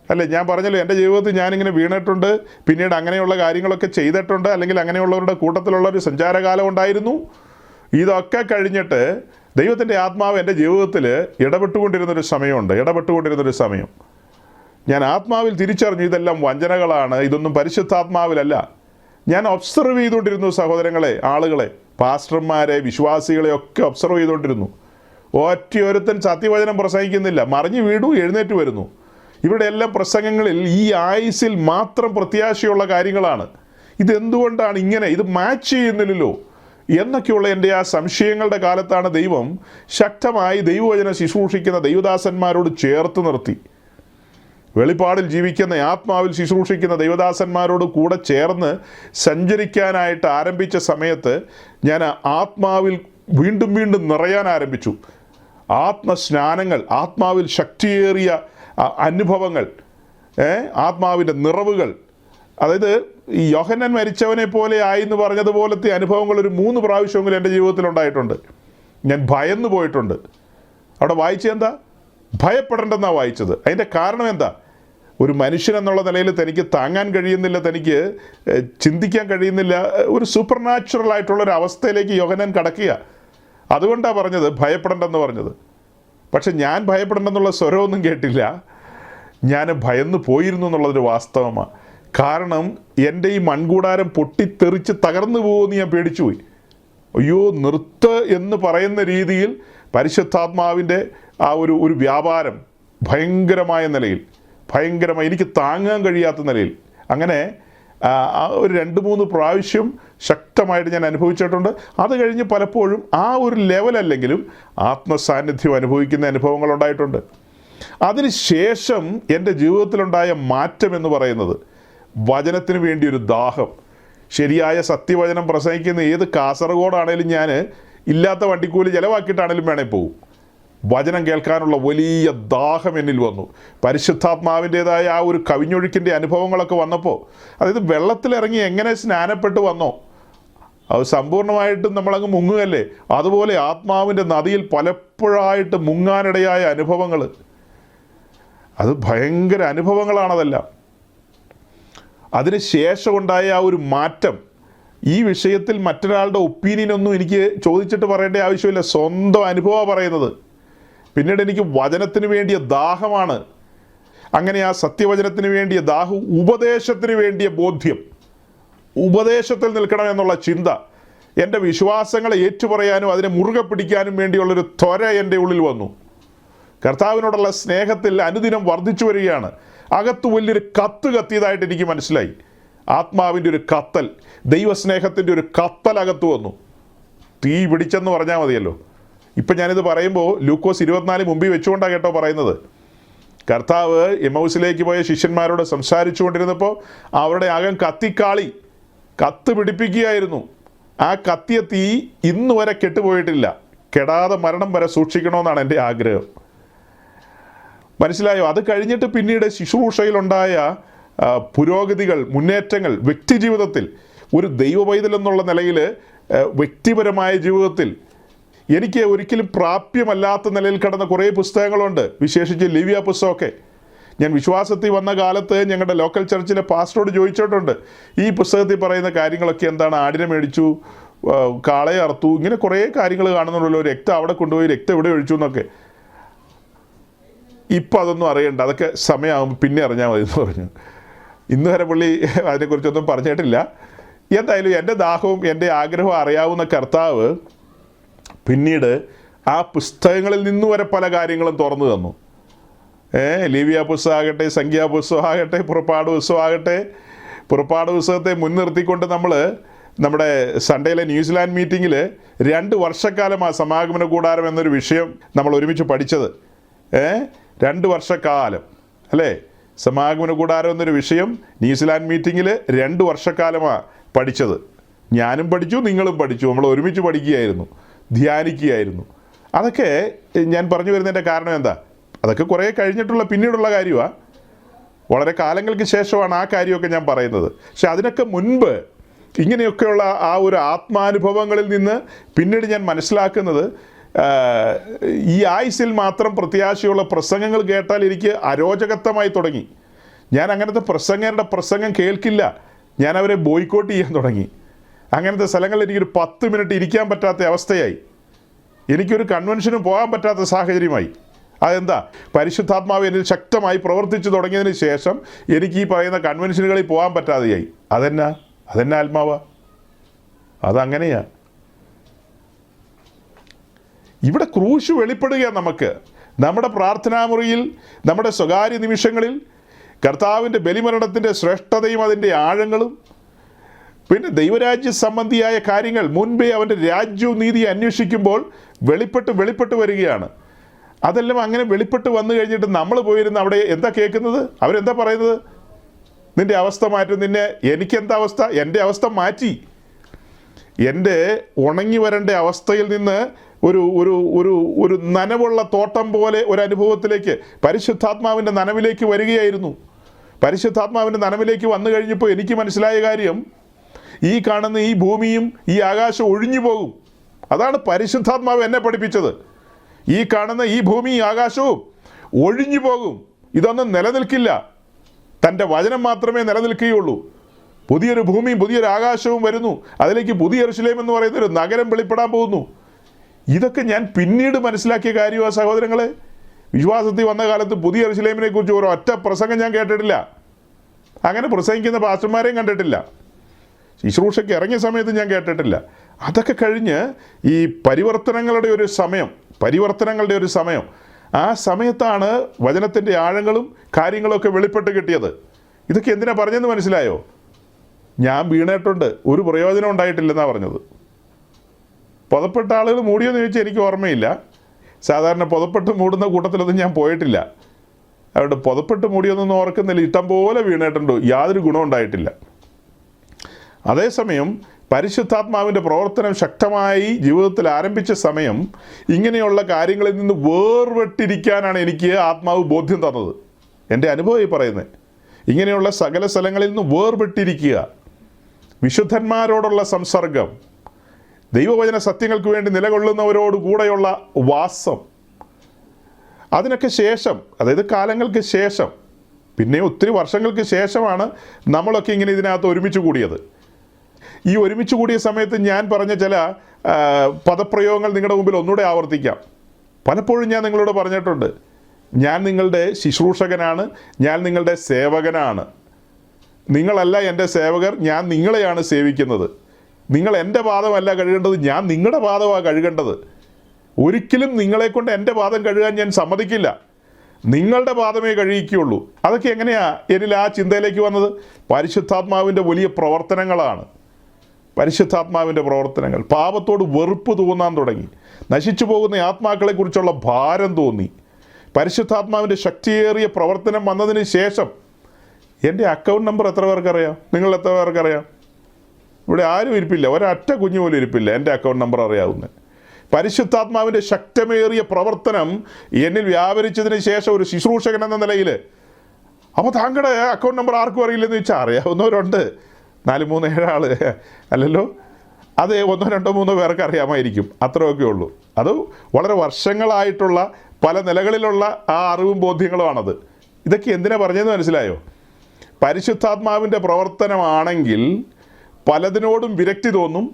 അല്ലേ? ഞാൻ പറഞ്ഞല്ലോ, എൻ്റെ ജീവിതത്തിൽ ഞാനിങ്ങനെ വീണിട്ടുണ്ട്, പിന്നീട് അങ്ങനെയുള്ള കാര്യങ്ങളൊക്കെ ചെയ്തിട്ടുണ്ട്, അല്ലെങ്കിൽ അങ്ങനെയുള്ളവരുടെ കൂട്ടത്തിലുള്ള ഒരു സഞ്ചാരകാലം ഉണ്ടായിരുന്നു. ഇതൊക്കെ കഴിഞ്ഞിട്ട് ദൈവത്തിൻ്റെ ആത്മാവ് എൻ്റെ ജീവിതത്തിൽ ഇടപെട്ടുകൊണ്ടിരുന്നൊരു സമയം. ഞാൻ ആത്മാവിൽ തിരിച്ചറിഞ്ഞു ഇതെല്ലാം വഞ്ചനകളാണ്, ഇതൊന്നും പരിശുദ്ധാത്മാവിലല്ല. ഞാൻ ഒബ്സർവ് ചെയ്തുകൊണ്ടിരുന്നു സഹോദരങ്ങളെ, ആളുകളെ, പാസ്റ്റർമാരെ, വിശ്വാസികളെ ഒക്കെ ഒബ്സർവ് ചെയ്തുകൊണ്ടിരുന്നു. ഒറ്റയൊരുത്തൻ സത്യവചനം പ്രസംഗിക്കുന്നില്ല, മറിഞ്ഞു വീണു, എഴുന്നേറ്റ് വരുന്നു. ഇവിടെ എല്ലാം പ്രസംഗങ്ങളിൽ ഈ ആയുസിൽ മാത്രം പ്രത്യാശയുള്ള കാര്യങ്ങളാണ്. ഇതെന്തുകൊണ്ടാണ് ഇങ്ങനെ? ഇത് മാച്ച് ചെയ്യുന്നില്ലല്ലോ എന്നൊക്കെയുള്ള എൻ്റെ ആ സംശയങ്ങളുടെ കാലത്താണ് ദൈവം ശക്തമായി ദൈവവചനം ശുശ്രൂഷിക്കുന്ന ദൈവദാസന്മാരോട് ചേർത്ത് നിർത്തി. വെളിപ്പാടിൽ ജീവിക്കുന്ന, ആത്മാവിൽ ശുശ്രൂഷിക്കുന്ന ദൈവദാസന്മാരോട് കൂടെ ചേർന്ന് സഞ്ചരിക്കാനായിട്ട് ആരംഭിച്ച സമയത്ത് ഞാൻ ആത്മാവിൽ വീണ്ടും നിറയാൻ ആരംഭിച്ചു. ആത്മസ്നാനങ്ങൾ, ആത്മാവിൽ ശക്തിയേറിയ അനുഭവങ്ങൾ, ആത്മാവിൻ്റെ നിറവുകൾ. അതായത് ഈ യോഹന്നാൻ മരിച്ചവനെ പോലെ ആയി എന്ന് പറഞ്ഞതുപോലത്തെ അനുഭവങ്ങൾ ഒരു 3 പ്രാവശ്യമെങ്കിലും എൻ്റെ ജീവിതത്തിൽ ഉണ്ടായിട്ടുണ്ട്. ഞാൻ ഭയന്നു പോയിട്ടുണ്ട്. അവിടെ വായിച്ചെന്താ? ഭയപ്പെടേണ്ടെന്നാണ് വായിച്ചത്. അതിൻ്റെ കാരണം എന്താ? ഒരു മനുഷ്യൻ എന്നുള്ള നിലയിൽ തനിക്ക് താങ്ങാൻ കഴിയുന്നില്ല, തനിക്ക് ചിന്തിക്കാൻ കഴിയുന്നില്ല, ഒരു സൂപ്പർ നാച്ചുറൽ ആയിട്ടുള്ളൊരു അവസ്ഥയിലേക്ക് യോഹന്നാൻ കടക്കുക. അതുകൊണ്ടാണ് പറഞ്ഞത് ഭയപ്പെടേണ്ടെന്ന് പറഞ്ഞത്. പക്ഷെ ഞാൻ ഭയപ്പെടേണ്ടെന്നുള്ള സ്വരമൊന്നും കേട്ടില്ല. ഞാൻ ഭയന്ന് പോയിരുന്നു എന്നുള്ളതൊരു വാസ്തവമാണ്. കാരണം എൻ്റെ ഈ മൺകൂടാരം പൊട്ടിത്തെറിച്ച് തകർന്നു പോകുമെന്ന് ഞാൻ പേടിച്ചുപോയി. അയ്യോ നിർത്ത് എന്ന് പറയുന്ന രീതിയിൽ പരിശുദ്ധാത്മാവിൻ്റെ ആ ഒരു വ്യാപാരം ഭയങ്കരമായ നിലയിൽ, എനിക്ക് താങ്ങാൻ കഴിയാത്ത നിലയിൽ അങ്ങനെ ഒരു 2-3 പ്രാവശ്യം ശക്തമായിട്ട് ഞാൻ അനുഭവിച്ചിട്ടുണ്ട്. അത് കഴിഞ്ഞ് പലപ്പോഴും ആ ഒരു ലെവലല്ലെങ്കിലും ആത്മസാന്നിധ്യം അനുഭവിക്കുന്ന അനുഭവങ്ങൾ ഉണ്ടായിട്ടുണ്ട്. അതിന് ശേഷം എൻ്റെ ജീവിതത്തിലുണ്ടായ മാറ്റം എന്ന് പറയുന്നത് വചനത്തിന് വേണ്ടി ഒരു ദാഹം. ശരിയായ സത്യവചനം പ്രസംഗിക്കുന്ന ഏത് കാസർഗോഡാണേലും ഞാൻ ഇല്ലാത്ത വണ്ടിക്കൂലി ചിലവാക്കിയിട്ടാണേലും വേണേൽ പോകും. വചനം കേൾക്കാനുള്ള വലിയ ദാഹം എന്നിൽ വന്നു. പരിശുദ്ധാത്മാവിൻ്റേതായ ആ ഒരു കവിഞ്ഞൊഴുക്കിൻ്റെ അനുഭവങ്ങളൊക്കെ വന്നപ്പോൾ, അതായത് വെള്ളത്തിലിറങ്ങി എങ്ങനെ സ്നാനപ്പെട്ട് വന്നോ അത് സമ്പൂർണ്ണമായിട്ടും നമ്മളങ്ങ് മുങ്ങുകയല്ലേ, അതുപോലെ ആത്മാവിൻ്റെ നദിയിൽ പലപ്പോഴായിട്ട് മുങ്ങാനിടയായ അനുഭവങ്ങൾ, അത് ഭയങ്കര അനുഭവങ്ങളാണതെല്ലാം. അതിന് ശേഷം ഉണ്ടായ ആ ഒരു മാറ്റം, ഈ വിഷയത്തിൽ മറ്റൊരാളുടെ ഒപ്പീനിയനൊന്നും എനിക്ക് ചോദിച്ചിട്ട് പറയേണ്ട ആവശ്യമില്ല, സ്വന്തം അനുഭവമാണ് പറയുന്നത്. പിന്നീട് എനിക്ക് വചനത്തിന് വേണ്ടിയ ദാഹമാണ്. അങ്ങനെ ആ സത്യവചനത്തിന് വേണ്ടിയ ദാഹം, ഉപദേശത്തിന് വേണ്ടിയ ബോധ്യം, ഉപദേശത്തിൽ നിൽക്കണമെന്നുള്ള ചിന്ത, എൻ്റെ വിശ്വാസങ്ങളെ ഏറ്റുപറയാനും അതിനെ മുറുകെ പിടിക്കാനും വേണ്ടിയുള്ളൊരു ത്വര എൻ്റെ ഉള്ളിൽ വന്നു. കർത്താവിനോടുള്ള സ്നേഹത്തിൽ അനുദിനം വർദ്ധിച്ചു വരികയാണ്. അകത്ത് വലിയൊരു കത്തിയതായിട്ട് എനിക്ക് മനസ്സിലായി. ആത്മാവിൻ്റെ ഒരു കത്തൽ, ദൈവസ്നേഹത്തിൻ്റെ ഒരു കത്തൽ അകത്ത് വന്നു. തീ പിടിച്ചെന്ന് പറഞ്ഞാൽ മതിയല്ലോ. ഇപ്പം ഞാനിത് പറയുമ്പോൾ ലൂക്കോസ് 24 മുമ്പിൽ വെച്ചുകൊണ്ടാണ് കേട്ടോ പറയുന്നത്. കർത്താവ് എമൗസിലേക്ക് പോയ ശിഷ്യന്മാരോട് സംസാരിച്ചു കൊണ്ടിരുന്നപ്പോൾ അവരുടെ അകം കത്ത് പിടിപ്പിക്കുകയായിരുന്നു. ആ കത്തിയ തീ ഇന്ന് വരെ കെട്ടുപോയിട്ടില്ല. കെടാതെ മരണം വരെ സൂക്ഷിക്കണമെന്നാണ് എൻ്റെ ആഗ്രഹം. മനസ്സിലായോ? അത് കഴിഞ്ഞിട്ട് പിന്നീട് ശുശ്രൂഷയിലുണ്ടായ പുരോഗതികൾ, മുന്നേറ്റങ്ങൾ, വ്യക്തിജീവിതത്തിൽ ഒരു ദൈവവൈതൽ എന്നുള്ള നിലയിൽ, വ്യക്തിപരമായ ജീവിതത്തിൽ എനിക്ക് ഒരിക്കലും പ്രാപ്യമല്ലാത്ത നിലയിൽ കിടന്ന കുറേ പുസ്തകങ്ങളുണ്ട്, വിശേഷിച്ച് ലിവിയ പുസ്തകമൊക്കെ. ഞാൻ വിശ്വാസത്തിൽ വന്ന കാലത്ത് ഞങ്ങളുടെ ലോക്കൽ ചർച്ചിലെ പാസ്റ്ററോട് ചോദിച്ചിട്ടുണ്ട്, ഈ പുസ്തകത്തിൽ പറയുന്ന കാര്യങ്ങളൊക്കെ എന്താണ്? ആടിനെ മേടിച്ചു, കാളയെ അറുത്തു, ഇങ്ങനെ കുറേ കാര്യങ്ങൾ കാണുന്നുണ്ടല്ലോ, രക്തം അവിടെ കൊണ്ടുപോയി രക്തം ഇവിടെ ഒഴിച്ചു എന്നൊക്കെ. ഇപ്പം അതൊന്നും അറിയണ്ട, അതൊക്കെ സമയമാകുമ്പോൾ പിന്നെ അറിഞ്ഞാൽ മതി എന്ന് പറഞ്ഞു. ഇന്ന് വരെ പുള്ളി അതിനെക്കുറിച്ചൊന്നും പറഞ്ഞിട്ടില്ല. എന്തായാലും എൻ്റെ ദാഹവും എൻ്റെ ആഗ്രഹവും അറിയാവുന്ന കർത്താവ് പിന്നീട് ആ പുസ്തകങ്ങളിൽ നിന്ന് വരെ പല കാര്യങ്ങളും തുറന്നു തന്നു. ലേവ്യ പുസ്തകമാകട്ടെ, സംഖ്യാപുസ്തകമാകട്ടെ, പുറപ്പാട് പുസ്തകമാകട്ടെ. പുറപ്പാട് പുസ്തകത്തെ മുൻനിർത്തിക്കൊണ്ട് നമ്മുടെ സൺഡേയിലെ ന്യൂസിലാൻഡ് മീറ്റിങ്ങിൽ 2 വർഷക്കാലം ആ സമാഗമന കൂടാരം എന്നൊരു വിഷയം നമ്മൾ ഒരുമിച്ച് പഠിച്ചത്. 2 വർഷക്കാലം അല്ലേ? സമാഗമന കൂടാരം എന്നൊരു വിഷയം ന്യൂസിലാൻഡ് മീറ്റിങ്ങിൽ 2 വർഷക്കാലമാണ് പഠിച്ചത്. ഞാനും പഠിച്ചു, നിങ്ങളും പഠിച്ചു, നമ്മൾ ഒരുമിച്ച് പഠിക്കുകയായിരുന്നു, ധ്യാനിക്കുകയായിരുന്നു. അതൊക്കെ ഞാൻ പറഞ്ഞു വരുന്നതിൻ്റെ കാരണം എന്താ? അതൊക്കെ കുറേ കഴിഞ്ഞിട്ടുള്ള പിന്നീടുള്ള കാര്യമാണ്. വളരെ കാലങ്ങൾക്ക് ശേഷമാണ് ആ കാര്യമൊക്കെ ഞാൻ പറയുന്നത്. പക്ഷെ അതിനൊക്കെ മുൻപ് ഇങ്ങനെയൊക്കെയുള്ള ആ ഒരു ആത്മാനുഭവങ്ങളിൽ നിന്ന് പിന്നീട് ഞാൻ മനസ്സിലാക്കുന്നത്, ഈ ആയുസ്സിൽ മാത്രം പ്രത്യാശയുള്ള പ്രസംഗങ്ങൾ കേട്ടാൽ എനിക്ക് അരോചകത്വമായി തുടങ്ങി. ഞാൻ അങ്ങനത്തെ പ്രസംഗം കേൾക്കില്ല. ഞാൻ അവരെ ബോയ്ക്കോട്ട് ചെയ്യാൻ തുടങ്ങി. അങ്ങനത്തെ സ്ഥലങ്ങളിൽ എനിക്കൊരു 10 മിനിറ്റ് ഇരിക്കാൻ പറ്റാത്ത അവസ്ഥയായി. എനിക്കൊരു കൺവെൻഷനും പോകാൻ പറ്റാത്ത സാഹചര്യമായി. അതെന്താ? പരിശുദ്ധാത്മാവ് എന്നിൽ ശക്തമായി പ്രവർത്തിച്ചു തുടങ്ങിയതിന് ശേഷം എനിക്ക് ഈ പറയുന്ന കൺവെൻഷനുകളിൽ പോകാൻ പറ്റാതെയായി. അതെന്നാ ആത്മാവാ? അതങ്ങനെയാ. ഇവിടെ ക്രൂശ് വെളിപ്പെടുക. നമുക്ക് നമ്മുടെ പ്രാർത്ഥനാമുറിയിൽ, നമ്മുടെ സ്വകാര്യ നിമിഷങ്ങളിൽ കർത്താവിൻ്റെ ബലിമരണത്തിൻ്റെ ശ്രേഷ്ഠതയും അതിൻ്റെ ആഴങ്ങളും, പിന്നെ ദൈവരാജ്യ സംബന്ധിയായ കാര്യങ്ങൾ മുൻപേ അവൻ്റെ രാജ്യവും നീതി അന്വേഷിക്കുമ്പോൾ വെളിപ്പെട്ട് വരികയാണ്. അതെല്ലാം അങ്ങനെ വെളിപ്പെട്ട് വന്നു കഴിഞ്ഞിട്ട് നമ്മൾ പോയിരുന്ന് അവിടെ എന്താ കേൾക്കുന്നത്? അവരെന്താ പറയുന്നത്? നിൻ്റെ അവസ്ഥ മാറ്റും. എനിക്കെന്താ അവസ്ഥ? എൻ്റെ അവസ്ഥ മാറ്റി. എൻ്റെ ഉണങ്ങി വരേണ്ട അവസ്ഥയിൽ നിന്ന് ഒരു നനവുള്ള തോട്ടം പോലെ ഒരു അനുഭവത്തിലേക്ക്, പരിശുദ്ധാത്മാവിൻ്റെ നനവിലേക്ക് വരികയായിരുന്നു. പരിശുദ്ധാത്മാവിൻ്റെ നനവിലേക്ക് വന്നു കഴിഞ്ഞപ്പോൾ എനിക്ക് മനസ്സിലായ കാര്യം, ഈ കാണുന്ന ഈ ഭൂമിയും ഈ ആകാശം ഒഴിഞ്ഞു പോകും. അതാണ് പരിശുദ്ധാത്മാവ് എന്നെ പഠിപ്പിച്ചത്. ഈ കാണുന്ന ഈ ഭൂമിയും ആകാശവും ഒഴിഞ്ഞു പോകും. ഇതൊന്നും നിലനിൽക്കില്ല. തൻ്റെ വചനം മാത്രമേ നിലനിൽക്കുകയുള്ളൂ. പുതിയൊരു ഭൂമിയും പുതിയൊരു ആകാശവും വരുന്നു. അതിലേക്ക് പുതിയ യെരൂശലേം എന്ന് പറയുന്നൊരു നഗരം വെളിപ്പെടാൻ പോകുന്നു. ഇതൊക്കെ ഞാൻ പിന്നീട് മനസ്സിലാക്കിയ കാര്യമാണ് സഹോദരങ്ങളെ. വിശ്വാസത്തിൽ വന്ന കാലത്ത് പുതിയ യെരൂശലേമിനെ കുറിച്ച് ഒരൊറ്റ പ്രസംഗം ഞാൻ കേട്ടിട്ടില്ല. അങ്ങനെ പ്രസംഗിക്കുന്ന പാസ്റ്റർമാരെയും കണ്ടിട്ടില്ല. ശുശ്രൂഷയ്ക്ക് ഇറങ്ങിയ സമയത്ത് ഞാൻ കേട്ടിട്ടില്ല. അതൊക്കെ കഴിഞ്ഞ് ഈ പരിവർത്തനങ്ങളുടെ ഒരു സമയം ആ സമയത്താണ് വചനത്തിൻ്റെ ആഴങ്ങളും കാര്യങ്ങളൊക്കെ വെളിപ്പെട്ട് കിട്ടിയത്. ഇതൊക്കെ എന്തിനാ പറഞ്ഞെന്ന് മനസ്സിലായോ? ഞാൻ വീണിട്ടുണ്ട്, ഒരു പ്രയോജനം ഉണ്ടായിട്ടില്ലെന്നാണ് പറഞ്ഞത്. പുതപ്പെട്ട ആളുകൾ മൂടിയെന്ന് ചോദിച്ചാൽ എനിക്ക് ഓർമ്മയില്ല. സാധാരണ പുതപ്പെട്ട് മൂടുന്ന കൂട്ടത്തിലൊന്നും ഞാൻ പോയിട്ടില്ല. അവരുടെ പുതപ്പെട്ട് മൂടിയൊന്നും ഓർക്കുന്നില്ല. ഇഷ്ടം പോലെ വീണിട്ടുണ്ട്, യാതൊരു ഗുണം ഉണ്ടായിട്ടില്ല. അതേസമയം പരിശുദ്ധാത്മാവിൻ്റെ പ്രവർത്തനം ശക്തമായി ജീവിതത്തിൽ ആരംഭിച്ച സമയം ഇങ്ങനെയുള്ള കാര്യങ്ങളിൽ നിന്ന് വേർപെട്ടിരിക്കാനാണ് എനിക്ക് ആത്മാവ് ബോധ്യം തന്നത്. എൻ്റെ അനുഭവമായി പറയുന്നത്. ഇങ്ങനെയുള്ള സകല സ്ഥലങ്ങളിൽ നിന്ന് വേർപെട്ടിരിക്കുക, വിശുദ്ധന്മാരോടുള്ള സംസർഗം, ദൈവവചന സത്യങ്ങൾക്ക് വേണ്ടി നിലകൊള്ളുന്നവരോട് കൂടെയുള്ള വാസം, അതിനൊക്കെ ശേഷം, അതായത് കാലങ്ങൾക്ക് ശേഷം, പിന്നെ ഒത്തിരി വർഷങ്ങൾക്ക് ശേഷമാണ് നമ്മളൊക്കെ ഇങ്ങനെ ഇതിനകത്ത് ഒരുമിച്ച് കൂടിയത്. ഈ ഒരുമിച്ച് കൂടിയ സമയത്ത് ഞാൻ പറഞ്ഞ ചില പദപ്രയോഗങ്ങൾ നിങ്ങളുടെ മുമ്പിൽ ഒന്നുകൂടെ ആവർത്തിക്കാം. പലപ്പോഴും ഞാൻ നിങ്ങളോട് പറഞ്ഞിട്ടുണ്ട്, ഞാൻ നിങ്ങളുടെ ശുശ്രൂഷകനാണ്, ഞാൻ നിങ്ങളുടെ സേവകനാണ്. നിങ്ങളല്ല എൻ്റെ സേവകർ, ഞാൻ നിങ്ങളെയാണ് സേവിക്കുന്നത്. നിങ്ങൾ എൻ്റെ പാദമല്ല കഴുകേണ്ടത്, ഞാൻ നിങ്ങളുടെ പാദമാണ് കഴുകേണ്ടത്. ഒരിക്കലും നിങ്ങളെക്കൊണ്ട് എൻ്റെ പാദം കഴുകാൻ ഞാൻ സമ്മതിക്കില്ല. നിങ്ങളുടെ പാദമേ കഴിയിക്കുകയുള്ളൂ. അതൊക്കെ എങ്ങനെയാണ് എന്നിൽ ആ ചിന്തയിലേക്ക് വന്നത്? പരിശുദ്ധാത്മാവിൻ്റെ വലിയ പ്രവർത്തനങ്ങളാണ്. പരിശുദ്ധാത്മാവിൻ്റെ പ്രവർത്തനങ്ങൾ. പാപത്തോട് വെറുപ്പ് തോന്നാൻ തുടങ്ങി. നശിച്ചു പോകുന്ന ആത്മാക്കളെക്കുറിച്ചുള്ള ഭാരം തോന്നി. പരിശുദ്ധാത്മാവിൻ്റെ ശക്തിയേറിയ പ്രവർത്തനം വന്നതിന് ശേഷം എൻ്റെ അക്കൗണ്ട് നമ്പർ എത്ര പേർക്കറിയാം? നിങ്ങൾ എത്ര പേർക്കറിയാം? ഇവിടെ ആരും ഇരിപ്പില്ല, ഒരൊറ്റ കുഞ്ഞു പോലും ഇരിപ്പില്ല എൻ്റെ അക്കൗണ്ട് നമ്പർ അറിയാവുന്നത്. പരിശുദ്ധാത്മാവിൻ്റെ ശക്തമേറിയ പ്രവർത്തനം എന്നിൽ വ്യാപരിച്ചതിന് ശേഷം ഒരു ശുശ്രൂഷകൻ എന്ന നിലയിൽ, അപ്പോൾ താങ്കളുടെ അക്കൗണ്ട് നമ്പർ ആർക്കും അറിയില്ലെന്ന് വെച്ചാൽ അറിയാവുന്നവരുണ്ട്. 4-3-7 ആൾ അല്ലല്ലോ, അത് 1-2-3 പേർക്ക് അറിയാമായിരിക്കും, അത്രയൊക്കെ ഉള്ളൂ. അത് വളരെ വർഷങ്ങളായിട്ടുള്ള പല നിലകളിലുള്ള ആ അറിവും ബോധ്യങ്ങളുമാണത്. ഇതൊക്കെ എന്തിനാ പറഞ്ഞതെന്ന് മനസ്സിലായോ? പരിശുദ്ധാത്മാവിൻ്റെ പ്രവർത്തനമാണെങ്കിൽ പലതിനോടും വിരക്തി തോന്നും,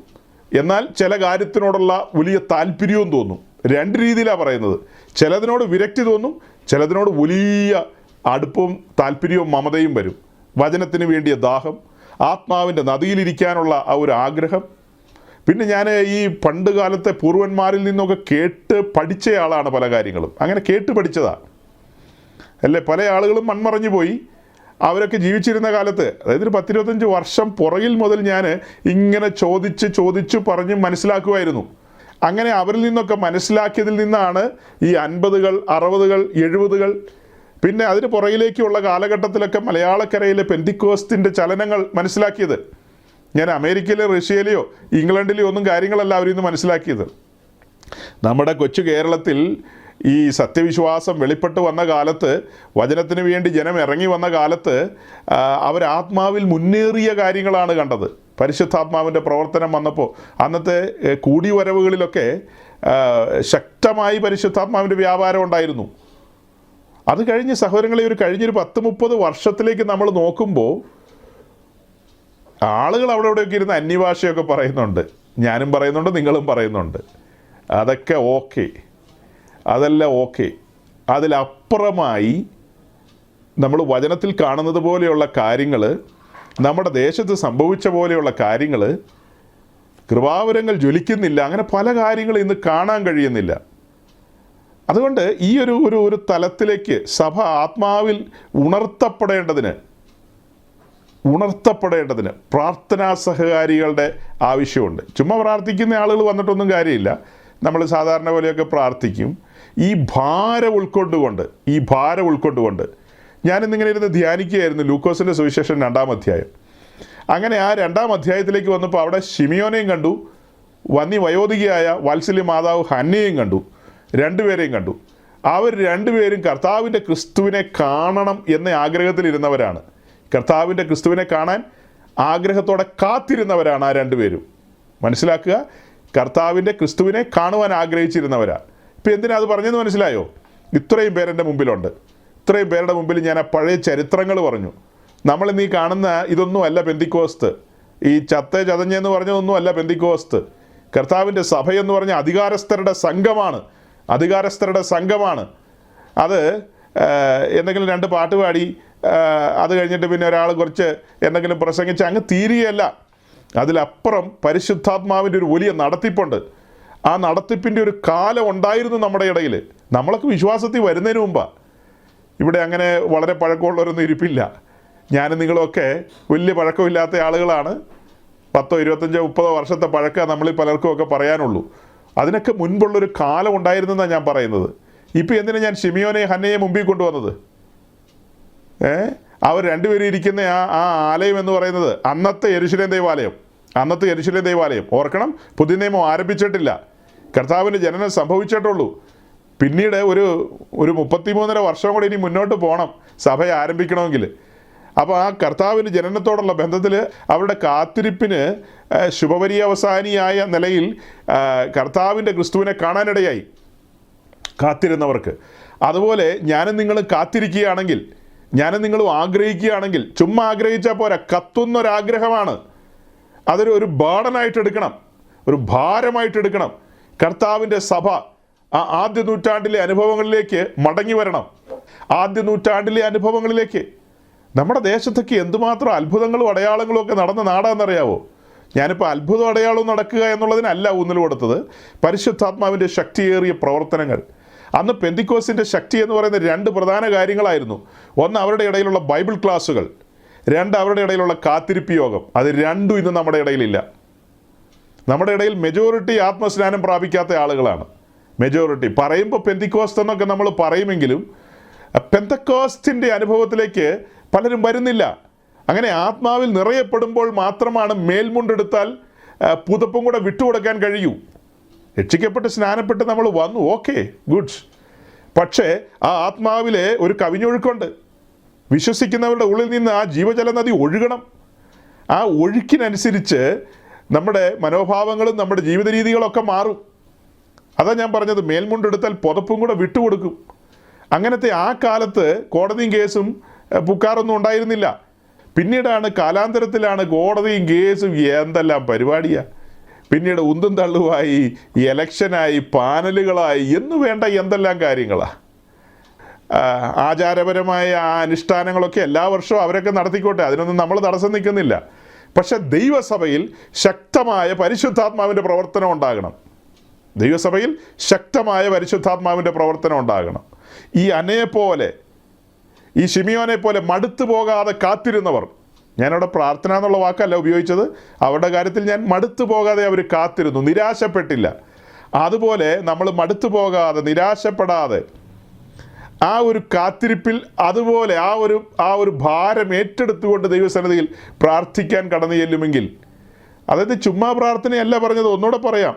എന്നാൽ ചില കാര്യത്തിനോടുള്ള വലിയ താല്പര്യവും തോന്നും. രണ്ട് രീതിയിലാണ് പറയുന്നത്. ചിലതിനോട് വിരക്തി തോന്നും, ചിലതിനോട് വലിയ അടുപ്പവും താല്പര്യവും മമതയും വരും. വചനത്തിന് വേണ്ടിയ ദാഹം, ആത്മാവിൻ്റെ നദിയിലിരിക്കാനുള്ള ആ ഒരു ആഗ്രഹം. പിന്നെ ഞാൻ ഈ പണ്ട് കാലത്തെ പൂർവന്മാരിൽ നിന്നൊക്കെ കേട്ട് പഠിച്ചയാളാണ് പല കാര്യങ്ങളും. അങ്ങനെ കേട്ട് പഠിച്ചതാണ് അല്ലേ. പല ആളുകളും മൺമറഞ്ഞു പോയി. അവരൊക്കെ ജീവിച്ചിരുന്ന കാലത്ത്, അതായത് ഒരു 10-25 വർഷം പുറകിൽ മുതൽ ഞാൻ ഇങ്ങനെ ചോദിച്ച് പറഞ്ഞ് മനസ്സിലാക്കുമായിരുന്നു. അങ്ങനെ അവരിൽ നിന്നൊക്കെ മനസ്സിലാക്കിയതിൽ നിന്നാണ് ഈ 50-കൾ 60-കൾ 70-കൾ പിന്നെ അതിന് പുറകിലേക്കുള്ള കാലഘട്ടത്തിലൊക്കെ മലയാളക്കരയിലെ പെന്തിക്കോസ്തിൻ്റെ ചലനങ്ങൾ മനസ്സിലാക്കിയത്. ഞാൻ അമേരിക്കയിലെ റഷ്യയിലെയോ ഇംഗ്ലണ്ടിലെയോ ഒന്നും കാര്യങ്ങളല്ല അവരിൽ നിന്ന് മനസ്സിലാക്കിയത്. നമ്മുടെ കൊച്ചു കേരളത്തിൽ ഈ സത്യവിശ്വാസം വെളിപ്പെട്ട് വന്ന കാലത്ത്, വചനത്തിന് വേണ്ടി ജനം ഇറങ്ങി വന്ന കാലത്ത് അവരാത്മാവിൽ മുന്നേറിയ കാര്യങ്ങളാണ് കണ്ടത്. പരിശുദ്ധാത്മാവിൻ്റെ പ്രവർത്തനം വന്നപ്പോൾ അന്നത്തെ കൂടിവരവുകളിലൊക്കെ ശക്തമായി പരിശുദ്ധാത്മാവിൻ്റെ വ്യാപാരം ഉണ്ടായിരുന്നു. അത് കഴിഞ്ഞ് സഹോദരങ്ങളെ കഴിഞ്ഞൊരു 10-30 വർഷത്തിലേക്ക് നമ്മൾ നോക്കുമ്പോൾ ആളുകൾ അവിടെ ഇവിടെയൊക്കെ ഇരുന്ന് അന്യഭാഷയൊക്കെ പറയുന്നുണ്ട്. ഞാനും പറയുന്നുണ്ട്, നിങ്ങളും പറയുന്നുണ്ട്. അതൊക്കെ ഓക്കെ, അതെല്ലാം ഓക്കെ. അതിലപ്പുറമായി നമ്മൾ വചനത്തിൽ കാണുന്നത് പോലെയുള്ള കാര്യങ്ങൾ, നമ്മുടെ ദേശത്ത് സംഭവിച്ച പോലെയുള്ള കാര്യങ്ങൾ, കൃപാവരങ്ങൾ ജ്വലിക്കുന്നില്ല. അങ്ങനെ പല കാര്യങ്ങളും ഇന്ന് കാണാൻ കഴിയുന്നില്ല. അതുകൊണ്ട് ഈ ഒരു തലത്തിലേക്ക് സഭ ആത്മാവിൽ ഉണർത്തപ്പെടേണ്ടതിന് പ്രാർത്ഥനാ സഹകാരികളുടെ ആവശ്യമുണ്ട്. ചുമ്മാ പ്രാർത്ഥിക്കുന്ന ആളുകൾ വന്നിട്ടൊന്നും കാര്യമില്ല. നമ്മൾ സാധാരണ പോലെയൊക്കെ പ്രാർത്ഥിക്കും. ഈ ഭാരം ഉൾക്കൊണ്ടുകൊണ്ട് ഞാനിന്നിങ്ങനെ ഇരുന്ന് ധ്യാനിക്കുകയായിരുന്നു ലൂക്കോസിൻ്റെ സുവിശേഷം 2-ാം അധ്യായം. അങ്ങനെ ആ 2-ാം അധ്യായത്തിലേക്ക് വന്നപ്പോൾ അവിടെ ശിമിയോനെയും കണ്ടു, വയോധികയായ വാത്സല്യ മാതാവ് ഹന്നയെയും കണ്ടു. 2 പേരെയും കണ്ടു. അവർ 2 പേരും കർത്താവിൻ്റെ ക്രിസ്തുവിനെ കാണണം എന്ന ആഗ്രഹത്തിലിരുന്നവരാണ്. കർത്താവിൻ്റെ ക്രിസ്തുവിനെ കാണാൻ ആഗ്രഹത്തോടെ കാത്തിരുന്നവരാണ് ആ 2 പേരും. മനസ്സിലാക്കുക, കർത്താവിൻ്റെ ക്രിസ്തുവിനെ കാണുവാൻ ആഗ്രഹിച്ചിരുന്നവരാണ്. ഇപ്പം എന്തിനാ അത് പറഞ്ഞെന്ന് മനസ്സിലായോ? ഇത്രയും പേരെൻ്റെ മുമ്പിലുണ്ട്. ഇത്രയും പേരുടെ മുമ്പിൽ ഞാൻ ആ പഴയ ചരിത്രങ്ങൾ പറഞ്ഞു. നമ്മളിന്ന് ഈ കാണുന്ന ഇതൊന്നും അല്ല പെന്തിക്കോസ്ത്. ഈ ചതഞ്ഞെന്ന് പറഞ്ഞതൊന്നും അല്ല പെന്തിക്കോസ്ത്. കർത്താവിൻ്റെ സഭയെന്ന് പറഞ്ഞ അധികാരസ്ഥരുടെ സംഘമാണ്. അത് എന്തെങ്കിലും 2 പാട്ട് പാടി അത് കഴിഞ്ഞിട്ട് പിന്നെ ഒരാൾ കുറച്ച് എന്തെങ്കിലും പ്രസംഗിച്ച് അങ്ങ് തീരുകയല്ല. അതിലപ്പുറം പരിശുദ്ധാത്മാവിൻ്റെ ഒരു വലിയ നടത്തിപ്പുണ്ട്. ആ നടത്തിപ്പിൻ്റെ ഒരു കാലം ഉണ്ടായിരുന്നു നമ്മുടെ ഇടയിൽ. നമ്മളൊക്കെ വിശ്വാസത്തിൽ വരുന്നതിന് മുമ്പാണ്. ഇവിടെ അങ്ങനെ വളരെ പഴക്കമുള്ളവരൊന്നും ഇരിപ്പില്ല. ഞാനും നിങ്ങളുമൊക്കെ വലിയ പഴക്കമില്ലാത്ത ആളുകളാണ്. 10, 25, 30 വർഷത്തെ പഴക്കം നമ്മളിൽ പലർക്കുമൊക്കെ പറയാനുള്ളൂ. അതിനൊക്കെ മുൻപുള്ളൊരു കാലം ഉണ്ടായിരുന്നെന്നാണ് ഞാൻ പറയുന്നത്. ഇപ്പം എന്തിനാ ഞാൻ ശിമിയോനെയും ഹന്നയെയും മുമ്പിൽ കൊണ്ടുവന്നത്? അവർ രണ്ടുപേരും ഇരിക്കുന്ന ആ ആലയം എന്ന് പറയുന്നത് അന്നത്തെ യെരുശലേം ദേവാലയം. ഓർക്കണം, പുതിയ നിയമം ആരംഭിച്ചിട്ടില്ല. കർത്താവിൻ്റെ ജനനം സംഭവിച്ചിട്ടുള്ളൂ. പിന്നീട് ഒരു 33.5 വർഷം കൂടി ഇനി മുന്നോട്ട് പോകണം സഭ ആരംഭിക്കണമെങ്കിൽ. അപ്പോൾ ആ കർത്താവിൻ്റെ ജനനത്തോടുള്ള ബന്ധത്തിൽ അവരുടെ കാത്തിരിപ്പിന് ശുഭപര്യവസാനിയായ നിലയിൽ കർത്താവിൻ്റെ ക്രിസ്തുവിനെ കാണാനിടയായി കാത്തിരുന്നവർക്ക്. അതുപോലെ ഞാനും നിങ്ങളും കാത്തിരിക്കുകയാണെങ്കിൽ, ഞാനും നിങ്ങളും ആഗ്രഹിക്കുകയാണെങ്കിൽ, ചുമ്മാ ആഗ്രഹിച്ചാൽ പോരാ, കത്തുന്നൊരാഗ്രഹമാണ്. അതൊരു ബേർഡനായിട്ട് എടുക്കണം, ഒരു ഭാരമായിട്ട് എടുക്കണം. കർത്താവിൻ്റെ സഭ ആ ആദ്യ നൂറ്റാണ്ടിലെ അനുഭവങ്ങളിലേക്ക് മടങ്ങി വരണം. ആദ്യ നൂറ്റാണ്ടിലെ അനുഭവങ്ങളിലേക്ക്. നമ്മുടെ ദേശത്തൊക്കെ എന്തുമാത്രം അത്ഭുതങ്ങളും അടയാളങ്ങളും ഒക്കെ നടന്ന നാടാണെന്നറിയാവോ? ഞാനിപ്പോൾ അത്ഭുതം അടയാളവും നടക്കുക എന്നുള്ളതിനല്ല ഊന്നൽ കൊടുത്തത്. പരിശുദ്ധാത്മാവിൻ്റെ ശക്തിയേറിയ പ്രവർത്തനങ്ങൾ. അന്ന് പെന്തിക്കോസിൻ്റെ ശക്തി എന്ന് പറയുന്ന 2 പ്രധാന കാര്യങ്ങളായിരുന്നു. ഒന്ന് അവരുടെ ഇടയിലുള്ള ബൈബിൾ ക്ലാസ്സുകൾ, 2 അവരുടെ ഇടയിലുള്ള കാത്തിരിപ്പ് യോഗം. അത് രണ്ടും ഇന്ന് നമ്മുടെ ഇടയിലില്ല. നമ്മുടെ ഇടയിൽ മെജോറിറ്റി ആത്മസ്നാനം പ്രാപിക്കാത്ത ആളുകളാണ്. മെജോറിറ്റി പറയുമ്പോൾ പെന്തിക്കോസ്ത് എന്നൊക്കെ നമ്മൾ പറയുമെങ്കിലും പെന്തക്കോസ്തിൻ്റെ അനുഭവത്തിലേക്ക് പലരും വരുന്നില്ല. അങ്ങനെ ആത്മാവിൽ നിറയപ്പെടുമ്പോൾ മാത്രമാണ് മേൽമുണ്ടെടുത്താൽ പുതപ്പും കൂടെ വിട്ടുകൊടുക്കാൻ കഴിയൂ. രക്ഷിക്കപ്പെട്ട് സ്നാനപ്പെട്ട് നമ്മൾ വന്നു, ഓക്കെ, ഗുഡ്. പക്ഷേ ആ ആത്മാവിലെ ഒരു കവിഞ്ഞൊഴുക്കുണ്ട്. വിശ്വസിക്കുന്നവരുടെ ഉള്ളിൽ നിന്ന് ആ ജീവജല നദി ഒഴുകണം. ആ ഒഴുക്കിനനുസരിച്ച് നമ്മുടെ മനോഭാവങ്ങളും നമ്മുടെ ജീവിത രീതികളൊക്കെ മാറും. അതാ ഞാൻ പറഞ്ഞത്, മേൽമുണ്ടെടുത്താൽ പുതപ്പും കൂടെ വിട്ടുകൊടുക്കും. അങ്ങനത്തെ ആ കാലത്ത് കോടതിയും കേസും പുക്കാറൊന്നും ഉണ്ടായിരുന്നില്ല. പിന്നീടാണ്, കാലാന്തരത്തിലാണ് കോടതിയും കേസും എന്തെല്ലാം പരിപാടിയാണ്. പിന്നീട് ഉന്തും തള്ളുവായി, എലക്ഷനായി, പാനലുകളായി, എന്നു വേണ്ട എന്തെല്ലാം കാര്യങ്ങളാണ്. ആചാരപരമായ ആ അനുഷ്ഠാനങ്ങളൊക്കെ എല്ലാ വർഷവും അവരൊക്കെ നടത്തിക്കോട്ടെ, അതിനൊന്നും നമ്മൾ തടസ്സം നിൽക്കുന്നില്ല. പക്ഷെ ദൈവസഭയിൽ ശക്തമായ പരിശുദ്ധാത്മാവിൻ്റെ പ്രവർത്തനം ഉണ്ടാകണം. ദൈവസഭയിൽ ശക്തമായ പരിശുദ്ധാത്മാവിൻ്റെ പ്രവർത്തനം ഉണ്ടാകണം. ഈ അനയെപ്പോലെ, ഈ ശിമിയോനെ പോലെ മടുത്തു പോകാതെ കാത്തിരുന്നവർ, ഞാനവിടെ പ്രാർത്ഥന എന്നുള്ള വാക്കല്ല ഉപയോഗിച്ചത്, അവരുടെ കാര്യത്തിൽ ഞാൻ മടുത്തു പോകാതെ അവർ കാത്തിരുന്നു, നിരാശപ്പെട്ടില്ല. അതുപോലെ നമ്മൾ മടുത്തു പോകാതെ, നിരാശപ്പെടാതെ ആ ഒരു കാത്തിരിപ്പിൽ അതുപോലെ ആ ഒരു ഭാരം ഏറ്റെടുത്തുകൊണ്ട് ദൈവസന്നിധിയിൽ പ്രാർത്ഥിക്കാൻ കടന്നു ചെല്ലുമെങ്കിൽ, അതായത് ചുമ്മാ പ്രാർത്ഥനയല്ല പറഞ്ഞത്, ഒന്നുകൂടെ പറയാം,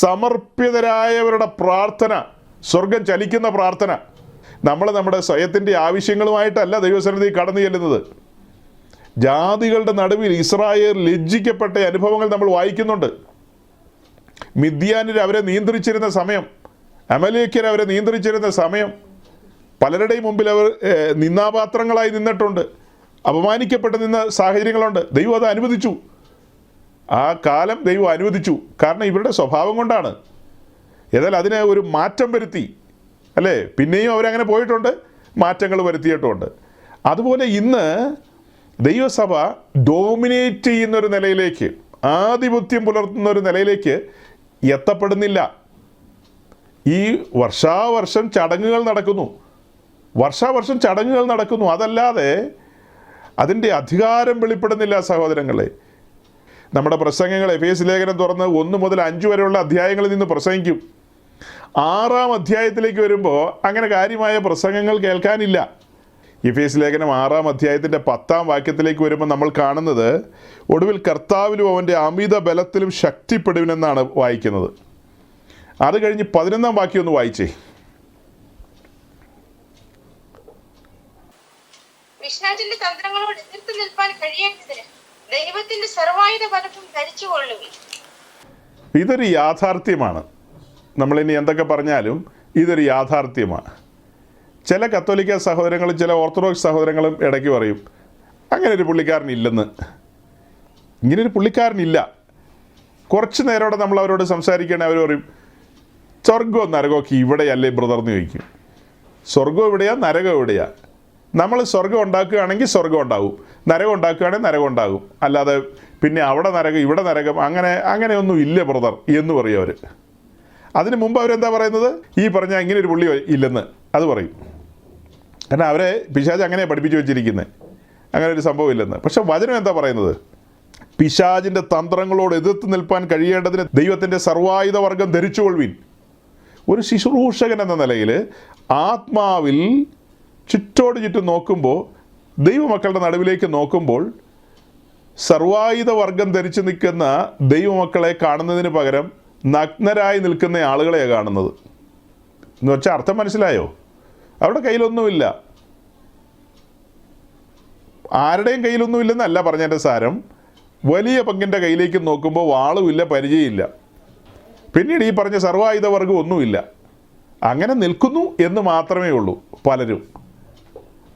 സമർപ്പിതരായവരുടെ പ്രാർത്ഥന, സ്വർഗം ചലിക്കുന്ന പ്രാർത്ഥന. നമ്മൾ നമ്മുടെ സ്വയത്തിൻ്റെ ആവശ്യങ്ങളുമായിട്ടല്ല ദൈവസന്നിധിയിൽ കടന്നു ചെല്ലുന്നത്. ജാതികളുടെ നടുവിൽ ഇസ്രായേൽ ലജ്ജിക്കപ്പെട്ട അനുഭവങ്ങൾ നമ്മൾ വായിക്കുന്നുണ്ട്. മിദ്യാനിൽ അവരെ നിയന്ത്രിച്ചിരുന്ന സമയം, അമലേക്യർ അവരെ നിയന്ത്രിച്ചിരുന്ന സമയം, പലരുടെയും മുമ്പിൽ അവർ നിന്നാപാത്രങ്ങളായി നിന്നിട്ടുണ്ട്, അപമാനിക്കപ്പെട്ട് നിന്ന സാഹചര്യങ്ങളുണ്ട്. ദൈവം അത് അനുവദിച്ചു. ആ കാലം ദൈവം അനുവദിച്ചു. കാരണം ഇവരുടെ സ്വഭാവം കൊണ്ടാണ്. ഏതായാലും അതിനെ ഒരു മാറ്റം വരുത്തി, അല്ലേ? പിന്നെയും അവരങ്ങനെ പോയിട്ടുണ്ട്, മാറ്റങ്ങൾ വരുത്തിയിട്ടുമുണ്ട്. അതുപോലെ ഇന്ന് ദൈവസഭ ഡോമിനേറ്റ് ചെയ്യുന്നൊരു നിലയിലേക്ക്, ആധിപത്യം പുലർത്തുന്ന ഒരു നിലയിലേക്ക് എത്തപ്പെടുന്നില്ല. ഈ വർഷാവർഷം ചടങ്ങുകൾ നടക്കുന്നു, അതല്ലാതെ അതിൻ്റെ അധികാരം വെളിപ്പെടുന്നില്ല സഹോദരങ്ങളെ. നമ്മുടെ പ്രസംഗങ്ങൾ എഫേസ്യ ലേഖനം തുറന്ന് 1 മുതൽ 5 വരെയുള്ള അധ്യായങ്ങളിൽ നിന്ന് പ്രസംഗിക്കും. 6-ാം അധ്യായത്തിലേക്ക് വരുമ്പോൾ അങ്ങനെ കാര്യമായ പ്രസംഗങ്ങൾ കേൾക്കാനില്ല. എഫേസ്യ ലേഖനം 6-ാം അധ്യായത്തിൻ്റെ 10-ാം വാക്യത്തിലേക്ക് വരുമ്പോൾ നമ്മൾ കാണുന്നത്, ഒടുവിൽ കർത്താവിലും അവൻ്റെ അമിത ബലത്തിലും ശക്തിപ്പെടുവിനെന്നാണ് വായിക്കുന്നത്. അത് കഴിഞ്ഞ് 11-ാം വാക്യം ഒന്ന് വായിച്ചേ. പിശാചിന്റെ തന്ത്രങ്ങളോട് എതിർത്ത് നിൽപ്പാൻ കഴിയേണ്ടതിന് ദൈവത്തിന്റെ സർവായുധ ബലവും ധരിച്ചുകൊള്ളുവിൻ. ഇതൊരു യാഥാർത്ഥ്യമാണ്. നമ്മളിനി എന്തൊക്കെ പറഞ്ഞാലും ഇതൊരു യാഥാർത്ഥ്യമാണ്. ചില കത്തോലിക്ക സഹോദരങ്ങളും ചില ഓർത്തഡോക്സ് സഹോദരങ്ങളും ഇടയ്ക്ക് പറയും, അങ്ങനെ ഒരു പുള്ളിക്കാരനില്ലെന്ന്. ഇങ്ങനൊരു പുള്ളിക്കാരനില്ല. കുറച്ച് നേരോടെ നമ്മൾ അവരോട് സംസാരിക്കുകയാണെങ്കിൽ അവർ പറയും, സ്വർഗവും നരകമൊക്കെ ഇവിടെയല്ലേ ബ്രദർ എന്ന് ചോദിക്കും. സ്വർഗം എവിടെയാ, നരകം എവിടെയാ? നമ്മൾ സ്വർഗം ഉണ്ടാക്കുകയാണെങ്കിൽ സ്വർഗം ഉണ്ടാകും, നരകം ഉണ്ടാക്കുകയാണെങ്കിൽ നരകം ഉണ്ടാകും. അല്ലാതെ പിന്നെ അവിടെ നരകം ഇവിടെ നരകം അങ്ങനെയൊന്നും ഇല്ല ബ്രദർ എന്ന് പറയും അവർ. അതിന് മുമ്പ് അവരെന്താ പറയുന്നത്? ഈ പറഞ്ഞാൽ ഇങ്ങനെ ഒരു പുള്ളി ഇല്ലെന്ന് അത് പറയും. കാരണം അവരെ പിശാച് അങ്ങനെ പഠിപ്പിച്ചു വെച്ചിരിക്കുന്നത്, അങ്ങനെ ഒരു സംഭവം ഇല്ലെന്ന്. പക്ഷെ വചനം എന്താ പറയുന്നത്? പിശാചിൻ്റെ തന്ത്രങ്ങളോട് എതിർത്ത് നിൽപ്പാൻ കഴിയേണ്ടതിന് ദൈവത്തിൻ്റെ സർവായുധ വർഗം ധരിച്ചുകൊള്ളുവിൻ. ഒരു ശുശ്രൂഷകൻ എന്ന നിലയിൽ ആത്മാവിൽ ചുറ്റോട് ചുറ്റും നോക്കുമ്പോൾ, ദൈവമക്കളുടെ നടുവിലേക്ക് നോക്കുമ്പോൾ, സർവായുധ വർഗം ധരിച്ചു നിൽക്കുന്ന ദൈവമക്കളെ കാണുന്നതിന് പകരം നഗ്നരായി നിൽക്കുന്ന ആളുകളെയാണ് കാണുന്നത്. എന്ന് വെച്ചാൽ അർത്ഥം മനസ്സിലായോ? അവരുടെ കയ്യിലൊന്നുമില്ല, ആരുടെയും കയ്യിലൊന്നുമില്ലെന്നല്ല പറഞ്ഞതിൻ്റെ സാരം. വലിയ പങ്കിൻ്റെ കയ്യിലേക്ക് നോക്കുമ്പോൾ വാളുമില്ല, പരിചയമില്ല, പിന്നീട് ഈ പറഞ്ഞ സർവായുധ വർഗം ഒന്നുമില്ല. അങ്ങനെ നിൽക്കുന്നു എന്ന് മാത്രമേ ഉള്ളൂ പലരും.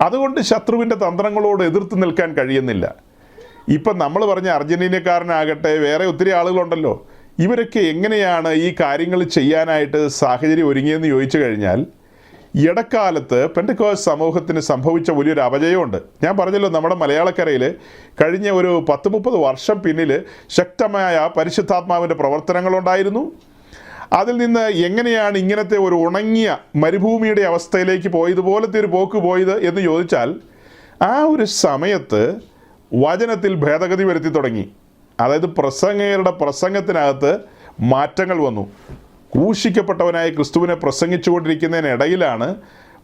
അതുകൊണ്ട് ശത്രുവിൻ്റെ തന്ത്രങ്ങളോട് എതിർത്ത് നിൽക്കാൻ കഴിയുന്നില്ല. ഇപ്പം നമ്മൾ പറഞ്ഞ അർജൻറ്റീനക്കാരനാകട്ടെ, വേറെ ഒത്തിരി ആളുകളുണ്ടല്ലോ, ഇവരൊക്കെ എങ്ങനെയാണ് ഈ കാര്യങ്ങൾ ചെയ്യാനായിട്ട് സാഹചര്യം ഒരുങ്ങിയെന്ന് ചോദിച്ചു കഴിഞ്ഞാൽ, ഇടക്കാലത്ത് പെന്തക്കോസ്ത് സമൂഹത്തിന് സംഭവിച്ച വലിയൊരു അപജയമുണ്ട്. ഞാൻ പറഞ്ഞല്ലോ, നമ്മുടെ മലയാളക്കരയിൽ കഴിഞ്ഞ ഒരു 10-30 വർഷം പിന്നിൽ ശക്തമായ പരിശുദ്ധാത്മാവിൻ്റെ പ്രവർത്തനങ്ങളുണ്ടായിരുന്നു. അതിൽ നിന്ന് എങ്ങനെയാണ് ഇങ്ങനത്തെ ഒരു ഉണങ്ങിയ മരുഭൂമിയുടെ അവസ്ഥയിലേക്ക് പോയതുപോലത്തെ ഒരു പോക്ക് പോയത് എന്ന് ചോദിച്ചാൽ, ആ ഒരു സമയത്ത് വചനത്തിൽ ഭേദഗതി വരുത്തി തുടങ്ങി. അതായത് പ്രസംഗകരുടെ പ്രസംഗത്തിനകത്ത് മാറ്റങ്ങൾ വന്നു. ക്രൂശിക്കപ്പെട്ടവനായ ക്രിസ്തുവിനെ പ്രസംഗിച്ചുകൊണ്ടിരിക്കുന്നതിനിടയിലാണ്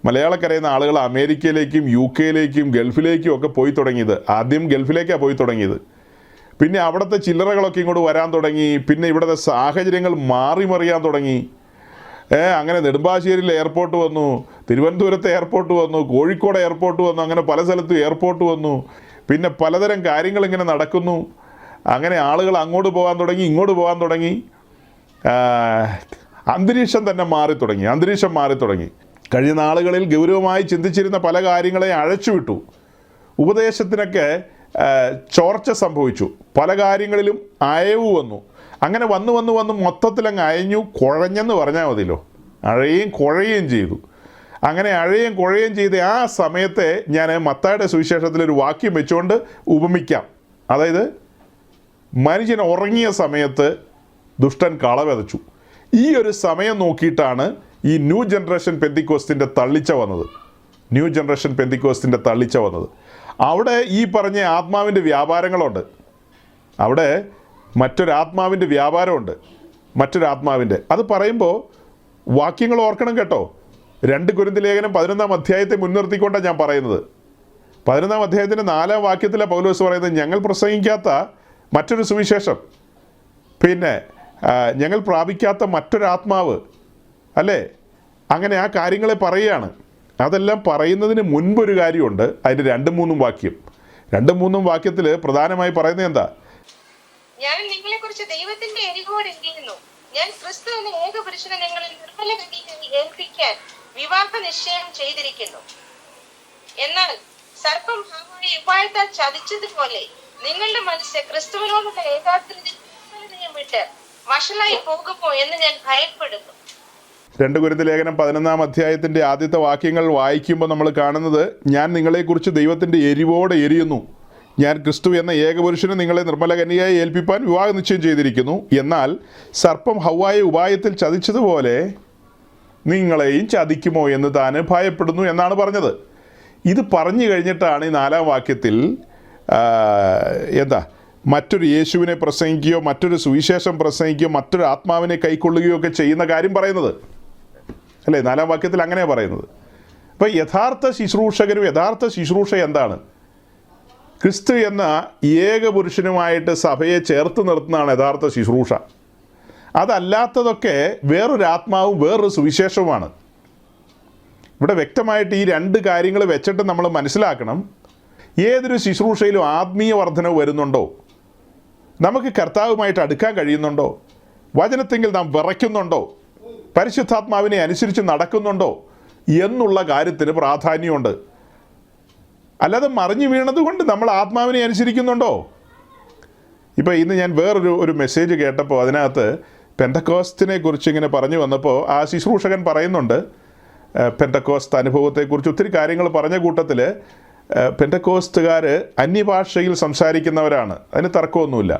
മലയാളക്കരയിൽ നിന്ന് ആളുകൾ അമേരിക്കയിലേക്കും UK-യിലേക്കും ഗൾഫിലേക്കും ഒക്കെ പോയി തുടങ്ങിയത്. ആദ്യം ഗൾഫിലേക്കാണ് പോയി തുടങ്ങിയത്. പിന്നെ അവിടുത്തെ ചില്ലറകളൊക്കെ ഇങ്ങോട്ട് വരാൻ തുടങ്ങി. പിന്നെ ഇവിടുത്തെ സാഹചര്യങ്ങൾ മാറിമറിയാൻ തുടങ്ങി. അങ്ങനെ നെടുമ്പാശ്ശേരിയിൽ എയർപോർട്ട് വന്നു, തിരുവനന്തപുരത്തെ എയർപോർട്ട് വന്നു, കോഴിക്കോട് എയർപോർട്ട് വന്നു, അങ്ങനെ പല സ്ഥലത്തും എയർപോർട്ട് വന്നു. പിന്നെ പലതരം കാര്യങ്ങൾ ഇങ്ങനെ നടക്കുന്നു. അങ്ങനെ ആളുകൾ അങ്ങോട്ട് പോകാൻ തുടങ്ങി, ഇങ്ങോട്ട് പോകാൻ തുടങ്ങി. അന്തരീക്ഷം തന്നെ മാറി തുടങ്ങി. കഴിഞ്ഞ നാളുകളിൽ ഗൗരവമായി ചിന്തിച്ചിരുന്ന പല കാര്യങ്ങളെ അഴച്ചുവിട്ടു. ഉപദേശത്തിനൊക്കെ ചോർച്ച സംഭവിച്ചു. പല കാര്യങ്ങളിലും അയവ് വന്നു. അങ്ങനെ വന്ന് മൊത്തത്തിലങ്ങ് അയഞ്ഞു കുഴഞ്ഞെന്ന് പറഞ്ഞാൽ മതിയല്ലോ. അഴയും കുഴയുകയും ചെയ്തു. അങ്ങനെ അഴയും കുഴയും ചെയ്ത് ആ സമയത്തെ ഞാൻ മത്തായിയുടെ സുവിശേഷത്തിലൊരു വാക്യം വെച്ചുകൊണ്ട് ഉപമിക്കാം. അതായത്, മനുഷ്യൻ ഉറങ്ങിയ സമയത്ത് ദുഷ്ടൻ കള വിതച്ചു. ഈ ഒരു സമയം നോക്കിയിട്ടാണ് ഈ ന്യൂ ജനറേഷൻ പെന്തിക്കോസ്തിൻ്റെ തള്ളിച്ച വന്നത്. അവിടെ ഈ പറഞ്ഞ ആത്മാവിൻ്റെ വ്യാപാരങ്ങളുണ്ട്. അവിടെ മറ്റൊരാത്മാവിൻ്റെ വ്യാപാരമുണ്ട്. അത് പറയുമ്പോൾ വാക്യങ്ങൾ ഓർക്കണം കേട്ടോ. 2 കൊരിന്ത്യർ ലേഖനം 11-ാം അധ്യായത്തെ മുൻനിർത്തിക്കൊണ്ടാണ് ഞാൻ പറയുന്നത്. 11-ാം അധ്യായത്തിൻ്റെ 4-ാം വാക്യത്തിലെ പൗലോസ് പറയുന്നത്, ഞങ്ങൾ പ്രസംഗിക്കാത്ത മറ്റൊരു സുവിശേഷം, പിന്നെ ഞങ്ങൾ പ്രാപിക്കാത്ത മറ്റൊരാത്മാവ്, അല്ലേ? അങ്ങനെ ആ കാര്യങ്ങളെ പറയുകയാണ്. അതെല്ലാം പറയുന്നതിന് മുൻപൊരു കാര്യമുണ്ട്. അതിൻ്റെ 2-3 വാക്യം. 2-3 വാക്യത്തിൽ പ്രധാനമായി പറയുന്നത് എന്താ? ഞാൻ നിങ്ങളെ കുറിച്ച് ദൈവത്തിന്റെ എരികോട് എഴുതിയിരുന്നു. ഞാൻ ക്രിസ്തു എന്ന ഏകപുരുഷനെ നിങ്ങളിൽ നിർമ്മല ഗതിയിൽ ഏൽപ്പിക്കാൻ വിവാഹ നിശ്ചയം ചെയ്തിരിക്കുന്നു. എന്നാൽ സർപ്പം ഹവ്വായെ ഉപായത്താൽ ചതിച്ചതുപോലെ നിങ്ങളുടെ മനസ്സ് ക്രിസ്തുവിനോടുള്ള ഏകാഗ്രതയും വിട്ട് വഷളായി പോകുമോ എന്ന് ഞാൻ ഭയപ്പെടുന്നു. 2 കൊരിന്ത്യർ ലേഖനം 11-ാം അധ്യായത്തിൻ്റെ ആദ്യത്തെ വാക്യങ്ങൾ വായിക്കുമ്പോൾ നമ്മൾ കാണുന്നത്, ഞാൻ നിങ്ങളെക്കുറിച്ച് ദൈവത്തിൻ്റെ എരിവോടെ എരിയുന്നു. ഞാൻ ക്രിസ്തു എന്ന ഏകപുരുഷന് നിങ്ങളെ നിർമ്മല കന്യകയായി ഏൽപ്പിപ്പാൻ വിവാഹ നിശ്ചയം ചെയ്തിരിക്കുന്നു. എന്നാൽ സർപ്പം ഹവ്വായെ ഉപായത്തിൽ ചതിച്ചതുപോലെ നിങ്ങളെയും ചതിക്കുമോ എന്ന് താൻ ഭയപ്പെടുന്നു എന്നാണ് പറഞ്ഞത്. ഇത് പറഞ്ഞു കഴിഞ്ഞിട്ടാണ് ഈ 4-ാം വാക്യത്തിൽ മറ്റൊരു യേശുവിനെ പ്രസംഗിക്കുകയോ മറ്റൊരു സുവിശേഷം പ്രസംഗിക്കുകയോ മറ്റൊരു ആത്മാവിനെ കൈക്കൊള്ളുകയോ ഒക്കെ ചെയ്യുന്ന കാര്യം പറയുന്നത്, അല്ലേ? 4-ാം വാക്യത്തിൽ അങ്ങനെയാണ് പറയുന്നത്. അപ്പോൾ യഥാർത്ഥ ശുശ്രൂഷകനും യഥാർത്ഥ ശുശ്രൂഷ എന്താണ്? ക്രിസ്തു എന്ന ഏകപുരുഷനുമായിട്ട് സഭയെ ചേർത്ത് നിർത്തുന്നതാണ് യഥാർത്ഥ ശുശ്രൂഷ. അതല്ലാത്തതൊക്കെ വേറൊരു ആത്മാവും വേറൊരു സുവിശേഷവുമാണ്. ഇവിടെ വ്യക്തമായിട്ട് ഈ 2 കാര്യങ്ങൾ വെച്ചിട്ട് നമ്മൾ മനസ്സിലാക്കണം. ഏതൊരു ശുശ്രൂഷയിലും ആത്മീയ വർധനവ് വരുന്നുണ്ടോ, നമുക്ക് കർത്താവുമായിട്ട് അടുക്കാൻ കഴിയുന്നുണ്ടോ, വചനത്തെങ്കിൽ നാം വിറയ്ക്കുന്നുണ്ടോ, പരിശുദ്ധാത്മാവിനെ അനുസരിച്ച് നടക്കുന്നുണ്ടോ എന്നുള്ള കാര്യത്തിന് പ്രാധാന്യമുണ്ട്. അല്ലാതെ മറിഞ്ഞു വീണത് കൊണ്ട് നമ്മൾ ആത്മാവിനെ അനുസരിക്കുന്നുണ്ടോ? ഇപ്പോൾ ഇന്ന് ഞാൻ വേറൊരു മെസ്സേജ് കേട്ടപ്പോൾ അതിനകത്ത് പെന്തക്കോസ്തിനെ കുറിച്ച് ഇങ്ങനെ പറഞ്ഞു വന്നപ്പോൾ ആ ശുശ്രൂഷകൻ പറയുന്നുണ്ട്, പെന്തക്കോസ്ത് അനുഭവത്തെക്കുറിച്ച് ഒത്തിരി കാര്യങ്ങൾ പറഞ്ഞ കൂട്ടത്തിൽ പെന്തക്കോസ്തുകാർ അന്യഭാഷയിൽ സംസാരിക്കുന്നവരാണ്, അതിന് തർക്കമൊന്നുമില്ല.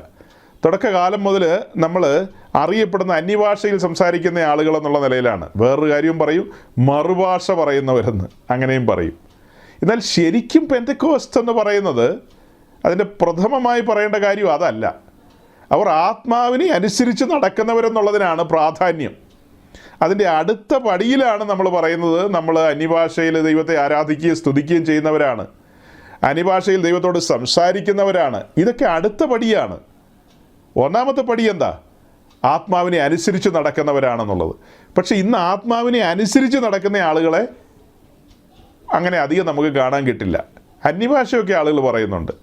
തുടക്കകാലം മുതൽ നമ്മൾ അറിയപ്പെടുന്ന അന്യഭാഷയിൽ സംസാരിക്കുന്ന ആളുകളെന്നുള്ള നിലയിലാണ്. വേറൊരു കാര്യവും പറയും, മറുഭാഷ പറയുന്നവരെന്ന് അങ്ങനെയും പറയും. എന്നാൽ ശരിക്കും പെന്തക്കോസ്ത് എന്ന് പറയുന്നത് അതിൻ്റെ പ്രഥമമായി പറയേണ്ട കാര്യം അതല്ല. അവർ ആത്മാവിനെ അനുസരിച്ച് നടക്കുന്നവരെന്നുള്ളതിനാണ് പ്രാധാന്യം. അതിൻ്റെ അടുത്ത പടിയിലാണ് നമ്മൾ പറയുന്നത് നമ്മൾ അന്യഭാഷയിൽ ദൈവത്തെ ആരാധിക്കുകയും സ്തുതിക്കുകയും ചെയ്യുന്നവരാണ്, അന്യഭാഷയിൽ ദൈവത്തോട് സംസാരിക്കുന്നവരാണ്. ഇതൊക്കെ അടുത്ത പടിയാണ്. ഒന്നാമത്തെ പടി എന്താ? ആത്മാവിനെ അനുസരിച്ച് നടക്കുന്നവരാണെന്നുള്ളത്. പക്ഷെ ഇന്ന് ആത്മാവിനെ അനുസരിച്ച് നടക്കുന്ന ആളുകളെ അങ്ങനെ അധികം നമുക്ക് കാണാൻ കിട്ടില്ല. അന്യഭാഷയൊക്കെ ആളുകൾ പറയുന്നുണ്ട്.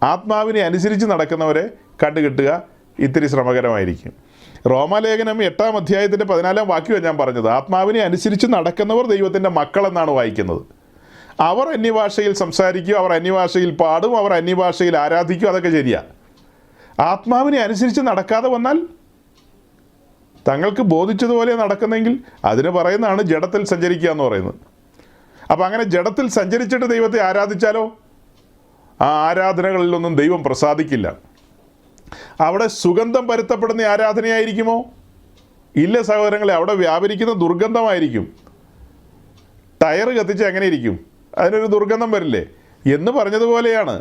ആത്മാവിനെ അനുസരിച്ച് നടക്കുന്നവരെ കണ്ടുകിട്ടുക ഇത്തിരി ശ്രമകരമായിരിക്കും. റോമാലേഖനം 8-ാം അധ്യായത്തിൻ്റെ 14-ാം വാക്യമാണ് ഞാൻ പറഞ്ഞത്. ആത്മാവിനെ അനുസരിച്ച് നടക്കുന്നവർ ദൈവത്തിൻ്റെ മക്കളെന്നാണ് വായിക്കുന്നത്. അവർ അന്യഭാഷയിൽ സംസാരിക്കും, അവർ അന്യഭാഷയിൽ പാടും, അവർ അന്യഭാഷയിൽ ആരാധിക്കും. അതൊക്കെ ശരിയാണ്. ആത്മാവിനെ അനുസരിച്ച് നടക്കാതെ വന്നാൽ തങ്ങൾക്ക് ബോധിച്ചതുപോലെ നടക്കുന്നെങ്കിൽ അതിന് പറയുന്നതാണ് ജഡത്തിൽ സഞ്ചരിക്കുക എന്ന് പറയുന്നത്. അപ്പം അങ്ങനെ ജഡത്തിൽ സഞ്ചരിച്ചിട്ട് ദൈവത്തെ ആരാധിച്ചാലോ ആ ആരാധനകളിലൊന്നും ദൈവം പ്രസാദിക്കില്ല. അവിടെ സുഗന്ധം പരത്തപ്പെടുന്ന ആരാധനയായിരിക്കുമോ? ഇല്ല സഹോദരങ്ങളെ, അവിടെ വ്യാപരിക്കുന്ന ദുർഗന്ധമായിരിക്കും. ടയർ കത്തിച്ച് എങ്ങനെ ഇരിക്കും? അതിനൊരു ദുർഗന്ധം വരില്ലേ എന്ന് പറഞ്ഞതുപോലെയാണ്.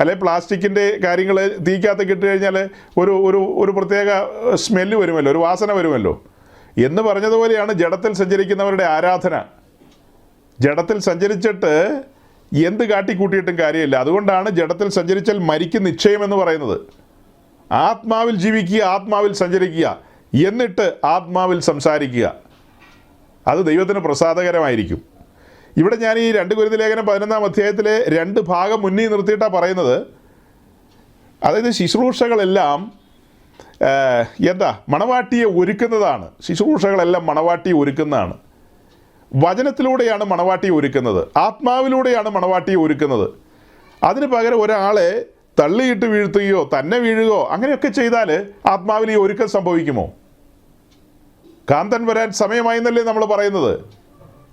അല്ലെ പ്ലാസ്റ്റിക്കിൻ്റെ കാര്യങ്ങൾ തീക്കകത്ത് ഇട്ട് കഴിഞ്ഞാൽ ഒരു ഒരു ഒരു പ്രത്യേക സ്മെല്ല് വരുമല്ലോ, ഒരു വാസന വരുമല്ലോ എന്ന് പറഞ്ഞതുപോലെയാണ് ജഡത്തിൽ സഞ്ചരിക്കുന്നവരുടെ ആരാധന. ജഡത്തിൽ സഞ്ചരിച്ചിട്ട് എന്ത് കാട്ടിക്കൂട്ടിയിട്ടും കാര്യമില്ല. അതുകൊണ്ടാണ് ജഡത്തിൽ സഞ്ചരിച്ചാൽ മരിക്കും നിശ്ചയം എന്ന് പറയുന്നത്. ആത്മാവിൽ ജീവിക്കുക, ആത്മാവിൽ സഞ്ചരിക്കുക, എന്നിട്ട് ആത്മാവിൽ സംസാരിക്കുക. അത് ദൈവത്തിന് പ്രസാദകരമായിരിക്കും. ഇവിടെ ഞാൻ ഈ 2 കൊരിന്ത്യർ ലേഖനം 11-ാം അധ്യായത്തിലെ 2 ഭാഗം മുന്നിൽ നിർത്തിയിട്ടാണ് പറയുന്നത്. അതായത് ശുശ്രൂഷകളെല്ലാം മണവാട്ടിയെ ഒരുക്കുന്നതാണ്. ശുശ്രൂഷകളെല്ലാം മണവാട്ടിയെ ഒരുക്കുന്നതാണ്. വചനത്തിലൂടെയാണ് മണവാട്ടിയെ ഒരുക്കുന്നത്, ആത്മാവിലൂടെയാണ് മണവാട്ടിയെ ഒരുക്കുന്നത്. അതിന് പകരം ഒരാളെ തള്ളിയിട്ട് വീഴ്ത്തുകയോ തന്നെ വീഴുകയോ അങ്ങനെയൊക്കെ ചെയ്താൽ ആത്മാവിൽ ഈ ഒരുക്കം സംഭവിക്കുമോ? കാന്തൻ വരാൻ സമയമായി എന്നല്ലേ നമ്മൾ പറയുന്നത്?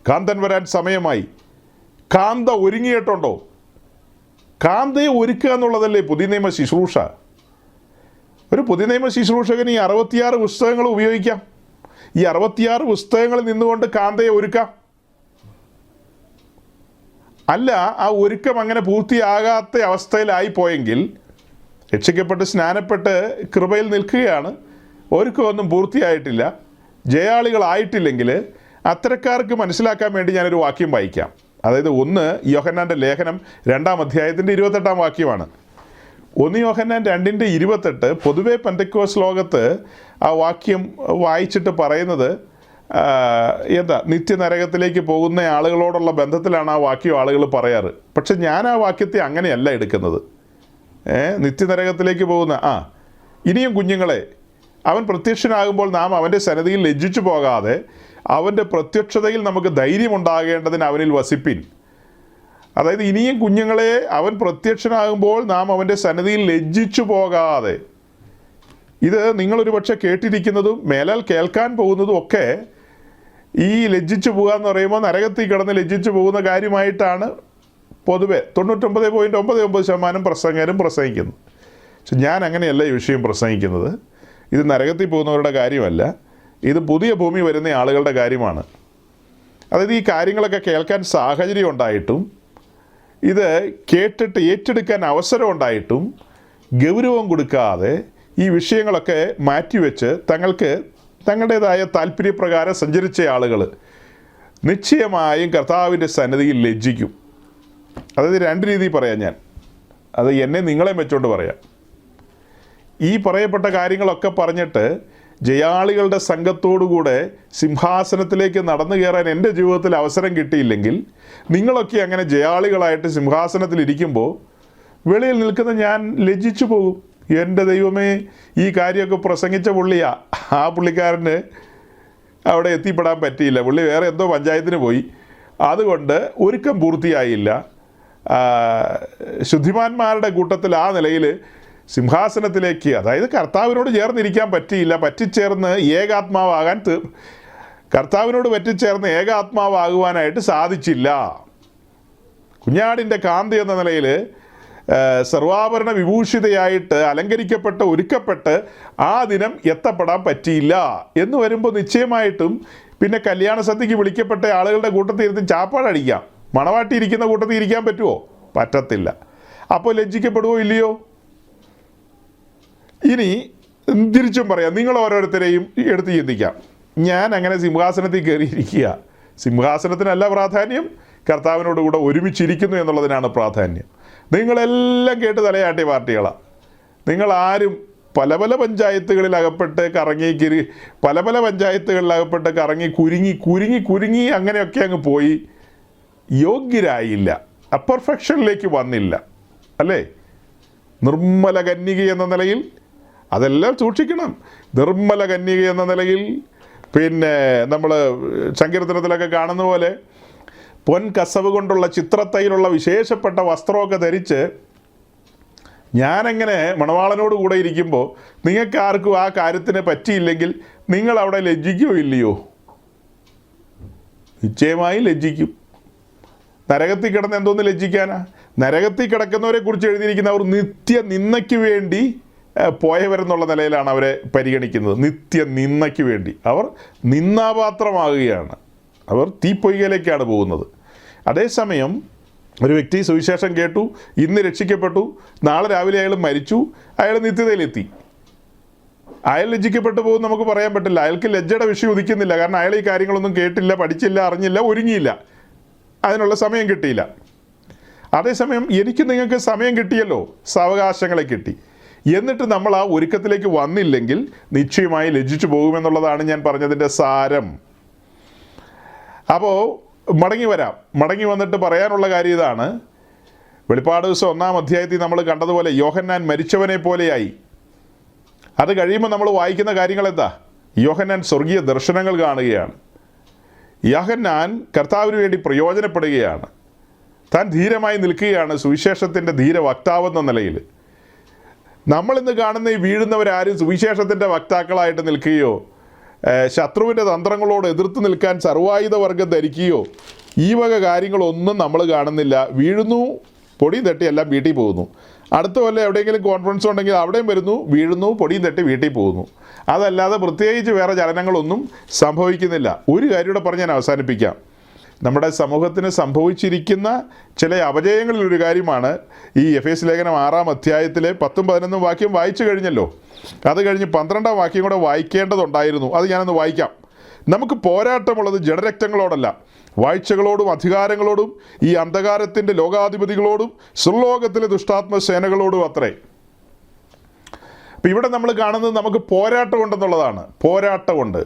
കാന്തൻ വരാൻ സമയമായി. കാന്ത ഒരുങ്ങിയിട്ടുണ്ടോ? കാന്തയെ ഒരുക്കുക എന്നുള്ളതല്ലേ പുതിയ നിയമ ശുശ്രൂഷ. ഒരു പുതിയ നിയമ ശുശ്രൂഷകന് ഈ 66 പുസ്തകങ്ങൾ ഉപയോഗിക്കാം. ഈ 66 പുസ്തകങ്ങളിൽ നിന്നുകൊണ്ട് കാന്തയെ ഒരുക്കാം. അല്ല, ആ ഒരുക്കം അങ്ങനെ പൂർത്തിയാകാത്ത അവസ്ഥയിലായി പോയെങ്കിൽ, രക്ഷിക്കപ്പെട്ട് സ്നാനപ്പെട്ട് കൃപയിൽ നിൽക്കുകയാണ്, ഒരുക്കമൊന്നും പൂർത്തിയായിട്ടില്ല, ജയാളികളായിട്ടില്ലെങ്കിൽ അത്തരക്കാർക്ക് മനസ്സിലാക്കാൻ വേണ്ടി ഞാനൊരു വാക്യം വായിക്കാം. അതായത് 1 യോഹന്നാൻ്റെ ലേഖനം 2-ാം അധ്യായത്തിൻ്റെ 28-ാം വാക്യമാണ്. 1 യോഹന്നാൻ 2:28 പൊതുവെ പെന്തക്കോസ്ത് ലോകത്ത് ആ വാക്യം വായിച്ചിട്ട് പറയുന്നത് നിത്യനരകത്തിലേക്ക് പോകുന്ന ആളുകളോടുള്ള ബന്ധത്തിലാണ് ആ വാക്യം ആളുകൾ പറയാറ്. പക്ഷെ ഞാൻ ആ വാക്യത്തെ അങ്ങനെയല്ല എടുക്കുന്നത്. നിത്യനരകത്തിലേക്ക് പോകുന്ന ഇനിയും കുഞ്ഞുങ്ങളെ, അവൻ പ്രത്യക്ഷനാകുമ്പോൾ നാം അവൻ്റെ സന്നിധിയിൽ ലജ്ജിച്ചു പോകാതെ അവൻ്റെ പ്രത്യക്ഷതയിൽ നമുക്ക് ധൈര്യമുണ്ടാകേണ്ടതിന് അവനിൽ വസിപ്പിൻ. അതായത് ഇനിയും കുഞ്ഞുങ്ങളെ, അവൻ പ്രത്യക്ഷനാകുമ്പോൾ നാം അവൻ്റെ സന്നിധിയിൽ ലജ്ജിച്ചു പോകാതെ. ഇത് നിങ്ങളൊരു പക്ഷെ കേട്ടിരിക്കുന്നതും മേലാൽ കേൾക്കാൻ പോകുന്നതും ഒക്കെ ഈ ലജ്ജിച്ചു പോകുക എന്ന് പറയുമ്പോൾ നരകത്തിൽ കിടന്ന് ലജ്ജിച്ചു പോകുന്ന കാര്യമായിട്ടാണ് പൊതുവെ 99.99% പ്രസംഗരും പ്രസംഗിക്കുന്നത്. പക്ഷെ ഞാൻ അങ്ങനെയല്ല ഈ വിഷയം പ്രസംഗിക്കുന്നത്. ഇത് നരകത്തിൽ പോകുന്നവരുടെ കാര്യമല്ല, ഇത് പുതിയ ഭൂമി വരുന്ന ആളുകളുടെ കാര്യമാണ്. അതായത് ഈ കാര്യങ്ങളൊക്കെ കേൾക്കാൻ സാഹചര്യം ഉണ്ടായിട്ടും ഇത് കേട്ടിട്ട് ഏറ്റെടുക്കാൻ അവസരം ഉണ്ടായിട്ടും ഗൗരവം കൊടുക്കാതെ ഈ വിഷയങ്ങളൊക്കെ മാറ്റിവെച്ച് തങ്ങളുടേതായ താല്പര്യപ്രകാരം സഞ്ചരിച്ച ആളുകൾ നിശ്ചയമായും കർത്താവിൻ്റെ സന്നിധിയിൽ ലജ്ജിക്കും. അതായത് 2 രീതിയിൽ പറയാം ഞാൻ. അത് എന്നെ നിങ്ങളെ വെച്ചുകൊണ്ട് പറയാം. ഈ പറയപ്പെട്ട കാര്യങ്ങളൊക്കെ പറഞ്ഞിട്ട് ജയാളികളുടെ സംഘത്തോടുകൂടെ സിംഹാസനത്തിലേക്ക് നടന്നു കയറാൻ എൻ്റെ ജീവിതത്തിൽ അവസരം കിട്ടിയില്ലെങ്കിൽ, നിങ്ങളൊക്കെ അങ്ങനെ ജയാളികളായിട്ട് സിംഹാസനത്തിലിരിക്കുമ്പോൾ വെളിയിൽ നിൽക്കുന്ന ഞാൻ ലജ്ജിച്ചു പോകും. എൻ്റെ ദൈവമേ, ഈ കാര്യമൊക്കെ പ്രസംഗിച്ച പുള്ളിയാ, ആ പുള്ളിക്കാരന് അവിടെ എത്തിപ്പെടാൻ പറ്റിയില്ല, പുള്ളി വേറെ എന്തോ പഞ്ചായത്തിന് പോയി, അതുകൊണ്ട് ഒരുക്കം പൂർത്തിയായില്ല. ശുദ്ധിമാന്മാരുടെ കൂട്ടത്തിൽ ആ നിലയിൽ സിംഹാസനത്തിലേക്ക്, അതായത് കർത്താവിനോട് ചേർന്നിരിക്കാൻ പറ്റിയില്ല, പറ്റിച്ചേർന്ന് ഏകാത്മാവാകാൻ കർത്താവിനോട് പറ്റിച്ചേർന്ന് ഏകാത്മാവാകുവാനായിട്ട് സാധിച്ചില്ല. കുഞ്ഞാടിൻ്റെ കാന്തി എന്ന നിലയിൽ സർവാഭരണ വിഭൂഷിതയായിട്ട് അലങ്കരിക്കപ്പെട്ട് ഒരുക്കപ്പെട്ട് ആ ദിനം എത്തപ്പെടാൻ പറ്റിയില്ല എന്ന് വരുമ്പോൾ നിശ്ചയമായിട്ടും പിന്നെ കല്യാണ സദ്യക്ക് വിളിക്കപ്പെട്ട ആളുകളുടെ കൂട്ടത്തിൽ ഇരുന്ന് ചാപ്പാടടിക്കാം. മണവാട്ടി ഇരിക്കുന്ന കൂട്ടത്തിൽ ഇരിക്കാൻ പറ്റുമോ? പറ്റത്തില്ല. അപ്പോൾ ലജ്ജിക്കപ്പെടുവോ ഇല്ലയോ? ഇനി തിരിച്ചും പറയാം, നിങ്ങൾ ഓരോരുത്തരെയും എടുത്ത് ചിന്തിക്കാം. ഞാൻ അങ്ങനെ സിംഹാസനത്തിൽ കയറിയിരിക്കുക. സിംഹാസനത്തിനല്ല പ്രാധാന്യം, കർത്താവിനോടുകൂടെ ഒരുമിച്ചിരിക്കുന്നു എന്നുള്ളതിനാണ് പ്രാധാന്യം. നിങ്ങളെല്ലാം കേട്ട് തലയാട്ടിയ പാർട്ടികളാണ്. നിങ്ങളാരും പല പല പഞ്ചായത്തുകളിൽ അകപ്പെട്ട് കറങ്ങി കുരുങ്ങി അങ്ങനെയൊക്കെ അങ്ങ് പോയി യോഗ്യരായില്ല, അപ്പർഫെക്ഷനിലേക്ക് വന്നില്ല അല്ലേ? നിർമ്മല കന്യക എന്ന നിലയിൽ അതെല്ലാം സൂക്ഷിക്കണം. നിർമ്മല കന്യക എന്ന നിലയിൽ പിന്നെ നമ്മൾ സങ്കീർത്തനത്തിലൊക്കെ കാണുന്ന പോലെ പൊൻ കസവ് കൊണ്ടുള്ള ചിത്രത്തയിലുള്ള വിശേഷപ്പെട്ട വസ്ത്രമൊക്കെ ധരിച്ച് ഞാനെങ്ങനെ മണവാളനോട് കൂടെ ഇരിക്കുമ്പോൾ നിങ്ങൾക്ക് ആർക്കും ആ കാര്യത്തിന് പറ്റിയില്ലെങ്കിൽ നിങ്ങൾ അവിടെ ലജ്ജിക്കുകയോ ഇല്ലയോ? നിശ്ചയമായി ലജ്ജിക്കും. നരകത്തിൽ കിടന്ന് എന്തോന്ന് ലജ്ജിക്കാനാ? നരകത്തിൽ കിടക്കുന്നവരെ കുറിച്ച് എഴുതിയിരിക്കുന്ന അവർ നിത്യ നിന്ദയ്ക്ക് വേണ്ടി പോയവരെന്നുള്ള നിലയിലാണ് അവരെ പരിഗണിക്കുന്നത്. നിത്യ നിന്ദയ്ക്ക് വേണ്ടി അവർ നിന്ദാപാത്രമാകുകയാണ്. അവർ തീപ്പൊയ്കയിലേക്കാണ് പോകുന്നത്. അതേസമയം ഒരു വ്യക്തി സുവിശേഷം കേട്ടു, ഇന്ന് രക്ഷിക്കപ്പെട്ടു, നാളെ രാവിലെ അയാൾ മരിച്ചു, അയാൾ നിത്യതയിലെത്തി. അയാൾ ലജ്ജിക്കപ്പെട്ടു പോകും നമുക്ക് പറയാൻ പറ്റില്ല. അയാൾക്ക് ലജ്ജയുടെ വിഷയം ഉദിക്കുന്നില്ല. കാരണം അയാൾ ഈ കാര്യങ്ങളൊന്നും കേട്ടില്ല, പഠിച്ചില്ല, അറിഞ്ഞില്ല, ഒരുങ്ങിയില്ല, അതിനുള്ള സമയം കിട്ടിയില്ല. അതേസമയം എനിക്ക് നിങ്ങൾക്ക് സമയം കിട്ടിയല്ലോ, സാവകാശങ്ങളെ കിട്ടി. എന്നിട്ട് നമ്മൾ ആ ഒരുക്കത്തിലേക്ക് വന്നില്ലെങ്കിൽ നിശ്ചയമായി ലജ്ജിച്ചു പോകുമെന്നുള്ളതാണ് ഞാൻ പറഞ്ഞതിൻ്റെ സാരം. അപ്പോൾ മടങ്ങി വന്നിട്ട് പറയാനുള്ള കാര്യം ഇതാണ്. വെളിപ്പാട് ദിവസം 1-ാം അധ്യായത്തിൽ നമ്മൾ കണ്ടതുപോലെ യോഹന്നാൻ മരിച്ചവനെ പോലെയായി. അത് കഴിയുമ്പോൾ നമ്മൾ വായിക്കുന്ന കാര്യങ്ങൾ എന്താ? യോഹന്നാൻ സ്വർഗീയ ദർശനങ്ങൾ കാണുകയാണ്. യോഹന്നാൻ കർത്താവിന് വേണ്ടി പ്രയോജനപ്പെടുകയാണ്. താൻ ധീരമായി നിൽക്കുകയാണ്, സുവിശേഷത്തിൻ്റെ ധീര വക്താവെന്ന നിലയിൽ. നമ്മളിന്ന് കാണുന്ന ഈ വീഴുന്നവരാരും സുവിശേഷത്തിൻ്റെ വക്താക്കളായിട്ട് നിൽക്കുകയോ ശത്രുവിൻ്റെ തന്ത്രങ്ങളോട് എതിർത്ത് നിൽക്കാൻ സർവായുധ വർഗം ധരിക്കുകയോ ഈ വക കാര്യങ്ങളൊന്നും നമ്മൾ കാണുന്നില്ല. വീഴുന്നു, പൊടിയും തട്ടി എല്ലാം വീട്ടിൽ പോകുന്നു. അടുത്ത കൊല്ലം എവിടെയെങ്കിലും കോൺഫറൻസ് ഉണ്ടെങ്കിൽ അവിടെയും വരുന്നു, വീഴുന്നു, പൊടിയും തട്ടി വീട്ടിൽ പോകുന്നു. അതല്ലാതെ പ്രത്യേകിച്ച് വേറെ ചലനങ്ങളൊന്നും സംഭവിക്കുന്നില്ല. ഒരു കാര്യം കൂടെ പറഞ്ഞ് ഞാൻ അവസാനിപ്പിക്കാം. നമ്മുടെ സമൂഹത്തിന് സംഭവിച്ചിരിക്കുന്ന ചില അപജയങ്ങളിലൊരു കാര്യമാണ് ഈ എഫേസ് ലേഖനം 6-ാം അധ്യായത്തിലെ 10-11 വാക്യം വായിച്ചു കഴിഞ്ഞല്ലോ. അത് കഴിഞ്ഞ് 12-ാം വാക്യം കൂടെ വായിക്കേണ്ടതുണ്ടായിരുന്നു. അത് ഞാനൊന്ന് വായിക്കാം. നമുക്ക് പോരാട്ടമുള്ളത് ജഡരക്തങ്ങളോടല്ല, വാഴ്ചകളോടും അധികാരങ്ങളോടും ഈ അന്ധകാരത്തിൻ്റെ ലോകാധിപതികളോടും സുർലോകത്തിലെ ദുഷ്ടാത്മ സേനകളോടും അത്രേ. അപ്പം ഇവിടെ നമ്മൾ കാണുന്നത് നമുക്ക് പോരാട്ടമുണ്ടെന്നുള്ളതാണ്. പോരാട്ടമുണ്ട്.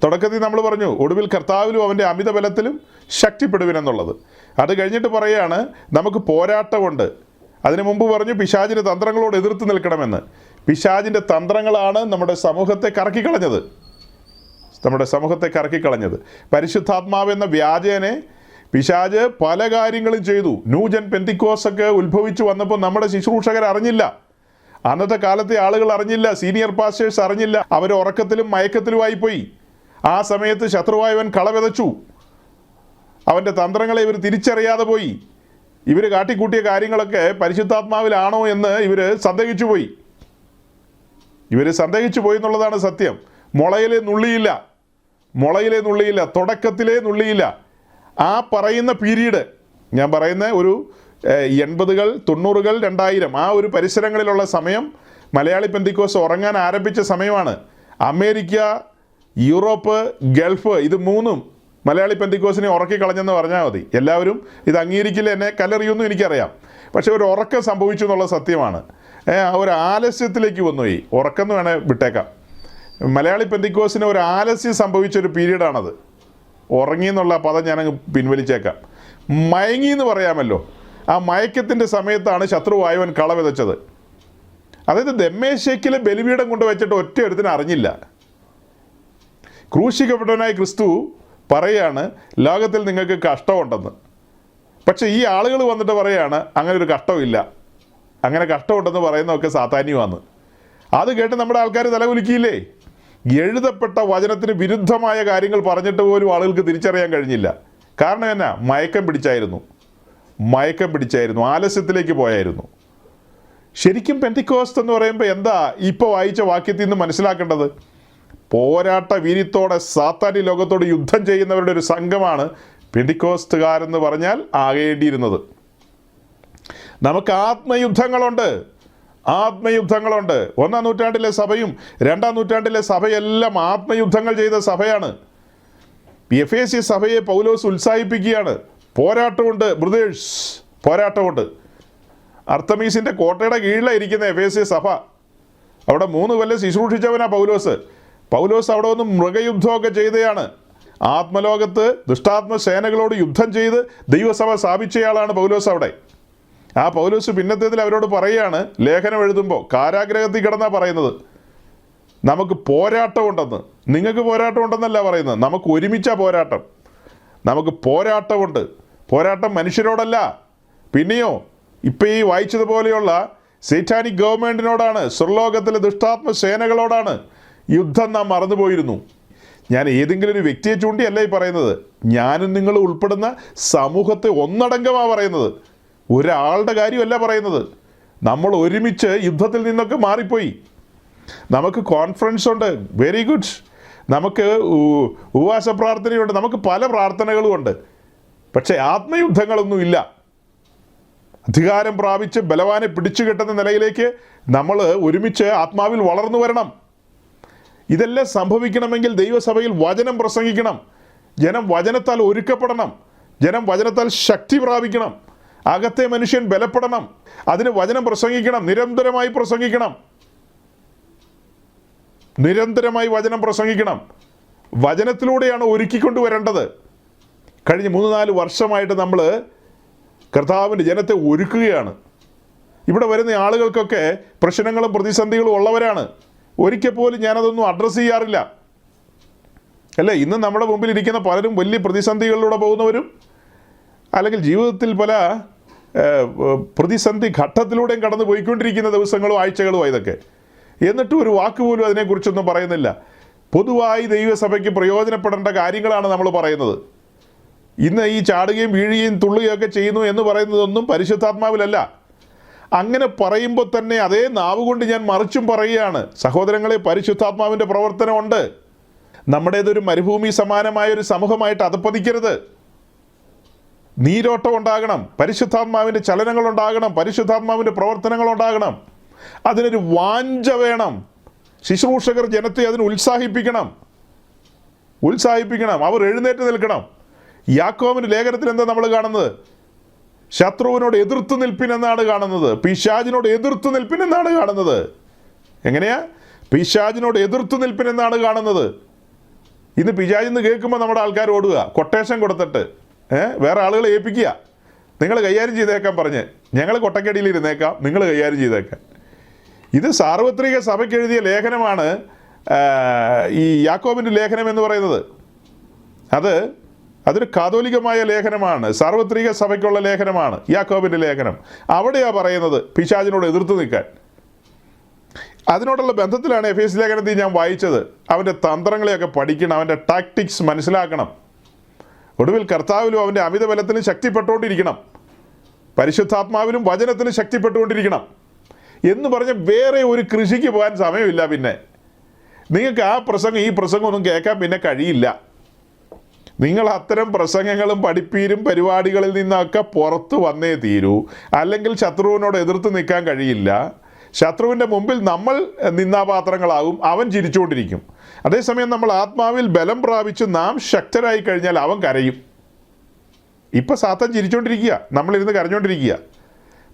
തുടക്കത്തിൽ നമ്മൾ പറഞ്ഞു ഒടുവിൽ കർത്താവിലും അവൻ്റെ അമിത ബലത്തിലും ശക്തിപ്പെടുവിനെന്നുള്ളത്. അത് കഴിഞ്ഞിട്ട് പറയുകയാണ് നമുക്ക് പോരാട്ടമുണ്ട്. അതിനു മുമ്പ് പറഞ്ഞു പിശാചിൻ്റെ തന്ത്രങ്ങളോട് എതിർത്ത് നിൽക്കണമെന്ന്. പിശാചിൻ്റെ തന്ത്രങ്ങളാണ് നമ്മുടെ സമൂഹത്തെ കറക്കിക്കളഞ്ഞത്. പരിശുദ്ധാത്മാവെന്ന വ്യാജേനെ പിശാച് പല കാര്യങ്ങളും ചെയ്തു. ന്യൂജൻ പെന്തിക്കോസൊക്കെ ഉത്ഭവിച്ചു വന്നപ്പോൾ നമ്മുടെ ശുശ്രൂഷകർ അറിഞ്ഞില്ല. അന്നത്തെ കാലത്തെ ആളുകൾ അറിഞ്ഞില്ല, സീനിയർ പാസ്റ്റേഴ്സ് അറിഞ്ഞില്ല. അവർ ഉറക്കത്തിലും മയക്കത്തിലുമായി പോയി. ആ സമയത്ത് ശത്രുവായവൻ കളവിതച്ചു. അവൻ്റെ തന്ത്രങ്ങളെ ഇവർ തിരിച്ചറിയാതെ പോയി. ഇവർ കാട്ടിക്കൂട്ടിയ കാര്യങ്ങളൊക്കെ പരിശുദ്ധാത്മാവിലാണോ എന്ന് ഇവർ സന്ദേഹിച്ചു പോയി എന്നുള്ളതാണ് സത്യം. മുളയിലെ നുള്ളിയില്ല, തുടക്കത്തിലേ നുള്ളിയില്ല. ആ പറയുന്ന പീരീഡ് ഞാൻ പറയുന്ന ഒരു 80-കൾ 90-കൾ 2000 ആ ഒരു പരിസരങ്ങളിലുള്ള സമയം മലയാളി പെന്തിക്കോസ് ഉറങ്ങാൻ ആരംഭിച്ച സമയമാണ്. അമേരിക്ക, യൂറോപ്പ്, ഗൾഫ് ഇത് മൂന്നും മലയാളി പെന്തിക്കോസിനെ ഉറക്കിക്കളഞ്ഞെന്ന് പറഞ്ഞാൽ മതി. എല്ലാവരും ഇത് അംഗീകരിക്കില്ല, എന്നെ കല്ലെറിയുമെന്നും എനിക്കറിയാം. പക്ഷേ ഒരു ഉറക്കം സംഭവിച്ചു എന്നുള്ള സത്യമാണ്. ഒരു ആലസ്യത്തിലേക്ക് വന്നുപോയി. ഉറക്കം എന്ന് വേണേൽ വിട്ടേക്കാം. മലയാളി പെന്തിക്കോസിന് ഒരു ആലസ്യം സംഭവിച്ചൊരു പീരീഡാണത്. ഉറങ്ങി എന്നുള്ള പദം ഞാനങ്ങ് പിൻവലിച്ചേക്കാം. മയങ്ങി എന്ന് പറയാമല്ലോ. ആ മയക്കത്തിൻ്റെ സമയത്താണ് ശത്രുവായവൻ കള വിതച്ചത്. അതായത് ദമ്മേശേക്കിലെ ബലിപീഠം കൊണ്ട് വെച്ചിട്ട് ഒറ്റ ഒരുത്തിന് അറിഞ്ഞില്ല. ക്രൂശിക്കപ്പെട്ടവനായ ക്രിസ്തു പറയാണ് ലോകത്തിൽ നിങ്ങൾക്ക് കഷ്ടമുണ്ടെന്ന്. പക്ഷേ ഈ ആളുകൾ വന്നിട്ട് പറയാണ് അങ്ങനെ ഒരു കഷ്ടമില്ല, അങ്ങനെ കഷ്ടമുണ്ടെന്ന് പറയുന്നതൊക്കെ സാത്താന്യമാണ്. അത് കേട്ട് നമ്മുടെ ആൾക്കാർ തലകുലുക്കിയില്ലേ? എഴുതപ്പെട്ട വചനത്തിന് വിരുദ്ധമായ കാര്യങ്ങൾ പറഞ്ഞിട്ട് പോലും ആളുകൾക്ക് തിരിച്ചറിയാൻ കഴിഞ്ഞില്ല. കാരണം എന്നാ? മയക്കം പിടിച്ചായിരുന്നു, ആലസ്യത്തിലേക്ക് പോയായിരുന്നു. ശരിക്കും പെന്തിക്കോസ്ത് എന്ന് പറയുമ്പോൾ എന്താ ഇപ്പോൾ വായിച്ച വാക്യത്തിൽ നിന്ന് മനസ്സിലാക്കേണ്ടത്? പോരാട്ട വീര്യത്തോടെ സാത്താന്യ ലോകത്തോട് യുദ്ധം ചെയ്യുന്നവരുടെ ഒരു സംഘമാണ് പെന്തിക്കോസ്തുകാരെന്ന് പറഞ്ഞാൽ ആകേണ്ടിയിരുന്നത്. നമുക്ക് ആത്മയുദ്ധങ്ങളുണ്ട്. 1-ാം നൂറ്റാണ്ടിലെ സഭയും 2-ാം നൂറ്റാണ്ടിലെ സഭയെല്ലാം ആത്മയുദ്ധങ്ങൾ ചെയ്ത സഭയാണ്. എഫേസ്യ സഭയെ പൗലോസ് ഉത്സാഹിപ്പിക്കുകയാണ്. പോരാട്ടമുണ്ട് ബ്രദേഴ്സ്, പോരാട്ടമുണ്ട്. അർത്തമീസിൻ്റെ കോട്ടയുടെ കീഴിലായിരിക്കുന്ന എഫേസ്യ സഭ. അവിടെ 3 കൊല്ലം ശുശ്രൂഷിച്ചവനാ പൗലോസ് അവിടെ ഒന്ന് മൃഗയുദ്ധമൊക്കെ ചെയ്തതാണ്. ആത്മലോകത്ത് ദുഷ്ടാത്മ സേനകളോട് യുദ്ധം ചെയ്ത് ദൈവസഭ സ്ഥാപിച്ചയാളാണ് പൗലോസ് അവിടെ. ആ പൗലോസ് പിന്നത്തേതിൽ അവരോട് പറയുകയാണ്, ലേഖനം എഴുതുമ്പോൾ കാരാഗ്രഹത്തിൽ കിടന്നാ പറയുന്നത്, നമുക്ക് പോരാട്ടമുണ്ടെന്ന്. നിങ്ങൾക്ക് പോരാട്ടമുണ്ടെന്നല്ല പറയുന്നത്, നമുക്ക് ഒരുമിച്ചാ പോരാട്ടം. നമുക്ക് പോരാട്ടമുണ്ട്. പോരാട്ടം മനുഷ്യരോടല്ല, പിന്നെയോ ഇപ്പം ഈ വായിച്ചതുപോലെയുള്ള സൈറ്റാനിക് ഗവൺമെൻറ്റിനോടാണ്, സ്വർലോകത്തിലെ ദുഷ്ടാത്മ സേനകളോടാണ് യുദ്ധം. നാം മറന്നുപോയിരുന്നു. ഞാൻ ഏതെങ്കിലും ഒരു വ്യക്തിയെ ചൂണ്ടിയല്ല ഈ പറയുന്നത്, ഞാനും നിങ്ങൾ ഉൾപ്പെടുന്ന സമൂഹത്തെ ഒന്നടങ്കമാണ് പറയുന്നത്. ഒരാളുടെ കാര്യമല്ല പറയുന്നത്. നമ്മൾ ഒരുമിച്ച് യുദ്ധത്തിൽ നിന്നൊക്കെ മാറിപ്പോയി. നമുക്ക് കോൺഫറൻസ് ഉണ്ട്, വെരി ഗുഡ്. നമുക്ക് ഉപവാസ പ്രാർത്ഥനയുണ്ട്, നമുക്ക് പല പ്രാർത്ഥനകളുമുണ്ട്. പക്ഷേ ആത്മയുദ്ധങ്ങളൊന്നുമില്ല. അധികാരം പ്രാപിച്ച് ബലവാനെ പിടിച്ചു കെട്ടുന്ന നിലയിലേക്ക് നമ്മൾ ഒരുമിച്ച് ആത്മാവിൽ വളർന്നു വരണം. ഇതെല്ലാം സംഭവിക്കണമെങ്കിൽ ദൈവസഭയിൽ വചനം പ്രസംഗിക്കണം. ജനം വചനത്താൽ ഒരുക്കപ്പെടണം. ജനം വചനത്താൽ ശക്തി പ്രാപിക്കണം. അകത്തെ മനുഷ്യൻ ബലപ്പെടണം. അതിന് വചനം പ്രസംഗിക്കണം, നിരന്തരമായി പ്രസംഗിക്കണം. വചനം പ്രസംഗിക്കണം. വചനത്തിലൂടെയാണ് ഒരുക്കിക്കൊണ്ടുവരേണ്ടത്. കഴിഞ്ഞ 3-4 വർഷമായിട്ട് നമ്മൾ കർത്താവിൻ്റെ ജനത്തെ ഒരുക്കുകയാണ്. ഇവിടെ വരുന്ന ആളുകൾക്കൊക്കെ പ്രശ്നങ്ങളും പ്രതിസന്ധികളും ഉള്ളവരാണ്. ഒരിക്കൽ പോലും ഞാനതൊന്നും അഡ്രസ്സ് ചെയ്യാറില്ല. അല്ലേ, ഇന്ന് നമ്മുടെ മുമ്പിൽ ഇരിക്കുന്ന പലരും വലിയ പ്രതിസന്ധികളിലൂടെ പോകുന്നവരും, അല്ലെങ്കിൽ ജീവിതത്തിൽ പല പ്രതിസന്ധി ഘട്ടത്തിലൂടെയും കടന്നു പോയിക്കൊണ്ടിരിക്കുന്ന ദിവസങ്ങളും ആഴ്ചകളുമാണ് ഇതൊക്കെ. എന്നിട്ടും ഒരു വാക്ക് പോലും അതിനെക്കുറിച്ചൊന്നും പറയുന്നില്ല. പൊതുവായി ദൈവസഭയ്ക്ക് പ്രയോജനപ്പെടേണ്ട കാര്യങ്ങളാണ് നമ്മൾ പറയുന്നത്. ഇന്ന് ഈ ചാടുകയും വീഴുകയും തുള്ളുകയും ഒക്കെ ചെയ്യുന്നു എന്ന് പറയുന്നതൊന്നും പരിശുദ്ധാത്മാവിലല്ല. അങ്ങനെ പറയുമ്പോൾ തന്നെ അതേ നാവ് കൊണ്ട് ഞാൻ മറിച്ചും പറയുകയാണ്, സഹോദരങ്ങളെ, പരിശുദ്ധാത്മാവിൻ്റെ പ്രവർത്തനമുണ്ട്. നമ്മുടേതൊരു മരുഭൂമി സമാനമായ ഒരു സമൂഹമായിട്ട് അധപ്പതിക്കരുത്. നീരോട്ടം ഉണ്ടാകണം, പരിശുദ്ധാത്മാവിൻ്റെ ചലനങ്ങൾ ഉണ്ടാകണം, പരിശുദ്ധാത്മാവിൻ്റെ പ്രവർത്തനങ്ങൾ ഉണ്ടാകണം. അതിനൊരു വാഞ്ച വേണം. ശുശ്രൂഷകർ ജനത്തെ അതിന് ഉത്സാഹിപ്പിക്കണം. അവർ എഴുന്നേറ്റ് നിൽക്കണം. യാക്കോബിൻ്റെ ലേഖനത്തിൽ എന്താ നമ്മൾ കാണുന്നത്? ശത്രുവിനോട് എതിർത്ത് നിൽപ്പിനെന്നാണ് കാണുന്നത്. പിശാചിനോട് എതിർത്ത് നിൽപ്പിനെന്നാണ് കാണുന്നത്. എങ്ങനെയാ? പിശാചിനോട് എതിർത്ത് നിൽപ്പിനെന്നാണ് കാണുന്നത്. ഇന്ന് പിശാചിന്ന് കേൾക്കുമ്പോൾ നമ്മുടെ ആൾക്കാർ ഓടുക, കൊട്ടേഷൻ കൊടുത്തിട്ട് വേറെ ആളുകളെ ഏൽപ്പിക്കുക, നിങ്ങൾ കൈകാര്യം ചെയ്തേക്കാൻ പറഞ്ഞ്. ഞങ്ങൾ കൊട്ടക്കടിയിൽ ഇരുന്നേക്കാം, നിങ്ങൾ കൈകാര്യം ചെയ്തേക്കാം. ഇത് സാർവത്രിക സഭയ്ക്ക് എഴുതിയ ലേഖനമാണ് ഈ യാക്കോബിൻ്റെ ലേഖനം എന്ന് പറയുന്നത്. അതൊരു കാതോലികമായ ലേഖനമാണ്, സാർവത്രിക സഭയ്ക്കുള്ള ലേഖനമാണ് യാക്കോബിൻ്റെ ലേഖനം. അവിടെയാണ് പറയുന്നത് പിശാചിനോട് എതിർത്ത് നിൽക്കാൻ. അതിനോടുള്ള ബന്ധത്തിലാണ് എഫേസ്യ ലേഖനത്തിൽ ഞാൻ വായിച്ചത്. അവൻ്റെ തന്ത്രങ്ങളെയൊക്കെ പഠിക്കണം, അവൻ്റെ ടാക്ടിക്സ് മനസ്സിലാക്കണം. ഒടുവിൽ കർത്താവിലും അവൻ്റെ അമിത ബലത്തിലും ശക്തിപ്പെട്ടുകൊണ്ടിരിക്കണം, പരിശുദ്ധാത്മാവിലും വചനത്തിലും ശക്തിപ്പെട്ടുകൊണ്ടിരിക്കണം എന്ന് പറഞ്ഞ് വേറെ ഒരു കൃഷിക്ക് പോകാൻ സമയമില്ല. പിന്നെ നിങ്ങൾക്ക് ആ പ്രസംഗം ഈ പ്രസംഗം ഒന്നും കേൾക്കാൻ പിന്നെ കഴിയില്ല. നിങ്ങൾ അത്തരം പ്രസംഗങ്ങളും പഠിപ്പീരും പരിപാടികളിൽ നിന്നൊക്കെ പുറത്ത് വന്നേ തീരൂ. അല്ലെങ്കിൽ ശത്രുവിനോട് എതിർത്ത് നിൽക്കാൻ കഴിയില്ല. ശത്രുവിൻ്റെ മുമ്പിൽ നമ്മൾ നിന്നാപാത്രങ്ങളാകും, അവൻ ചിരിച്ചുകൊണ്ടിരിക്കും. അതേസമയം നമ്മൾ ആത്മാവിൽ ബലം പ്രാപിച്ച് നാം ശക്തരായി കഴിഞ്ഞാൽ അവൻ കരയും. ഇപ്പം സാത്താൻ ചിരിച്ചുകൊണ്ടിരിക്കുക, നമ്മളിരുന്ന് കരഞ്ഞുകൊണ്ടിരിക്കുക.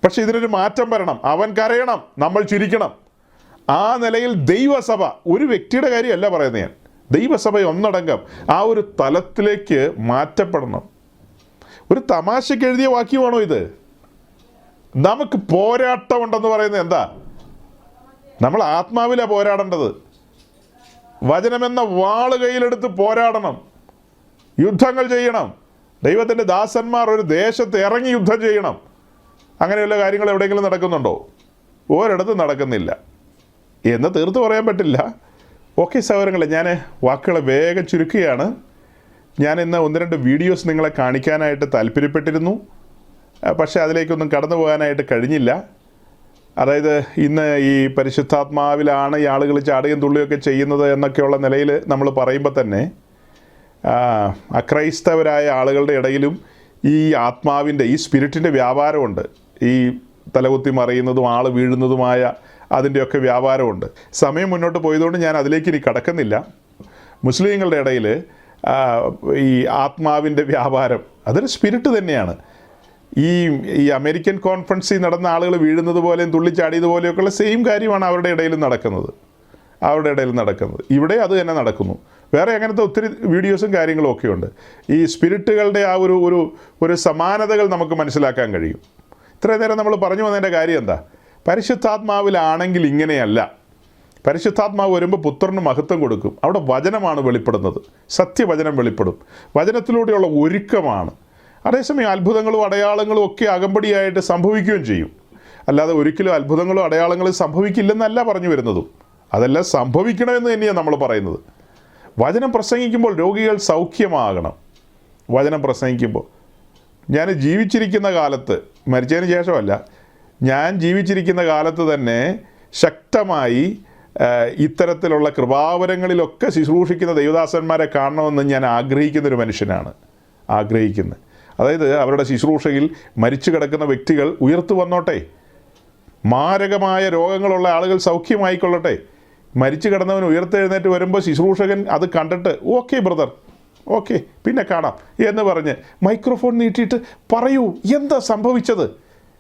പക്ഷെ ഇതിനൊരു മാറ്റം വരണം. അവൻ കരയണം, നമ്മൾ ചിരിക്കണം. ആ നിലയിൽ ദൈവസഭ, ഒരു വ്യക്തിയുടെ കാര്യമല്ല പറയുന്നത് ഞാൻ, ദൈവസഭ ഒന്നടങ്കം ആ ഒരു തലത്തിലേക്ക് മാറ്റപ്പെടണം. ഒരു തമാശയ്ക്ക് എഴുതിയ വാക്യമാണോ ഇത്? നമുക്ക് പോരാട്ടമുണ്ടെന്ന് പറയുന്നത് എന്താ? നമ്മൾ ആത്മാവിലാണ് പോരാടേണ്ടത്. വചനമെന്ന വാള് കയ്യിലെടുത്ത് പോരാടണം, യുദ്ധങ്ങൾ ചെയ്യണം. ദൈവത്തിൻ്റെ ദാസന്മാർ ഒരു ദേശത്ത് ഇറങ്ങി യുദ്ധം ചെയ്യണം. അങ്ങനെയുള്ള കാര്യങ്ങൾ എവിടെയെങ്കിലും നടക്കുന്നുണ്ടോ? ഒരിടത്തും നടക്കുന്നില്ല എന്ന് തീർത്ത് പറയാൻ പറ്റില്ല. ഓക്കെ സഹോദരങ്ങളെ, ഞാൻ വാക്കുകളെ വേഗം ചുരുക്കുകയാണ്. ഞാൻ ഇന്ന് 1-2 വീഡിയോസ് നിങ്ങളെ കാണിക്കാനായിട്ട് താല്പര്യപ്പെട്ടിരുന്നു, പക്ഷേ അതിലേക്കൊന്നും കടന്നു പോകാനായിട്ട് കഴിഞ്ഞില്ല. അതായത് ഇന്ന് ഈ പരിശുദ്ധാത്മാവിലാണ് ഈ ആളുകൾ ചാടുകയും തുള്ളിയൊക്കെ ചെയ്യുന്നത് എന്നൊക്കെയുള്ള നിലയിൽ നമ്മൾ പറയുമ്പോൾ തന്നെ അക്രൈസ്തവരായ ആളുകളുടെ ഇടയിലും ഈ ആത്മാവിൻ്റെ ഈ സ്പിരിറ്റിൻ്റെ വ്യാപാരമുണ്ട്. ഈ തലകുത്തി മറിയുന്നതും ആൾ വീഴുന്നതുമായ അതിൻ്റെയൊക്കെ വ്യാപാരമുണ്ട്. സമയം മുന്നോട്ട് പോയതുകൊണ്ട് ഞാൻ അതിലേക്ക് ഇനി കടക്കുന്നില്ല. മുസ്ലിങ്ങളുടെ ഇടയിൽ ഈ ആത്മാവിൻ്റെ വ്യാപാരം അതൊരു സ്പിരിറ്റ് തന്നെയാണ്. ഈ അമേരിക്കൻ കോൺഫറൻസിൽ നടന്ന ആളുകൾ വീഴുന്നത് പോലെയും തുള്ളിച്ചാടിയതുപോലെയൊക്കെയുള്ള സെയിം കാര്യമാണ് അവരുടെ ഇടയിൽ നടക്കുന്നത്. ഇവിടെ അത് തന്നെ നടക്കുന്നു. വേറെ അങ്ങനത്തെ ഒത്തിരി വീഡിയോസും കാര്യങ്ങളും ഒക്കെ ഉണ്ട്. ഈ സ്പിരിറ്റുകളുടെ ആ ഒരു സമാനതകൾ നമുക്ക് മനസ്സിലാക്കാൻ കഴിയും. ഇത്രയും നേരം നമ്മൾ പറഞ്ഞു വന്നതിൻ്റെ കാര്യം എന്താ? പരിശുദ്ധാത്മാവിലാണെങ്കിൽ ഇങ്ങനെയല്ല. പരിശുദ്ധാത്മാവ് വരുമ്പോൾ പുത്രന് മഹത്വം കൊടുക്കും. അവിടെ വചനമാണ് വെളിപ്പെടുന്നത്, സത്യവചനം വെളിപ്പെടും, വചനത്തിലൂടെയുള്ള ഒരുക്കമാണ്. അതേസമയം അത്ഭുതങ്ങളും അടയാളങ്ങളും ഒക്കെ അകമ്പടിയായിട്ട് സംഭവിക്കുകയും ചെയ്യും. അല്ലാതെ ഒരിക്കലും അത്ഭുതങ്ങളും അടയാളങ്ങളും സംഭവിക്കില്ലെന്നല്ല പറഞ്ഞു വരുന്നതും. അതെല്ലാം സംഭവിക്കണമെന്ന് തന്നെയാണ് നമ്മൾ പറയുന്നത്. വചനം പ്രസംഗിക്കുമ്പോൾ രോഗികൾ സൗഖ്യമാകണം. വചനം പ്രസംഗിക്കുമ്പോൾ ഞാൻ ജീവിച്ചിരിക്കുന്ന കാലത്ത്, മരിച്ചതിന് ശേഷമല്ല, ഞാൻ ജീവിച്ചിരിക്കുന്ന കാലത്ത് തന്നെ ശക്തമായി ഇത്തരത്തിലുള്ള കൃപാവരങ്ങളിലൊക്കെ ശുശ്രൂഷിക്കുന്ന ദൈവദാസന്മാരെ കാണണമെന്ന് ഞാൻ ആഗ്രഹിക്കുന്നൊരു മനുഷ്യനാണ്. അതായത് അവരുടെ ശുശ്രൂഷയിൽ മരിച്ചു കിടക്കുന്ന വ്യക്തികൾ ഉയർത്തു വന്നോട്ടെ, മാരകമായ രോഗങ്ങളുള്ള ആളുകൾ സൗഖ്യമായിക്കൊള്ളട്ടെ. മരിച്ചു കിടന്നവൻ ഉയർത്തെഴുന്നേറ്റ് വരുമ്പോൾ ശുശ്രൂഷകൻ അത് കണ്ടിട്ട് ഓക്കെ ബ്രദർ, ഓക്കെ പിന്നെ കാണാം എന്ന് പറഞ്ഞ് മൈക്രോഫോൺ നീട്ടിയിട്ട് പറയൂ എന്താ സംഭവിച്ചത്,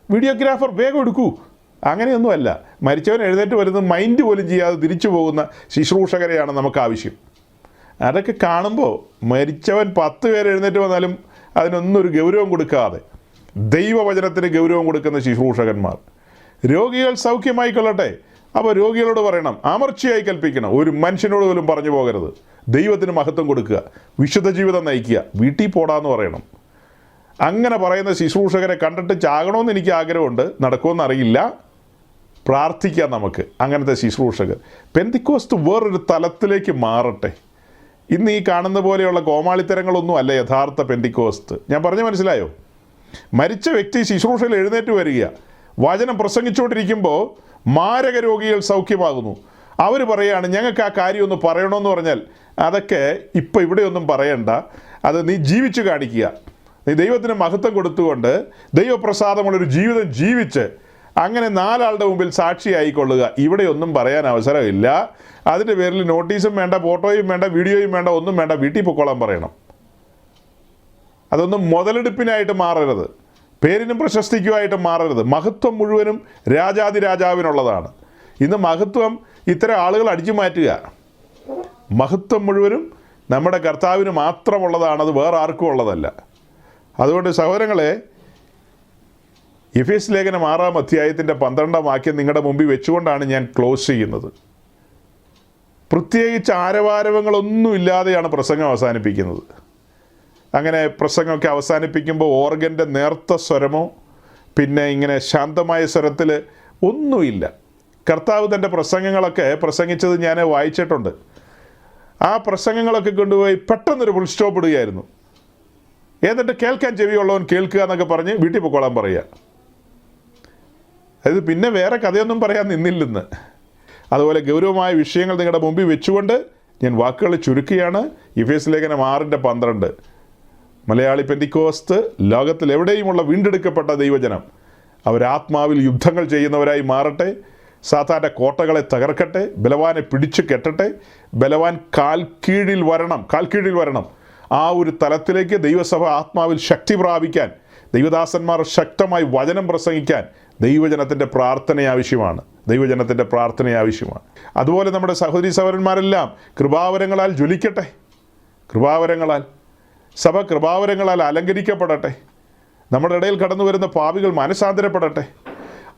വീഡിയോഗ്രാഫർ വേഗം എടുക്കൂ. അങ്ങനെയൊന്നുമല്ല. മരിച്ചവൻ എഴുന്നേറ്റ് വരുന്നത് മൈൻഡ് പോലും ചെയ്യാതെ തിരിച്ചു പോകുന്ന ശുശ്രൂഷകരെയാണ് നമുക്ക് ആവശ്യം. അതൊക്കെ കാണുമ്പോൾ മരിച്ചവൻ 10 പേര് എഴുന്നേറ്റ് വന്നാലും അതിനൊന്നും ഒരു ഗൗരവം കൊടുക്കാതെ ദൈവവചനത്തിന് ഗൗരവം കൊടുക്കുന്ന ശുശ്രൂഷകന്മാർ. രോഗികൾ സൗഖ്യമായിക്കൊള്ളട്ടെ. അപ്പോൾ രോഗികളോട് പറയണം, അമർച്ചയായി കൽപ്പിക്കണം, ഒരു മനുഷ്യനോട് പോലും പറഞ്ഞു പോകരുത്, ദൈവത്തിന് മഹത്വം കൊടുക്കുക, വിശുദ്ധ ജീവിതം നയിക്കുക, വീട്ടിൽ പോടാന്ന് പറയണം. അങ്ങനെ പറയുന്ന ശുശ്രൂഷകരെ കണ്ടിട്ട് ചാകണമെന്ന് എനിക്ക് ആഗ്രഹമുണ്ട്, നടക്കുമെന്നറിയില്ല. പ്രാർത്ഥിക്കാം നമുക്ക് അങ്ങനത്തെ ശുശ്രൂഷകർ. പെന്തിക്കോസ്ത് വേറൊരു തലത്തിലേക്ക് മാറട്ടെ. ഇന്ന് ഈ കാണുന്ന പോലെയുള്ള കോമാളിത്തരങ്ങളൊന്നും അല്ല യഥാർത്ഥ പെന്തിക്കോസ്ത്. ഞാൻ പറഞ്ഞു മനസ്സിലായോ? മരിച്ച വ്യക്തി ശുശ്രൂഷയിൽ എഴുന്നേറ്റ് വരിക, വചനം പ്രസംഗിച്ചുകൊണ്ടിരിക്കുമ്പോൾ മാരക രോഗികൾ സൗഖ്യമാകുന്നു. അവർ പറയുകയാണ് ഞങ്ങൾക്ക് ആ കാര്യം ഒന്ന് പറയണമെന്ന് പറഞ്ഞാൽ അതൊക്കെ ഇപ്പം ഇവിടെയൊന്നും പറയണ്ട, അത് നീ ജീവിച്ച് കാണിക്കുക. നീ ദൈവത്തിന് മഹത്വം കൊടുത്തുകൊണ്ട് ദൈവപ്രസാദമുള്ളൊരു ജീവിതം ജീവിച്ച് അങ്ങനെ 4 ആളുടെ മുമ്പിൽ സാക്ഷിയായിക്കൊള്ളുക. ഇവിടെയൊന്നും പറയാൻ അവസരമില്ല. അതിൻ്റെ പേരിൽ നോട്ടീസും വേണ്ട, ഫോട്ടോയും വേണ്ട, വീഡിയോയും വേണ്ട, ഒന്നും വേണ്ട, വീട്ടിൽ പൊക്കോളാൻ പറയണം. അതൊന്നും മുതലെടുപ്പിനായിട്ട് മാറരുത്, പേരിനും പ്രശസ്തിക്കുമായിട്ട് മാറരുത്. മഹത്വം മുഴുവനും രാജാതിരാജാവിനുള്ളതാണ്. ഇന്ന് മഹത്വം ഇത്തരം ആളുകൾ അടിച്ചു മാറ്റുക. മഹത്വം മുഴുവനും നമ്മുടെ കർത്താവിന് മാത്രമുള്ളതാണ്, അത് വേറെ ആർക്കും ഉള്ളതല്ല. അതുകൊണ്ട് സഹോദരങ്ങളെ, എഫേസ്യ ലേഖനം 6-ാം അധ്യായത്തിൻ്റെ 12-ാം വാക്യം നിങ്ങളുടെ മുമ്പിൽ വെച്ചുകൊണ്ടാണ് ഞാൻ ക്ലോസ് ചെയ്യുന്നത്. പ്രത്യേകിച്ച് ആരവാരവങ്ങളൊന്നും ഇല്ലാതെയാണ് പ്രസംഗം അവസാനിപ്പിക്കുന്നത്. അങ്ങനെ പ്രസംഗമൊക്കെ അവസാനിപ്പിക്കുമ്പോൾ ഓർഗൻ്റെ നേർത്ത സ്വരമോ പിന്നെ ഇങ്ങനെ ശാന്തമായ സ്വരത്തിൽ ഒന്നുമില്ല. കർത്താവ് തൻ്റെ പ്രസംഗങ്ങളൊക്കെ പ്രസംഗിച്ചത് ഞാൻ വായിച്ചിട്ടുണ്ട്. ആ പ്രസംഗങ്ങളൊക്കെ കൊണ്ടുപോയി പെട്ടെന്നൊരു ഫുൾ സ്റ്റോപ്പ് ഇടുകയായിരുന്നു. എന്നിട്ട് കേൾക്കാൻ ചെവിയുള്ളവൻ കേൾക്കുക എന്നൊക്കെ പറഞ്ഞ് വീട്ടിൽ പൊക്കോളാൻ പറയുക. അതായത് പിന്നെ വേറെ കഥയൊന്നും പറയാൻ നിന്നില്ലെന്ന്. അതുപോലെ ഗൗരവമായ വിഷയങ്ങൾ നിങ്ങളുടെ മുമ്പിൽ വെച്ചുകൊണ്ട് ഞാൻ വാക്കുകൾ ചുരുക്കുകയാണ്. എഫേസ്യ ലേഖനം 6:12. മലയാളി പെന്തിക്കോസ്ത് ലോകത്തിൽ എവിടെയുമുള്ള വീണ്ടെടുക്കപ്പെട്ട ദൈവജനം അവരാത്മാവിൽ യുദ്ധങ്ങൾ ചെയ്യുന്നവരായി മാറട്ടെ. സാത്താൻ്റെ കോട്ടകളെ തകർക്കട്ടെ, ബലവാനെ പിടിച്ചു കെട്ടട്ടെ, ബലവാൻ കാൽ കീഴിൽ വരണം. ആ ഒരു തലത്തിലേക്ക് ദൈവസഭ ആത്മാവിൽ ശക്തി പ്രാപിക്കാൻ, ദൈവദാസന്മാർ ശക്തമായി വചനം പ്രസംഗിക്കാൻ ദൈവജനത്തിൻ്റെ പ്രാർത്ഥന ആവശ്യമാണ്. അതുപോലെ നമ്മുടെ സഹോദരി സഹോദരന്മാരെല്ലാം കൃപാവരങ്ങളാൽ ജ്വലിക്കട്ടെ. സഭ കൃപാവരങ്ങളാൽ അലങ്കരിക്കപ്പെടട്ടെ. നമ്മുടെ ഇടയിൽ കടന്നു വരുന്ന പാപികൾ മനസാന്തരപ്പെടട്ടെ.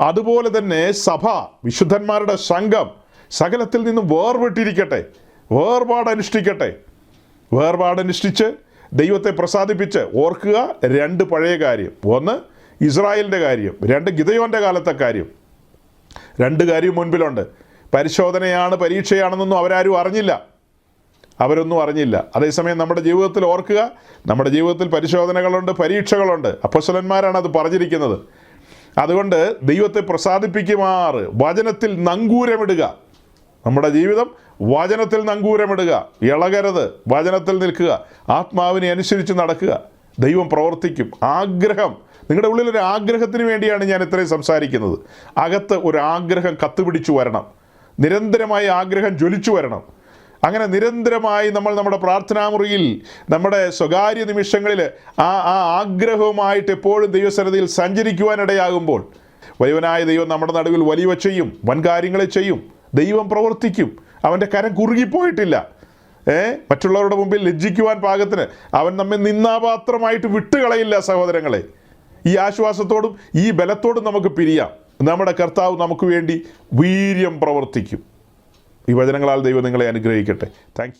അതുപോലെ തന്നെ സഭ, വിശുദ്ധന്മാരുടെ സംഘം സകലത്തിൽ നിന്നും വേർപെട്ടിരിക്കട്ടെ, വേർപാടനുഷ്ഠിച്ച് ദൈവത്തെ പ്രസാദിപ്പിച്ച്. ഓർക്കുക, 2 പഴയ കാര്യം: 1 ഇസ്രായേലിൻ്റെ കാര്യം, 2 ഗിദെയോൻ്റെ കാലത്തെ കാര്യം. 2 കാര്യം മുൻപിലുണ്ട്. പരിശോധനയാണ്, പരീക്ഷയാണെന്നൊന്നും അവരാരും അറിഞ്ഞില്ല. അവരൊന്നും അറിഞ്ഞില്ല. അതേസമയം നമ്മുടെ ജീവിതത്തിൽ ഓർക്കുക, നമ്മുടെ ജീവിതത്തിൽ പരിശോധനകളുണ്ട്, പരീക്ഷകളുണ്ട്. അപ്പോസ്തലന്മാരാണ് അത് പറഞ്ഞിരിക്കുന്നത്. അതുകൊണ്ട് ദൈവത്തെ പ്രസാദിപ്പിക്കുമാറ് വചനത്തിൽ നങ്കൂരമിടുക. നമ്മുടെ ജീവിതം വചനത്തിൽ നങ്കൂരമിടുക, ഇളകരുത്, വചനത്തിൽ നിൽക്കുക, ആത്മാവിനെ അനുസരിച്ച് നടക്കുക. ദൈവം പ്രവർത്തിക്കും. ആഗ്രഹം, നിങ്ങളുടെ ഉള്ളിലൊരു ആഗ്രഹത്തിന് വേണ്ടിയാണ് ഞാൻ ഇത്രയും സംസാരിക്കുന്നത്. അകത്ത് ഒരു ആഗ്രഹം കത്തുപിടിച്ചു വരണം, നിരന്തരമായി ആഗ്രഹം ജ്വലിച്ചു വരണം. അങ്ങനെ നിരന്തരമായി നമ്മൾ നമ്മുടെ പ്രാർത്ഥനാമുറിയിൽ, നമ്മുടെ സ്വകാര്യ നിമിഷങ്ങളിൽ ആ ആഗ്രഹവുമായിട്ട് എപ്പോഴും ദൈവസന്നിധിയിൽ സഞ്ചരിക്കുവാനിടയാകുമ്പോൾ വലിയവനായ ദൈവം നമ്മുടെ നടുവിൽ വലിയവ ചെയ്യും, വൻകാര്യങ്ങളെ ചെയ്യും. ദൈവം പ്രവർത്തിക്കും. അവൻ്റെ കരം കുറുകിപ്പോയിട്ടില്ല. മറ്റുള്ളവരുടെ മുമ്പിൽ ലജ്ജിക്കുവാൻ പാകത്തിന് അവൻ നമ്മെ നിന്നാപാത്രമായിട്ട് വിട്ടുകളയില്ല. സഹോദരങ്ങളെ, ഈ ആശ്വാസത്തോടും ഈ ബലത്തോടും നമുക്ക് പിരിയാം. നമ്മുടെ കർത്താവ് നമുക്ക് വേണ്ടി വീര്യം പ്രവർത്തിക്കും. ഈ വചനങ്ങളാൽ ദൈവം നിങ്ങളെ അനുഗ്രഹിക്കട്ടെ. Thank you.